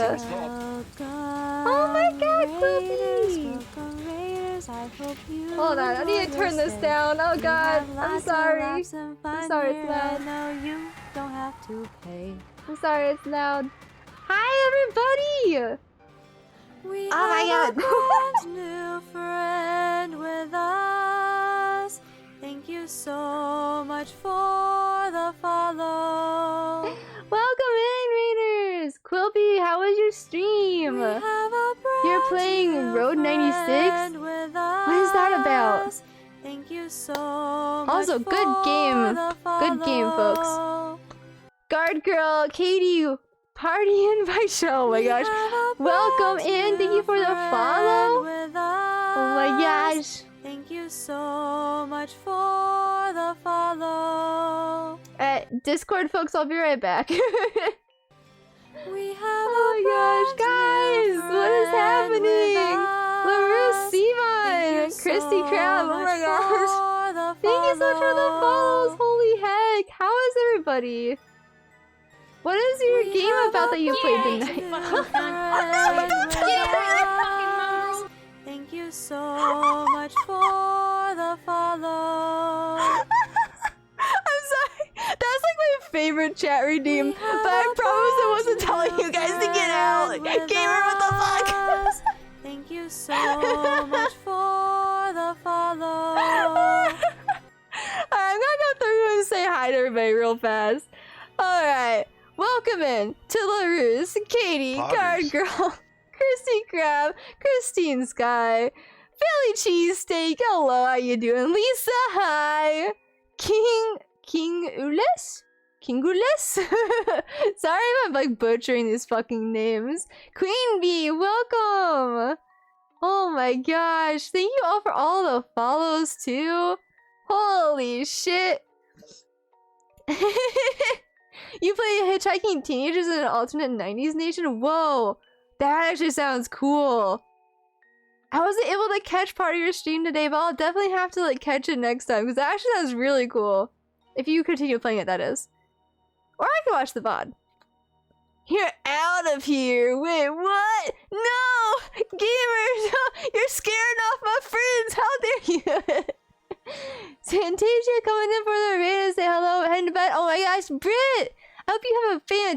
Oh my God, Quilpy! Hold on, I need to turn this down. Oh God, I'm sorry. I'm sorry it's loud. No, you don't have to pay. I'm sorry it's loud. Hi everybody! We Oh my have God. a new friend with us. Thank you so much for the follow. Welcome in, Raiders! Quilpy, how was your stream? You're playing Road 96? What is that about? Thank you so Also, much good game. for the Good game, folks. follow. Guard Girl, Katie, party invite show. Oh my gosh. Welcome in. Thank you for the follow. Oh my gosh. Thank you so much for the follow. Discord folks, I'll be right back. We have oh my gosh, guys, what is happening? LaRue Simon, Christy Crab, oh my gosh. Thank you so much for the follows, holy heck. How is everybody? What is your game about that you played tonight? Thank you so much for the follow. I'm sorry. That's like my favorite chat redeem, but I promise I wasn't telling you guys to get out. Gamer, what the fuck? Thank you so much for the follow. I'm gonna go through and say hi to everybody real fast. Alright, welcome in to LaRue's, Katie, Guard Girl, Christy Crab, Christine Sky, Philly Cheesesteak, hello, how you doing? Lisa, hi. King Ules? Sorry if I'm like butchering these fucking names. Queen Bee, welcome! Oh my gosh, thank you all for all the follows too. Holy shit. You play Hitchhiking Teenagers in an alternate 90s nation? Whoa, that actually sounds cool. I wasn't able to catch part of your stream today, but I'll definitely have to like catch it next time because that actually sounds really cool. If you continue playing it, that is. Or I can watch the VOD. You're out of here! Wait, what? No! Gamers! You're scaring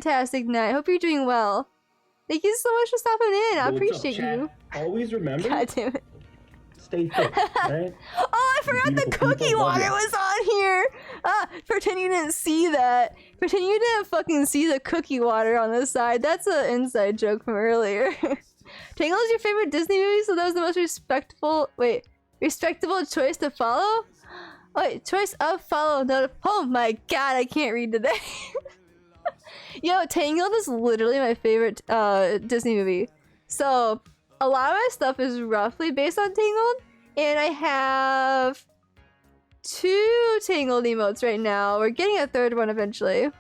fantastic night. Hope you're doing well. Thank you so much for stopping in. I Yo, what's up, appreciate chat? you. Always remember, God damn it. stay fit, right? Oh, I forgot the Beautiful cookie people love water ya. was on here. Pretend you didn't see that. Pretend you didn't fucking see the cookie water on the side. That's an inside joke from earlier. Tangled is your favorite Disney movie, so that was the most respectable choice to follow? Wait, choice of follow. No, oh my god, I can't read today. Yo, Tangled is literally my favorite Disney movie. So, a lot of my stuff is roughly based on Tangled, and I have 2 Tangled emotes right now. We're getting a 3rd one eventually.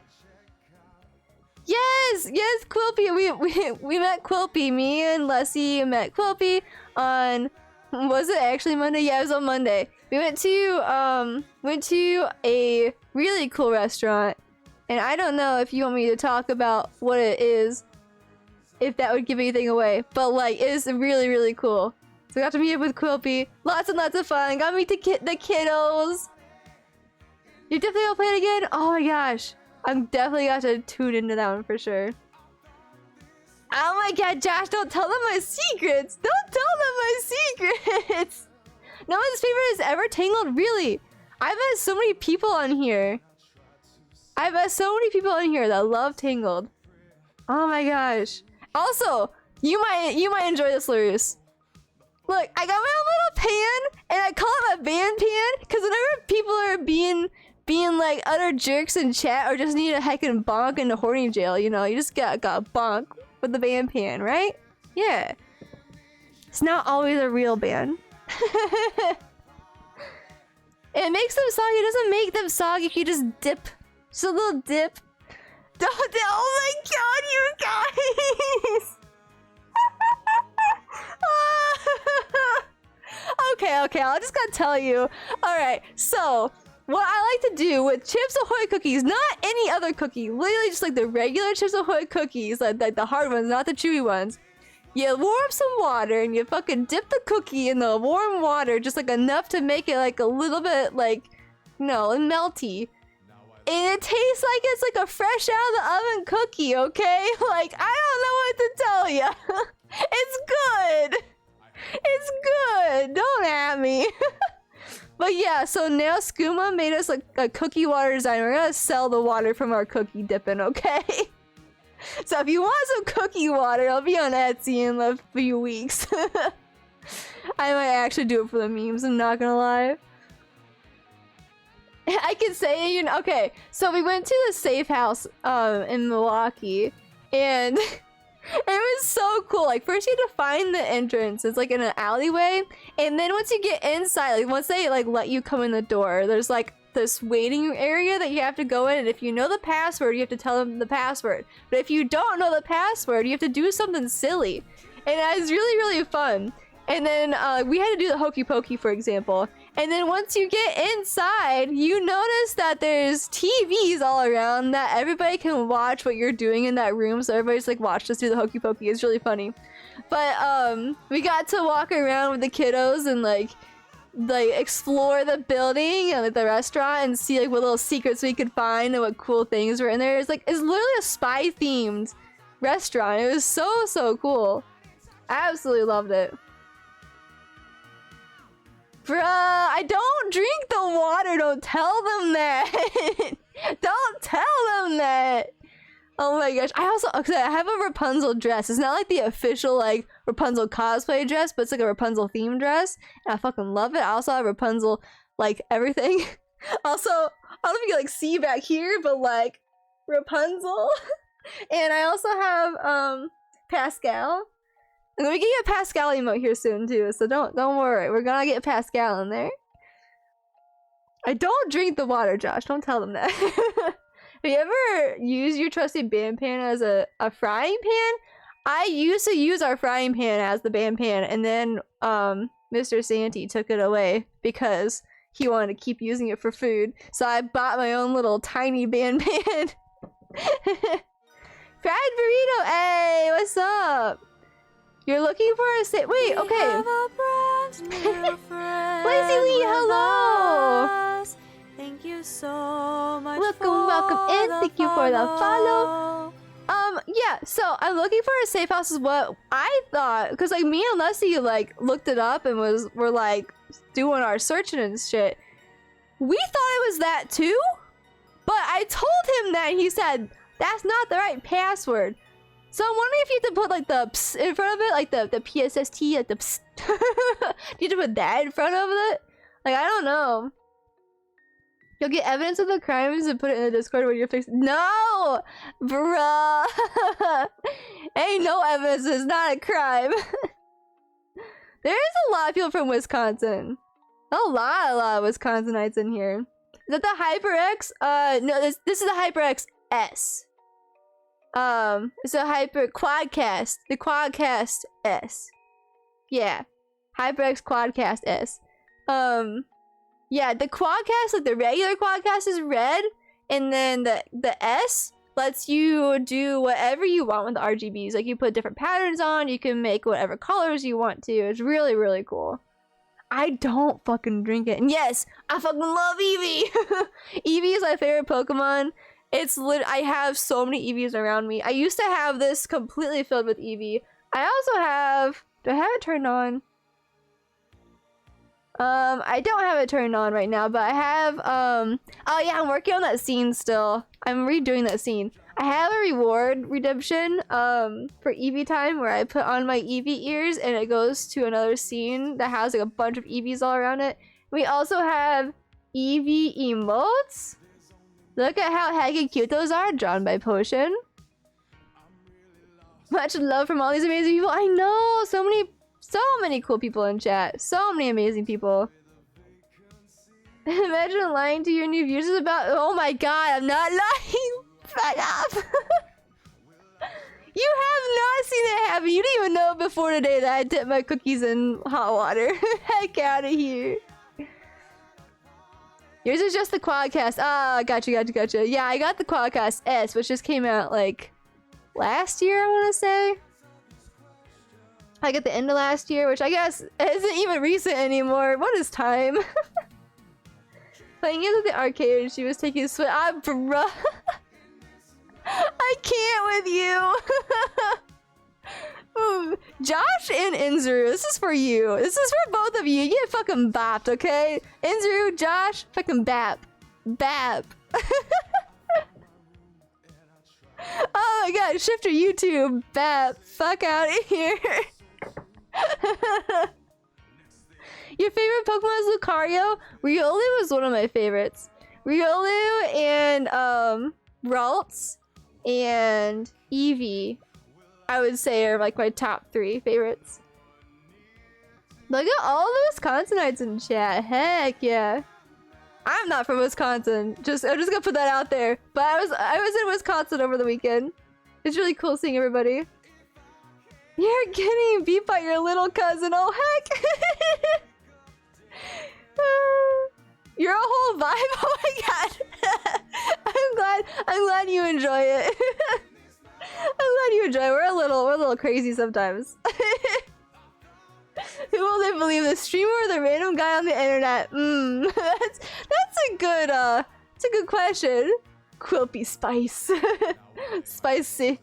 Yes, Quilpy. We met Quilpy. Me and Leslie met Quilpy on, was it actually Monday? Yeah, it was on Monday. We went to a really cool restaurant, and I don't know if you want me to talk about what it is, if that would give anything away, but like it's really, really cool. So I got to meet up with Quilpy. Lots and lots of fun. Got to meet the kiddos. You definitely gonna play it again? Oh my gosh. I'm definitely got to tune into that one for sure. Oh my god, Josh, don't tell them my secrets! Don't tell them my secrets! No one's favorite is ever Tangled? Really? I've met so many people on here. I've met so many people on here that love Tangled. Oh my gosh. Also, you might enjoy this, Larus. Look, I got my own little pan, and I call it my band pan, because whenever people are being like utter jerks in chat or just need a heckin' bonk in the horny jail, you know, you just got bonk with the band pan, right? Yeah. It's not always a real band. It makes them soggy. It doesn't make them soggy if you just dip. Just a little dip. Don't, oh my god, you guys! Okay, I'll just gotta tell you. Alright, so what I like to do with Chips Ahoy cookies, not any other cookie, literally just like the regular Chips Ahoy cookies, like the hard ones, not the chewy ones. You warm up some water and you fucking dip the cookie in the warm water, just like enough to make it like a little bit like, you know, melty. And it tastes like it's like a fresh out of the oven cookie, okay? Like, I don't know what to tell you. It's good. It's good. Don't at me. But yeah, so now Skooma made us like a cookie water design. We're gonna sell the water from our cookie dipping, okay? So if you want some cookie water, it'll be on Etsy in a few weeks. I might actually do it for the memes, I'm not gonna lie. I can say, you know, okay, so we went to the safe house in Milwaukee, and it was so cool. Like, first you had to find the entrance. It's like in an alleyway, and then once you get inside, like once they like let you come in the door, there's like this waiting area that you have to go in, and if you know the password, you have to tell them the password. But if you don't know the password, you have to do something silly, and it was really, really fun. And then we had to do the hokey pokey, for example. And then once you get inside, you notice that there's TVs all around that everybody can watch what you're doing in that room. So everybody's like, watch us do the hokey pokey. It's really funny. But we got to walk around with the kiddos and like explore the building and like, the restaurant and see like what little secrets we could find and what cool things were in there. It's literally a spy themed restaurant. It was so cool. I absolutely loved it. Bruh, I don't drink the water. Don't tell them that. Don't tell them that. Oh my gosh. I have a Rapunzel dress. It's not like the official like Rapunzel cosplay dress, but it's like a Rapunzel themed dress. And I fucking love it. I also have Rapunzel like everything. Also, I don't know if you can like see back here, but like Rapunzel. And I also have Pascal. And we can get a Pascal emote here soon too, so don't worry. We're gonna get Pascal in there. I don't drink the water, Josh. Don't tell them that. Have you ever used your trusty band pan as a frying pan? I used to use our frying pan as the band pan, and then Mr. Santee took it away because he wanted to keep using it for food. So I bought my own little tiny band pan. Fried burrito, hey, what's up? You're looking for a wait, okay. Lazy Lee, hello! Thank you so much. Welcome in. Thank you for the follow. yeah, so I'm looking for a safe house is what I thought, because like me and Leslie like looked it up and were like doing our searching and shit. We thought it was that too, but I told him that, and he said that's not the right password. So I'm wondering if you have to put like the ps in front of it, like the PSST, like the ps. You have to put that in front of it. Like I don't know. You'll get evidence of the crimes and put it in the Discord when you're fixed. No, bruh. Ain't no evidence. It's not a crime. There is a lot of people from Wisconsin. A lot of Wisconsinites in here. Is that the HyperX? No, this is the HyperX S. It's a Quadcast. The Quadcast S. Yeah, HyperX Quadcast S. Yeah, the Quadcast, like the regular Quadcast, is red, and then the S lets you do whatever you want with the RGBs. Like you put different patterns on, you can make whatever colors you want to. It's really, really cool. I don't fucking drink it. And yes, I fucking love Eevee. Eevee is my favorite Pokemon. I have so many Eevees around me. I used to have this completely filled with Eevee. I also have, do I have it turned on? I don't have it turned on right now, but I have, oh yeah, I'm working on that scene still. I'm redoing that scene. I have a reward redemption, for Eevee time where I put on my Eevee ears and it goes to another scene that has like a bunch of Eevees all around it. We also have Eevee emotes. Look at how heckin' cute those are, drawn by Potion. Much love from all these amazing people. I know, so many cool people in chat. So many amazing people. Imagine lying to your new viewers about. Oh my god, I'm not lying. Fuck up. You have not seen it happen. You didn't even know before today that I dipped my cookies in hot water. Heck out of here. Yours is just the Quadcast. Ah, gotcha. Yeah, I got the Quadcast S, which just came out like last year, I want to say. I got the end of last year, which I guess isn't even recent anymore. What is time? Playing it at the arcade, she was taking a swim. Ah, bruh. I can't with you. Josh and Inzuru, this is for you. This is for both of you. You get fucking bapped, okay? Inzuru, Josh, fucking bap. Bap. Oh my god, Shifter YouTube, bap. Fuck out of here. Your favorite Pokemon is Lucario? Riolu was one of my favorites. Riolu and Ralts and Eevee, I would say, are like my top 3 favorites. Look at all the Wisconsinites in chat. Heck yeah. I'm not from Wisconsin. I'm just gonna put that out there. But I was in Wisconsin over the weekend. It's really cool seeing everybody. You're getting beat by your little cousin. Oh heck. You're a whole vibe. Oh my god. I'm glad you enjoy it. I'm glad you enjoy it. We're a little crazy sometimes. Who will they believe, the streamer or the random guy on the internet? That's a good question. Quilpy Spice. Spicy.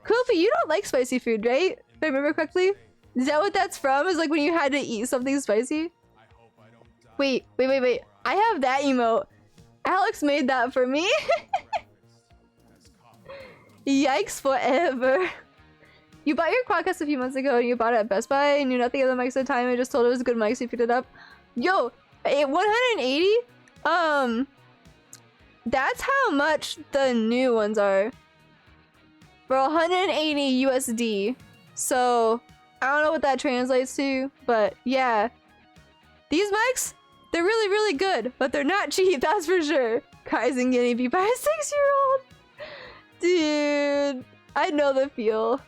Quilpy, you don't like spicy food, right? If I remember correctly? Is that what that's from? Is like when you had to eat something spicy? Wait. I have that emote. Alex made that for me. Yikes forever. You bought your Quadcast a few months ago and you bought it at Best Buy and knew nothing of the mics at the time and just told it was a good mic so you picked it up. Yo, 180? That's how much the new ones are. For 180 USD. So, I don't know what that translates to, but yeah. These mics, they're really, really good, but they're not cheap, that's for sure. Kaizen getting beat by a 6-year-old. Dude, I know the feel.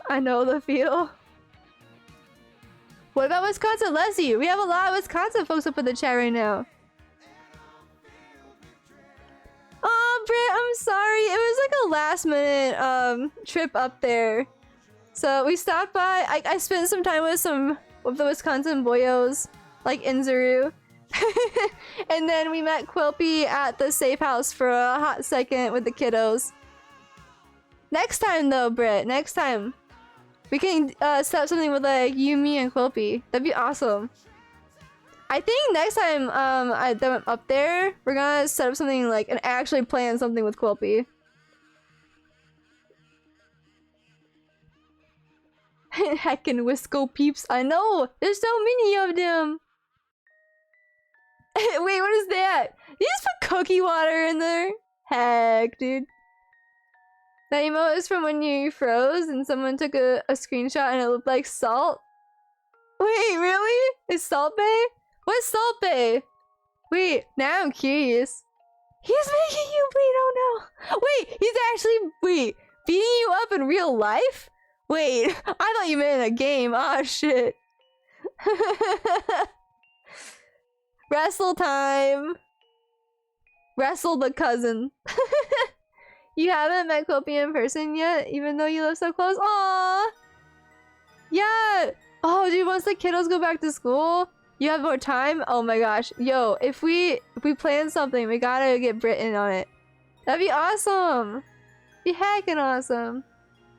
What about Wisconsin? Leslie, we have a lot of Wisconsin folks up in the chat right now. Oh, Britt, I'm sorry. It was like a last minute trip up there. So we stopped by. I spent some time with some of the Wisconsin boyos, like Inzuru. And then we met Quilpy at the safe house for a hot second with the kiddos. Next time though, Britt. Next time. We can set up something with like you, me, and Quilpy. That'd be awesome. I think next time that I'm up there, we're gonna set up something like and actually plan something with Quilpy. Heckin' Wisco peeps. I know! There's so many of them! Wait, what is that? You just put cookie water in there? Heck, dude. That emote is from when you froze and someone took a screenshot and it looked like salt? Wait, really? Is Salt Bay? What's Salt Bay? Wait, now I'm curious. He's making you bleed, oh no! Wait, he's actually, wait, beating you up in real life? Wait, I thought you meant in a game. Ah, shit. Wrestle time. Wrestle the cousin. You haven't met Quilpy in person yet, even though you live so close? Aww! Yeah! Oh, dude, once the kiddos go back to school, you have more time? Oh my gosh. Yo, if we plan something, we gotta get Brit in on it. That'd be awesome! Be heckin' awesome.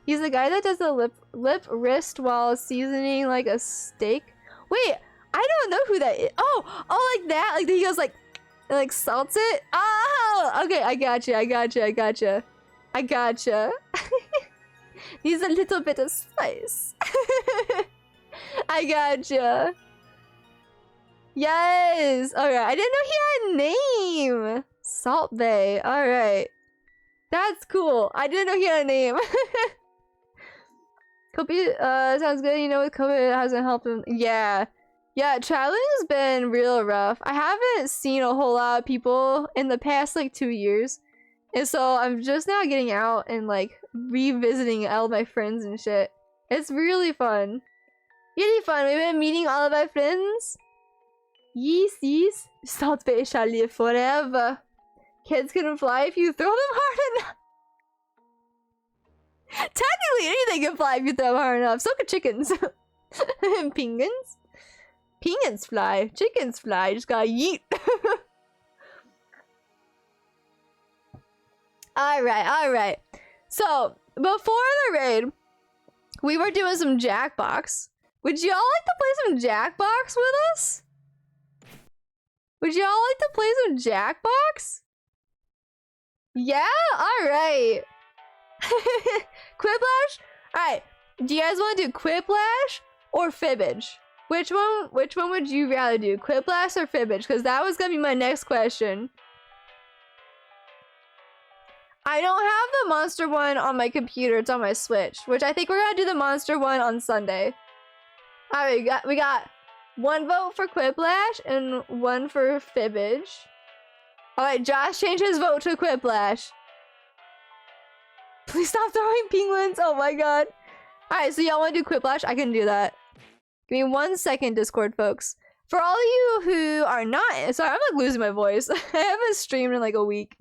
He's the guy that does the lip wrist while seasoning like a steak. Wait, I don't know who that is. Oh, like that? Like he goes like salts it? Oh, okay, I gotcha. Needs a little bit of spice. I gotcha. Yes. Alright, I didn't know he had a name. Salt Bay. Alright. That's cool. I didn't know he had a name. Quilpy sounds good. You know, with COVID, it hasn't helped him. Yeah. Yeah, traveling has been real rough. I haven't seen a whole lot of people in the past like 2 years. And so I'm just now getting out and like revisiting all my friends and shit. It's really fun. Really fun. We've been meeting all of my friends. Yes. Salt Bay shall live forever. Kids can fly if you throw them hard enough. Technically, anything can fly if you throw them hard enough. So can chickens. And penguins. Penguins fly. Chickens fly. Just gotta yeet. Alright. So, before the raid, we were doing some Jackbox. Would y'all like to play some Jackbox with us? Would y'all like to play some Jackbox? Yeah? Alright. Quiplash? Alright. Do you guys want to do Quiplash or Fibbage? Which one would you rather do? Quiplash or Fibbage? Because that was gonna be my next question. I don't have the monster one on my computer, it's on my Switch, which I think we're gonna do the monster one on Sunday. Alright, we got one vote for Quiplash and one for Fibbage. Alright, Josh changed his vote to Quiplash. Please stop throwing penguins, oh my god. Alright, so y'all wanna do Quiplash? I can do that. Give me 1 second, Discord folks. For all of you who are not, sorry, I'm like losing my voice. I haven't streamed in like a week.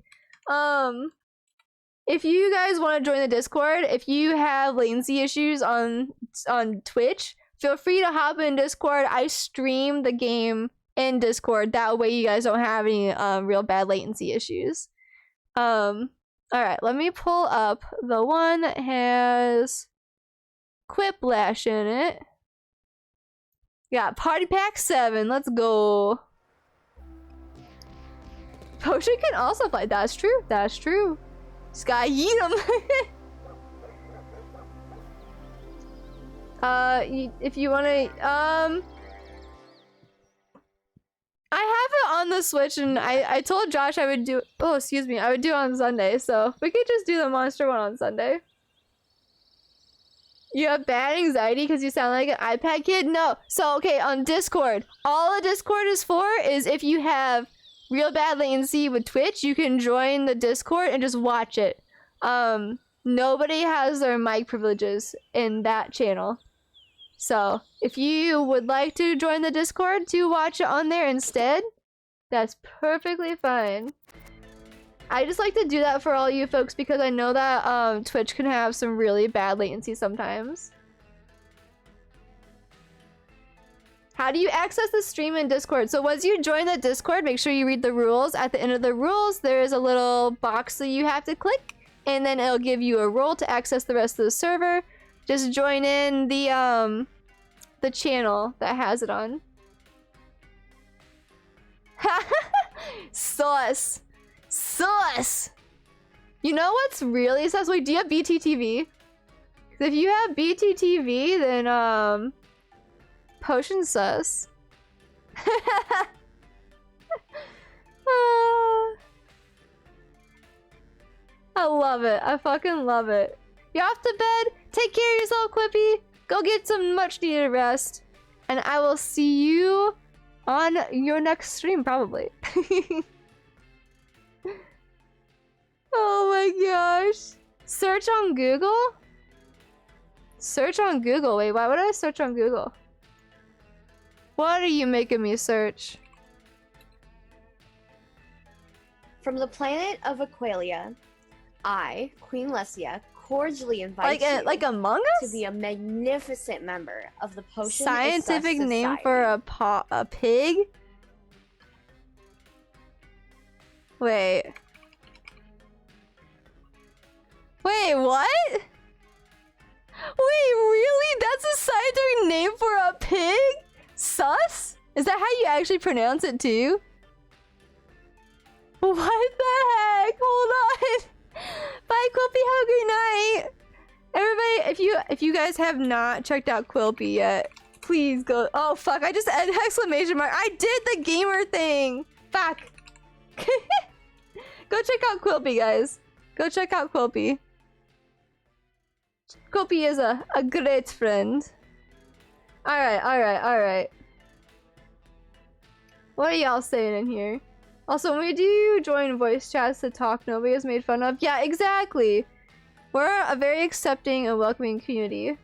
If you guys want to join the Discord, if you have latency issues on Twitch, feel free to hop in Discord. I stream the game in Discord. That way you guys don't have any real bad latency issues. Alright, let me pull up the one that has Quiplash in it. Yeah, Party Pack 7. Let's go. Potion can also fly. That's true. That's true. Sky yeet him. If you want to, I have it on the Switch, and I told Josh I would do. Oh, excuse me. I would do it on Sunday, so we could just do the monster one on Sunday. You have bad anxiety because you sound like an iPad kid? No. So, okay, on Discord, all the Discord is for is if you have real bad latency with Twitch, you can join the Discord and just watch it. Nobody has their mic privileges in that channel. So, if you would like to join the Discord to watch it on there instead, that's perfectly fine. I just like to do that for all you folks because I know that Twitch can have some really bad latency sometimes. How do you access the stream in Discord? So once you join the Discord, make sure you read the rules. At the end of the rules, there is a little box that you have to click, and then it'll give you a role to access the rest of the server. Just join in the channel that has it on. Sauce. Sauce. You know what's really sus? Wait, do you have BTTV? If you have BTTV, then Potion sus. I love it. I fucking love it. You're off to bed. Take care of yourself, Quippy. Go get some much needed rest. And I will see you on your next stream, probably. Oh my gosh. Search on Google? Search on Google. Wait, why would I search on Google? What are you making me search? From the planet of Aqualia, I, Queen Lesia, cordially invite you like Among Us? to be a magnificent member of the Potion Scientific is Sus name Society. for a pig? Wait. Wait, what? Wait, really? That's a scientific name for a pig? Sus? Is that how you actually pronounce it too? What the heck? Hold on. Bye, Quilpy. Have a great night. Everybody, if you guys have not checked out Quilpy yet, please go. Oh fuck! I just added exclamation mark. I did the gamer thing. Fuck. Go check out Quilpy, guys. Go check out Quilpy. Quilpy is a great friend. Alright. What are y'all saying in here? Also, when we do join voice chats to talk, nobody is made fun of. Yeah, exactly. We're a very accepting and welcoming community.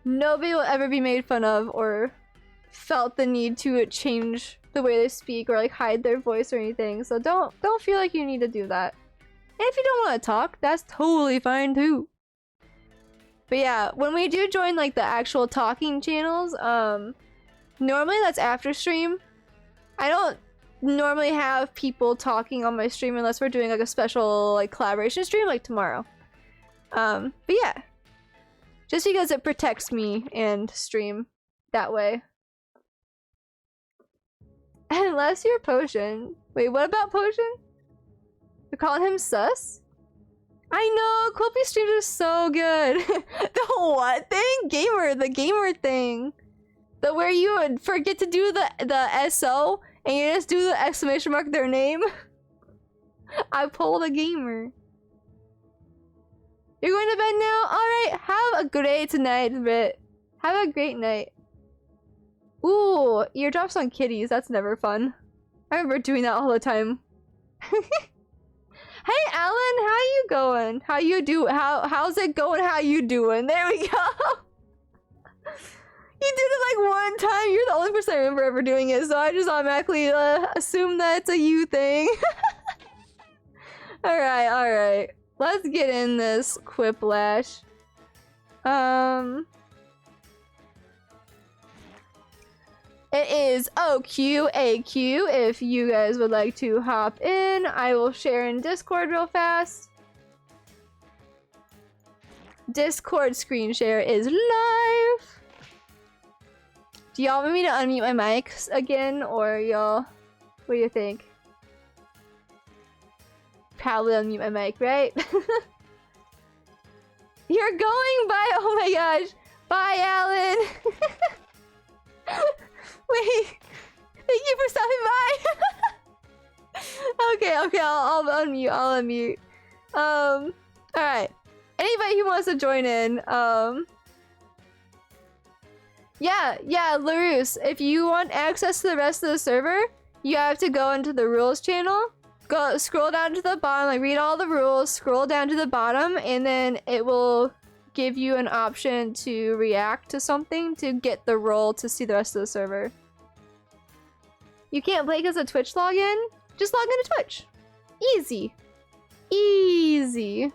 Nobody will ever be made fun of or felt the need to change the way they speak or like hide their voice or anything. So don't feel like you need to do that. And if you don't want to talk, that's totally fine too. But yeah, when we do join like the actual talking channels, normally that's after stream. I don't normally have people talking on my stream unless we're doing like a special like collaboration stream like tomorrow. But yeah, just because it protects me and stream that way. Unless you're Potion. Wait, what about Potion? You're calling him sus? I know, Quilpy streams are so good. The what thing? The gamer thing. The where you would forget to do the SO and you just do the exclamation mark their name. I pulled a gamer. You're going to bed now? Alright, have a great night, Brit. Have a great night. Ooh, eardrops on kitties, that's never fun. I remember doing that all the time. Hey Alan, how you going? How's it going? How you doing? There we go. You did it like one time. You're the only person I remember ever doing it, so I just automatically assume that it's a you thing. Alright. Let's get in this Quiplash. It is OQAQ. If you guys would like to hop in, I will share in Discord real fast. Discord screen share is live. Do y'all want me to unmute my mics again, or y'all? What do you think? Probably unmute my mic, right? You're going by. Oh my gosh. Bye, Alan. Wait, thank you for stopping by. Okay, I'll unmute. Alright. Anybody who wants to join in, yeah, Larus, if you want access to the rest of the server, you have to go into the rules channel. Scroll down to the bottom, like read all the rules, scroll down to the bottom, and then it will give you an option to react to something to get the role to see the rest of the server. You can't play because of Twitch login? Just log into Twitch. Easy. Easy.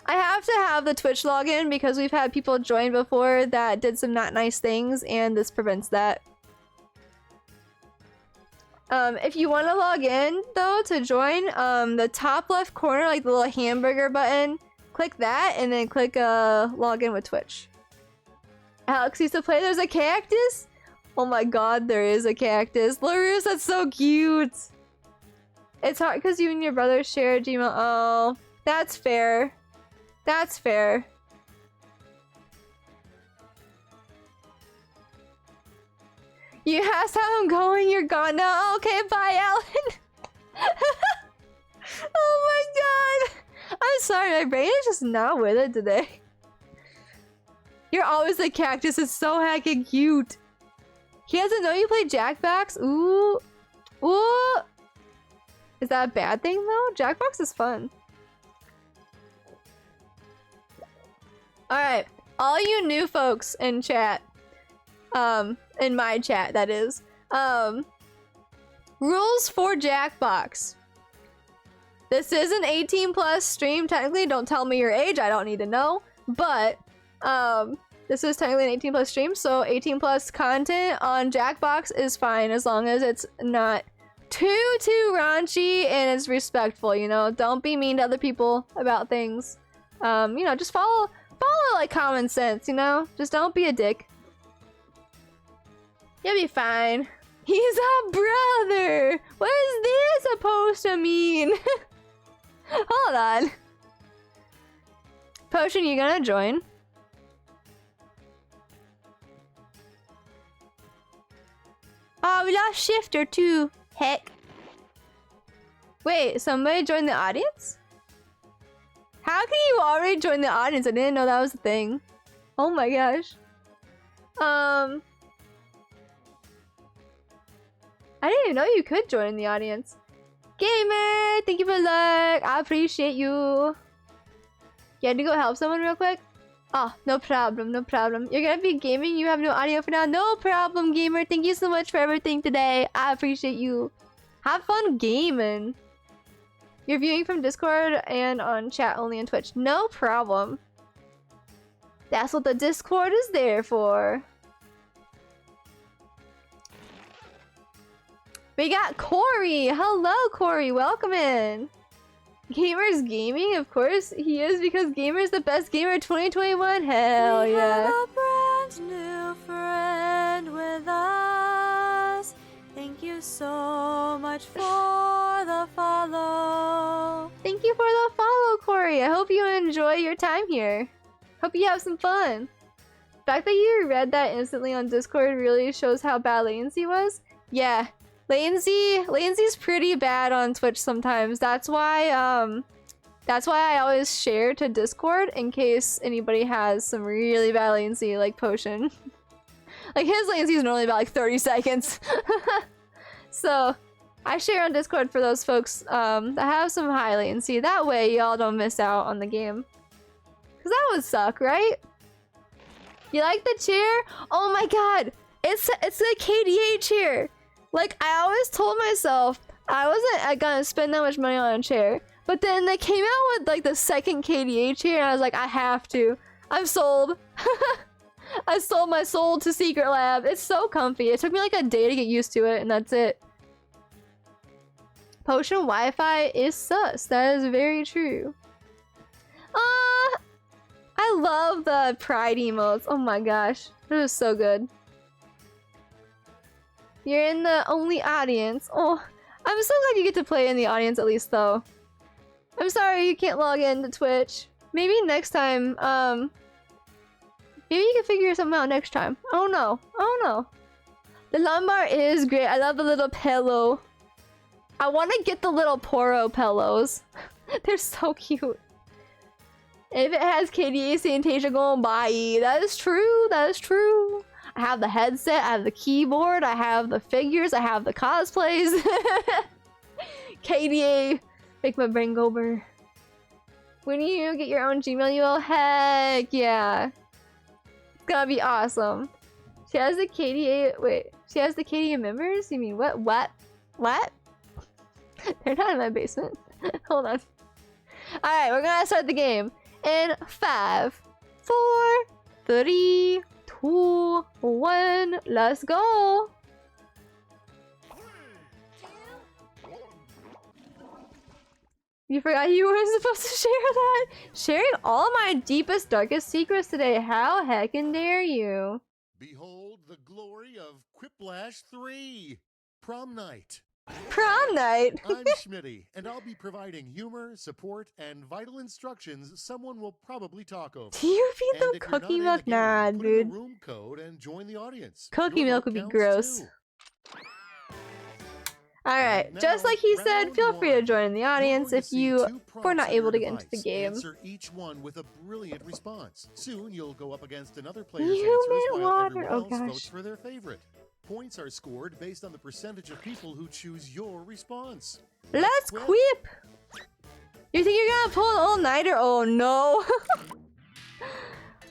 I have to have the Twitch login because we've had people join before that did some not nice things, and this prevents that. If you want to log in though to join, the top left corner, like the little hamburger button, click that and then click log in with Twitch. Alex used to play. There's a cactus. Oh my god, there is a cactus. Larus, that's so cute. It's hard because you and your brother share Gmail. Oh, that's fair. That's fair. You asked how I'm going, you're gone now. Okay, bye, Alan. Oh my god. I'm sorry, my brain is just not with it today. You're always a cactus, it's so heckin' cute. He doesn't know you play Jackbox? Ooh. Ooh. Is that a bad thing though? Jackbox is fun. Alright, all you new folks in chat. In my chat, that is. Rules for Jackbox. This is an 18+ stream, technically. Don't tell me your age, I don't need to know. But, this is technically an 18+ stream, so 18+ content on Jackbox is fine as long as it's not too raunchy and it's respectful, you know? Don't be mean to other people about things. You know, just follow like common sense, you know? Just don't be a dick. You'll be fine. He's a brother! What is this supposed to mean? Hold on. Potion, you gonna join? Oh, we lost Shifter too. Heck. Wait, somebody joined the audience? How can you already join the audience? I didn't know that was a thing. Oh my gosh. I didn't even know you could join the audience. Gamer, thank you for the like. I appreciate you. You had to go help someone real quick? Oh, no problem, no problem. You're gonna be gaming, you have no audio for now. No problem, gamer. Thank you so much for everything today. I appreciate you. Have fun gaming. You're viewing from Discord and on chat only on Twitch. No problem. That's what the Discord is there for. We got Corey! Hello, Corey! Welcome in! Gamers Gaming? Of course he is, because Gamer's the best gamer 2021. Hell yeah. A brand new friend with us. Thank you so much for the follow. Thank you for the follow, Corey. I hope you enjoy your time here. Hope you have some fun. The fact that you read that instantly on Discord really shows how bad latency was. Yeah. Latency's pretty bad on Twitch sometimes. That's why I always share to Discord in case anybody has some really bad latency, like Potion. Like his latency is normally about like 30 seconds. So I share on Discord for those folks that have some high latency. That way y'all don't miss out on the game. Cause that would suck, right? You like the chair? Oh my god! It's a KDA chair! Like, I always told myself I wasn't gonna spend that much money on a chair. But then they came out with, like, the second KDA chair, and I was like, I have to. I'm sold. I sold my soul to Secret Lab. It's so comfy. It took me, like, a day to get used to it, and that's it. Potion Wi-Fi is sus. That is very true. I love the Pride emotes. Oh my gosh. That was so good. You're in the only audience. Oh, I'm so glad you get to play in the audience at least, though. I'm sorry you can't log in to Twitch. Maybe next time, maybe you can figure something out next time. I don't know. I don't know. The lumbar is great. I love the little pillow. I want to get the little Poro pillows. They're so cute. If it has KDA Santasia going by, that is true. That is true. I have the headset, I have the keyboard, I have the figures, I have the cosplays. KDA, make my brain go burr. When you get your own Gmail URL, heck yeah. It's gonna be awesome. She has the KDA, wait, she has the KDA members? You mean what? What? What? They're not in my basement. Hold on. Alright, we're gonna start the game. In 5, 4, 3, 2, 1, let's go! You forgot you weren't supposed to share that? Sharing all my deepest, darkest secrets today. How heckin' dare you? Behold the glory of Quiplash 3 Prom Night. Prom night? I'm Schmitty, and I'll be providing humor, support, and vital instructions someone will probably talk over. Do you feed them And if you're cookie not milk? in the game, Nah, put in dude. the room code and join the audience. Cookie Your milk vote would be counts gross. too. Alright, just Now, like he said, round feel free to one. join the You're audience going if to see you two were prompts not on able your to get into the device. game. Answer each one with a brilliant response. Soon you'll go up against another player's You answers made while water. everyone Oh else gosh. votes for their favorite. Points are scored based on the percentage of people who choose your response. Let's quip! You think you're gonna pull an all-nighter? Oh no!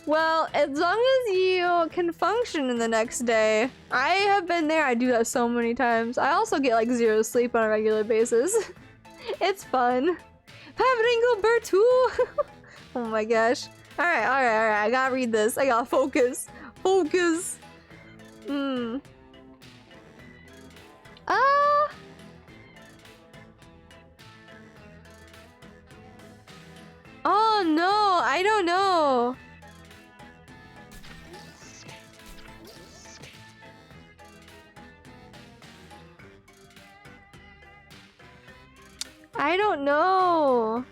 Well, as long as you can function in the next day. I have been there, I do that so many times. I also get like 0 sleep on a regular basis. It's fun. Pavringo Bertu! Oh my gosh. Alright, I gotta read this. I gotta focus. Focus! Oh no, I don't know. I don't know.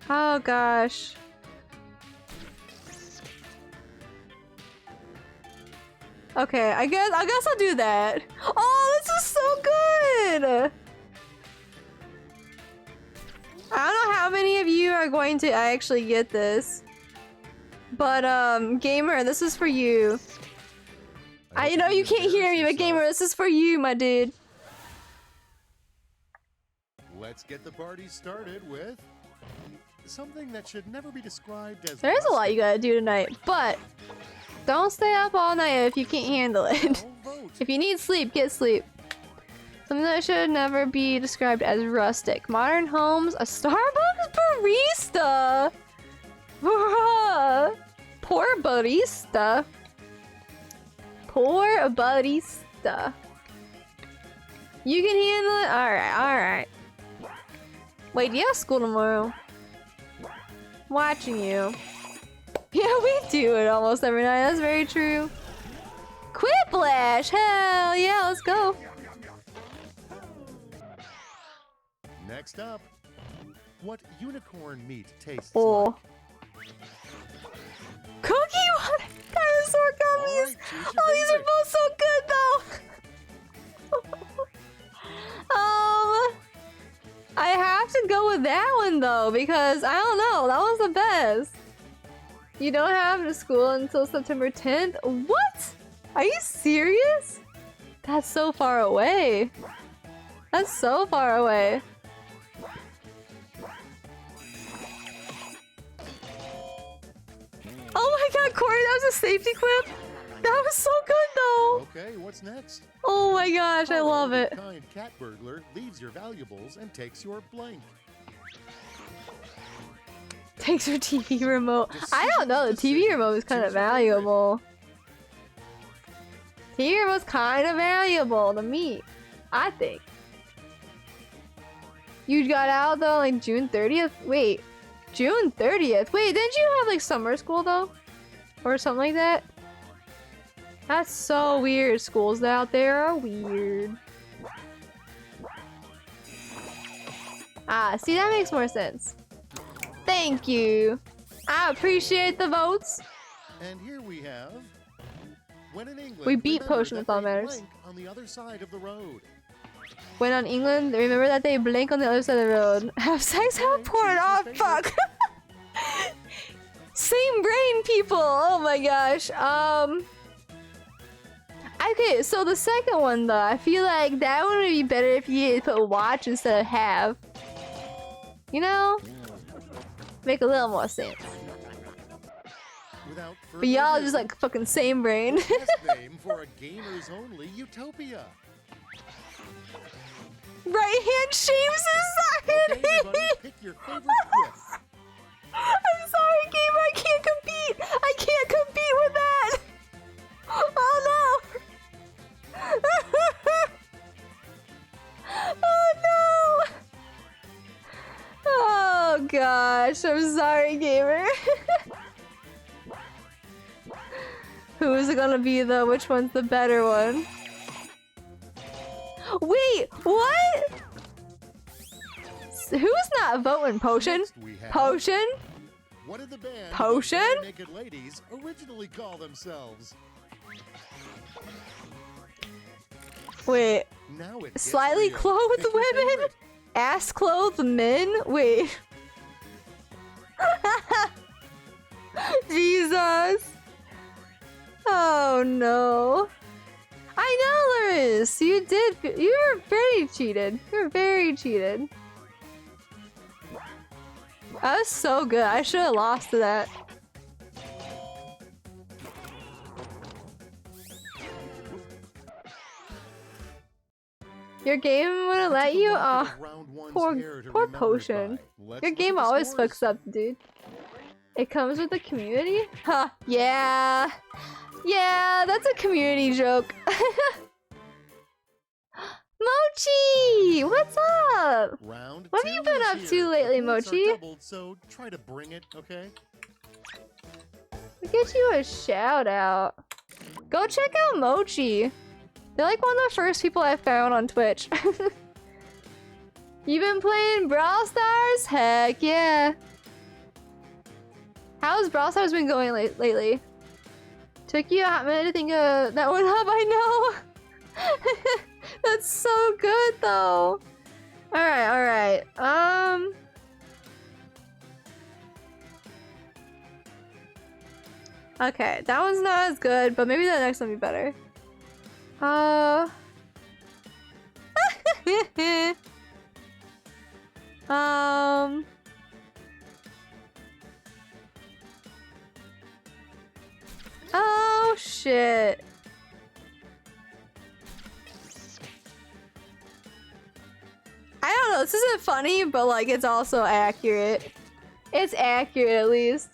Oh gosh. Okay, I guess I'll do that. Oh, this is so good! I don't know how many of you are going to actually get this. But Gamer, this is for you. I know you can't hear me, but Gamer, this is for you, my dude. Let's get the party started with something that should never be described as There's a lot you gotta do tonight, but don't stay up all night if you can't handle it. If you need sleep, get sleep. Something that should never be described as rustic. Modern homes, a Starbucks barista. Bruh. Poor barista. Poor barista. You can handle it? Alright. Wait, do you have school tomorrow? Watching you. Yeah, we do it almost every night. That's very true. Quiplash! Hell yeah, let's go. Next up, what unicorn meat tastes Oh. like? Cookie water dinosaur gummies! Oh, these are both so good though! I have to go with that one though, because I don't know, that was the best. You don't have to school until September 10th? What? Are you serious? That's so far away. That's so far away. Oh my god, Corey, that was a safety clip? That was so good though! Okay, what's next? Oh my gosh, I love it. The kind cat burglar leaves your valuables and takes your blank. Takes her TV remote. I don't know, the TV remote is kind of valuable. TV remote's kind of valuable to me, I think. You got out though like June 30th? Wait, June 30th? Wait, didn't you have like summer school though? Or something like that? That's so weird. Schools out there are weird. Ah, see, that makes more sense. Thank you. I appreciate the votes. And here we have. When in England, We beat remember Potion that with all they matters. blank on the other side of the road. When on England, remember that they blink on the other side of the road. Have sex, have porn. Oh, fuck. Same brain, people. Oh my gosh. Okay, so the second one though, I feel like that one would be better if you put watch instead of have. You know? Make a little more sense. Without But y'all further just ado, like fucking same brain. the best name for a gamers only utopia. Right hand shame society! Okay, everybody, pick your favorite quip. I'm sorry, gamer, I can't compete! I can't compete! gosh, I'm sorry, gamer. Who is it gonna be though? Which one's the better one? Wait, what? Who's not voting? Potion? Potion? What did the band Potion? Naked Ladies originally call themselves? Wait. Now it gets Slightly real. clothed Pick your women? favorite. Ass clothed men? Wait. Jesus. Oh no. I know, Loris. You did. You were very cheated. You were very cheated. That was so good. I should have lost to that. Your game wouldn't let you? Oh, poor Potion. Your game always fucks up, dude. It comes with the community? Huh, yeah. Yeah, that's a community joke. Mochi! What's up? Round What have you been up here. to lately, The points are Mochi? doubled, so try to bring it, okay? We'll get you a shout out. Go check out Mochi. They're like one of the first people I found on Twitch. You been playing Brawl Stars? Heck yeah. How's Brawl Stars been going lately? Took you a hot minute to think of that one up, I know. That's so good though. Alright. Okay, that one's not as good, but maybe the next one will be better. Oh shit. I don't know, this isn't funny, but like it's also accurate. It's accurate at least.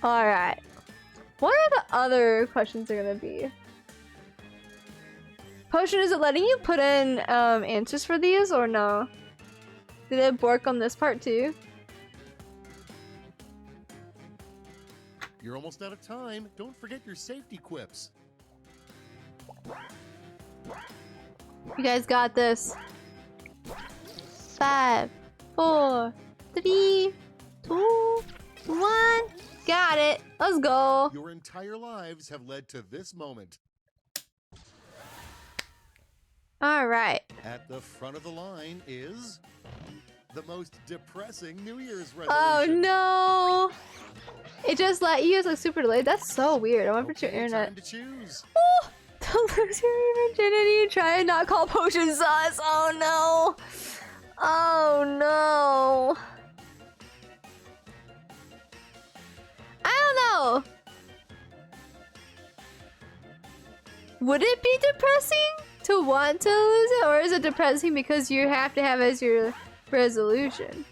Alright. What are the other questions are gonna be? Potion, is it letting you put in answers for these or no? Did it bork on this part too? You're almost out of time. Don't forget your safety quips. You guys got this. 5, 4, 3, 2, 1. Got it. Let's go. Your entire lives have led to this moment. All right. At the front of the line is the most depressing New Year's resolution. Oh no. It just let you. It's like super delayed. That's so weird. I wonder if it's your internet. Time to choose. Oh, don't lose your virginity. Try and not call Potion sus. Oh no. Oh no. I don't know. Would it be depressing to want to lose it, or is it depressing because you have to have it as your resolution?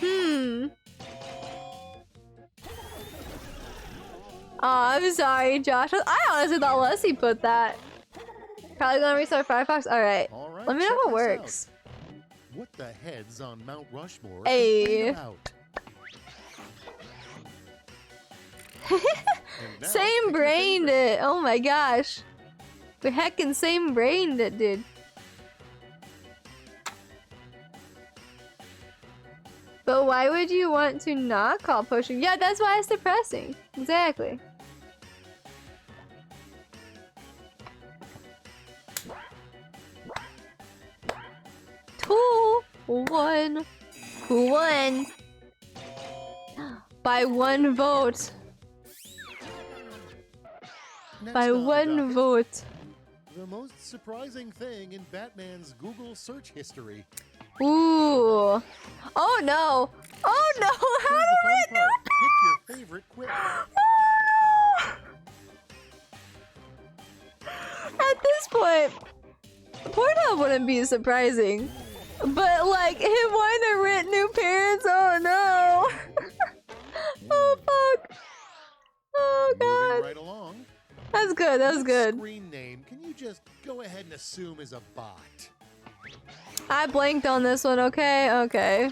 Oh, I'm sorry, Josh. I honestly thought Leslie put that. Probably gonna restart Firefox. Alright. Alright, Let me know check if it this works. out. What the heads on Mount Rushmore Hey. complain about? now, Same brained it. Oh my gosh. We heckin' same brained it, dude. But why would you want to not call Potion? Yeah, that's why it's depressing. Exactly. Two, one. Who won? By one vote. Next By on the one docket, vote. The most surprising thing in Batman's Google search history. Ooh. Oh no. Oh no. How Here's do the I fun know? part. Pick your favorite quip. Oh no. At this point, Pornhub wouldn't be surprising. But like, him wanting to rent new parents, oh no. Oh fuck. Oh god. Moving right along. That's good, that's What good. Screen name can you just go ahead and assume is a bot? I blanked on this one, okay? Okay.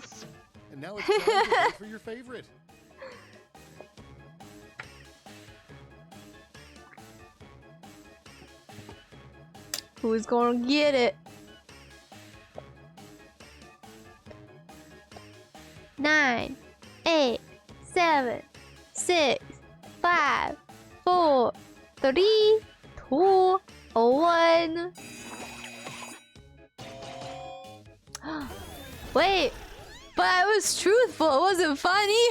And now it's time to vote for your favorite. Who's gonna get it? 9, 8, 7, 6, 5, 4, 3, 2, 1. Wait, but I was truthful. It wasn't funny.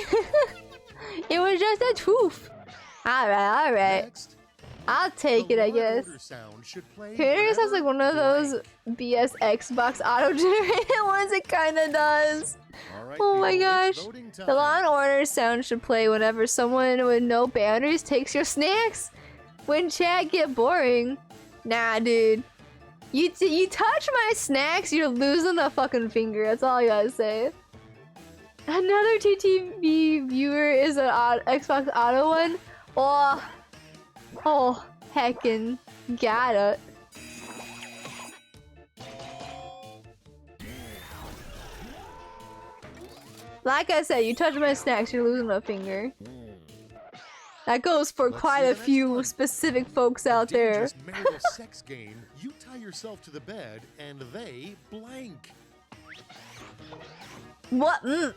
It was just the truth. Alright. Next, I'll take it, I guess. sound should play Creators has like whenever one of those BS Xbox auto-generated ones. It kinda does. All right, Oh my people, it's gosh. voting The time. Law and Order sound should play whenever someone with no boundaries takes your snacks. When chat get boring. Nah, dude. You touch my snacks, you're losing a fucking finger. That's all I gotta say. Another TTV viewer is an Xbox Auto one. Oh, heckin' got it. Like I said, you touch my snacks, you're losing a finger. That goes for Let's quite see a the next few one. specific folks out there. Dangerous marital sex game. You tie yourself to the bed and they blank. What? I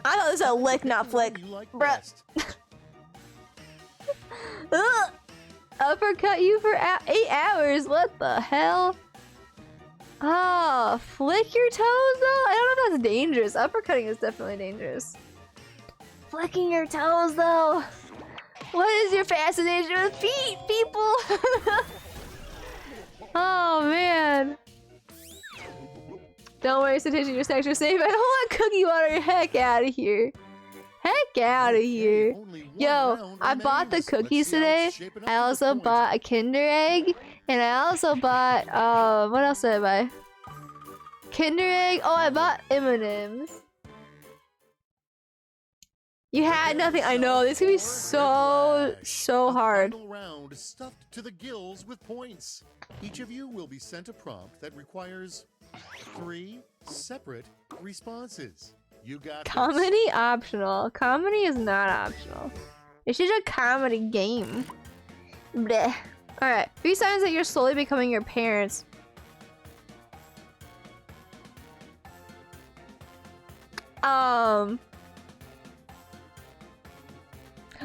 thought this was a lick, not flick. You like Bruh. best. Ugh. Uppercut you for 8 hours. What the hell? Oh, flick your toes though? I don't know if that's dangerous. Uppercutting is definitely dangerous. Flicking your toes though? What is your fascination with feet, people? Oh man. Don't worry, Citation, your snacks are safe. I don't want Cookie Water. Heck out of here. Heck out of here. Yo, I bought the cookies today. I also bought a Kinder Egg. And I also bought, what else did I buy? Kinder Egg. Oh, I bought M&M's. You had nothing. I know, this could be so hard. Final round stuffed to the gills with points. Each of you will be sent a prompt that requires 3 separate responses. You got this. Comedy optional. Comedy is not optional. It's just a comedy game. Bleh. Alright, 3 signs that you're slowly becoming your parents.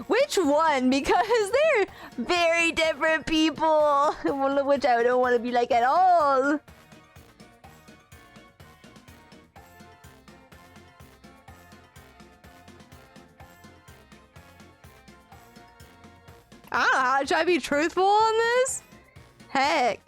Which one? Because they're very different people, which I don't want to be like at all. I don't know how to try to be truthful on this. Heck.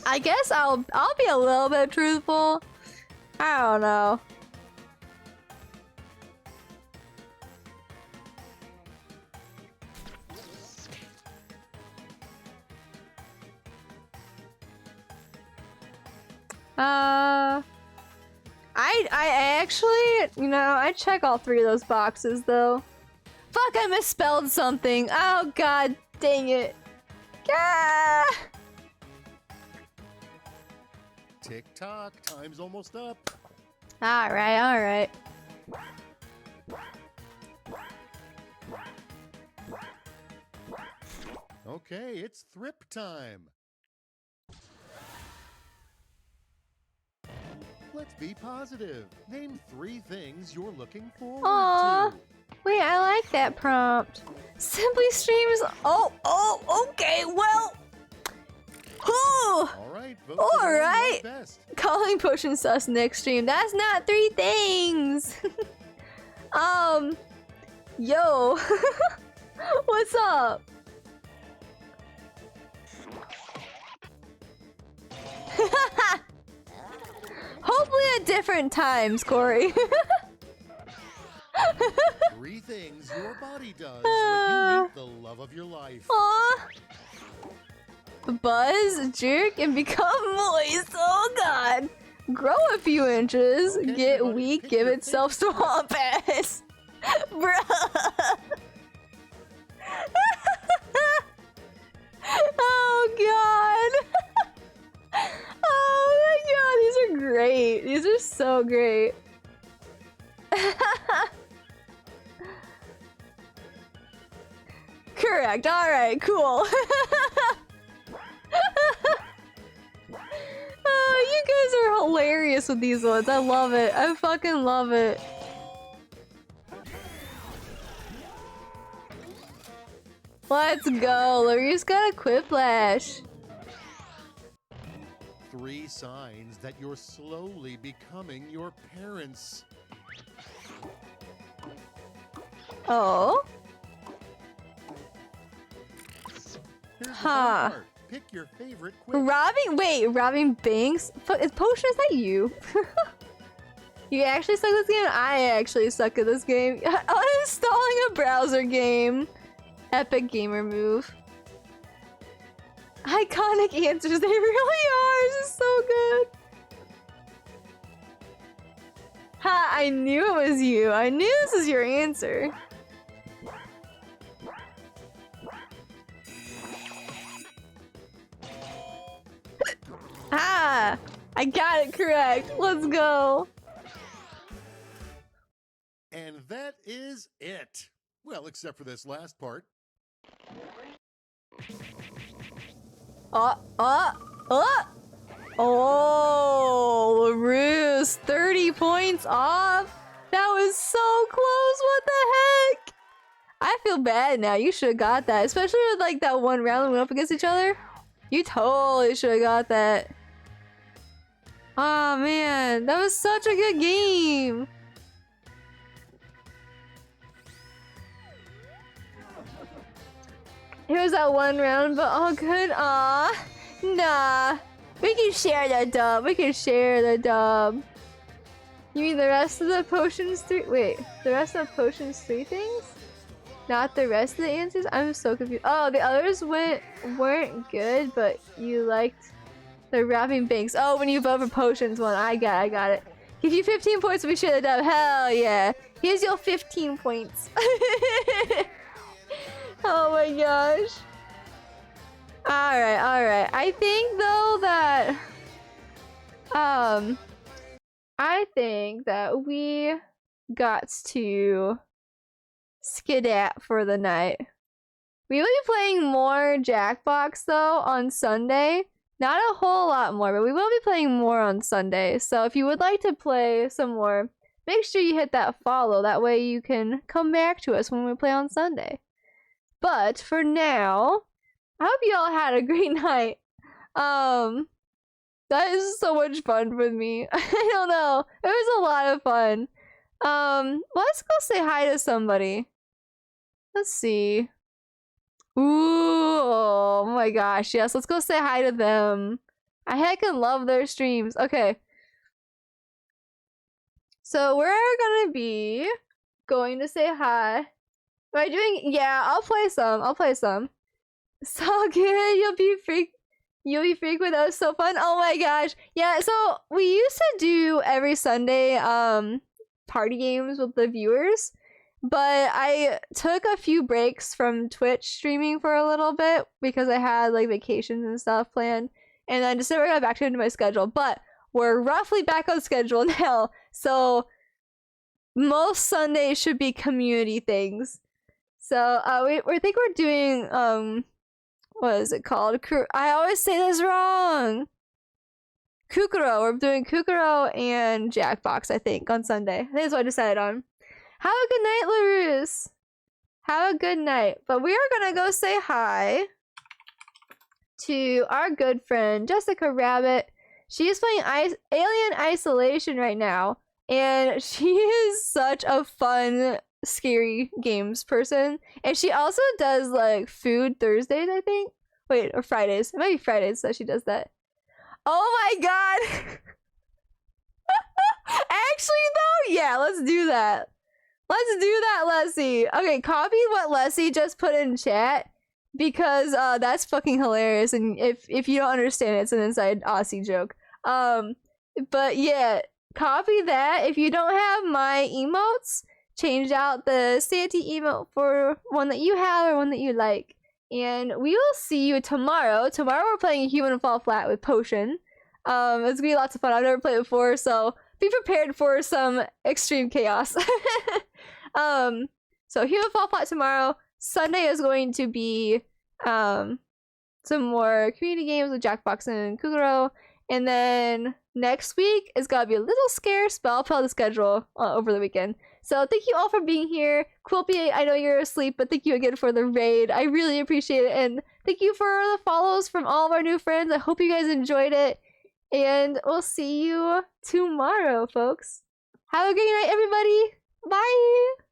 I guess I'll be a little bit truthful. I don't know. I actually, you know, I check all 3 of those boxes though. Fuck, I misspelled something. Oh god dang it. Gah! Tick tock, time's almost up. Alright. Okay, it's thrip time. Let's be positive. Name 3 things you're looking forward Aw. to. Wait, I like that prompt. Simply streams. Oh, okay, well. All right, vote for the one you Alright. like best. Calling potion sus next stream. That's not 3 things. Yo. What's up? Hopefully at different times, Corey. 3 things your body does when you meet the love of your life. Aw. Buzz, jerk, and become moist. Oh god. grow a few inches, get weak, give itself swamp ass. Bruh. Oh god. Oh my god, these are great. These are so great. Correct. Alright, cool. Oh, you guys are hilarious with these ones. I love it. I fucking love it. Let's go. Larry's got a quiplash. 3 signs that you're slowly becoming your parents. Oh. Here's the fun Huh. part. Pick your favorite quip. Robbing Banks? Is Potion, is that you? You actually suck at this game? I actually suck at this game. Uninstalling a browser game. Epic gamer move. Iconic answers, they really are. This is so good. Ha, I knew it was you. I knew this was your answer. Ah, I got it correct. Let's go. And that is it. Well, except for this last part. Oh, LaRousse, 30 points off. That was so close. What the heck? I feel bad now. You should have got that, especially with like that one round we went up against each other. You totally should have got that. Oh man, that was such a good game. It was that one round, but all good. Aw, nah. We can share the dub. We can share the dub. You mean the rest of the potions 3? Wait, the rest of the potions 3 things? Not the rest of the answers? I'm so confused. Oh, the others weren't good, but you liked the Robbing Banks. Oh, when you vote for potions one. I got it. Give you 15 points, we share the dub. Hell yeah. Here's your 15 points. Oh my gosh. Alright. I think though that I think that we got to skedat for the night. We will be playing more Jackbox though on Sunday. Not a whole lot more, but we will be playing more on Sunday. So if you would like to play some more, make sure you hit that follow. That way you can come back to us when we play on Sunday. But for now, I hope you all had a great night. That is so much fun with me. I don't know. It was a lot of fun. Let's go say hi to somebody. Let's see. Ooh, oh my gosh, yes, let's go say hi to them. I heckin' love their streams. Okay. So we're gonna be going to say hi. Am I doing? Yeah, I'll play some. So good, you'll be freak with us, so fun. Oh my gosh. Yeah, so we used to do every Sunday party games with the viewers. But I took a few breaks from Twitch streaming for a little bit because I had like vacations and stuff planned. And then just never got back into my schedule. But we're roughly back on schedule now. So most Sundays should be community things. So we think we're doing what is it called? I always say this wrong. Kukuro. We're doing Kukuro and Jackbox, I think, on Sunday. I think that's what I decided on. Have a good night, LaRousse. Have a good night. But we are gonna go say hi to our good friend, Jessica Rabbit. She is playing Alien Isolation right now. And she is such a fun, scary games person. And she also does, like, Food Thursdays, I think. Wait, or Fridays. It might be Fridays that she does that. Oh my god! Actually, though, yeah, let's do that. Let's do that, Leslie. Okay, copy what Leslie just put in chat because that's fucking hilarious. And if you don't understand it, it's an inside Aussie joke. But yeah, copy that. If you don't have my emotes, change out the Santy emote for one that you have or one that you like. And we will see you tomorrow. Tomorrow we're playing Human Fall Flat with Potion. It's gonna be lots of fun. I've never played it before, so be prepared for some extreme chaos. So Human Fall Flat tomorrow. Sunday is going to be some more community games with Jackbox and Kuguro. And then next week is gonna be a little scarce, but I'll tell the schedule over the weekend. So thank you all for being here. Quilpy, I know you're asleep, but thank you again for the raid. I really appreciate it. And thank you for the follows from all of our new friends. I hope you guys enjoyed it. And we'll see you tomorrow, folks. Have a great night, everybody. Bye.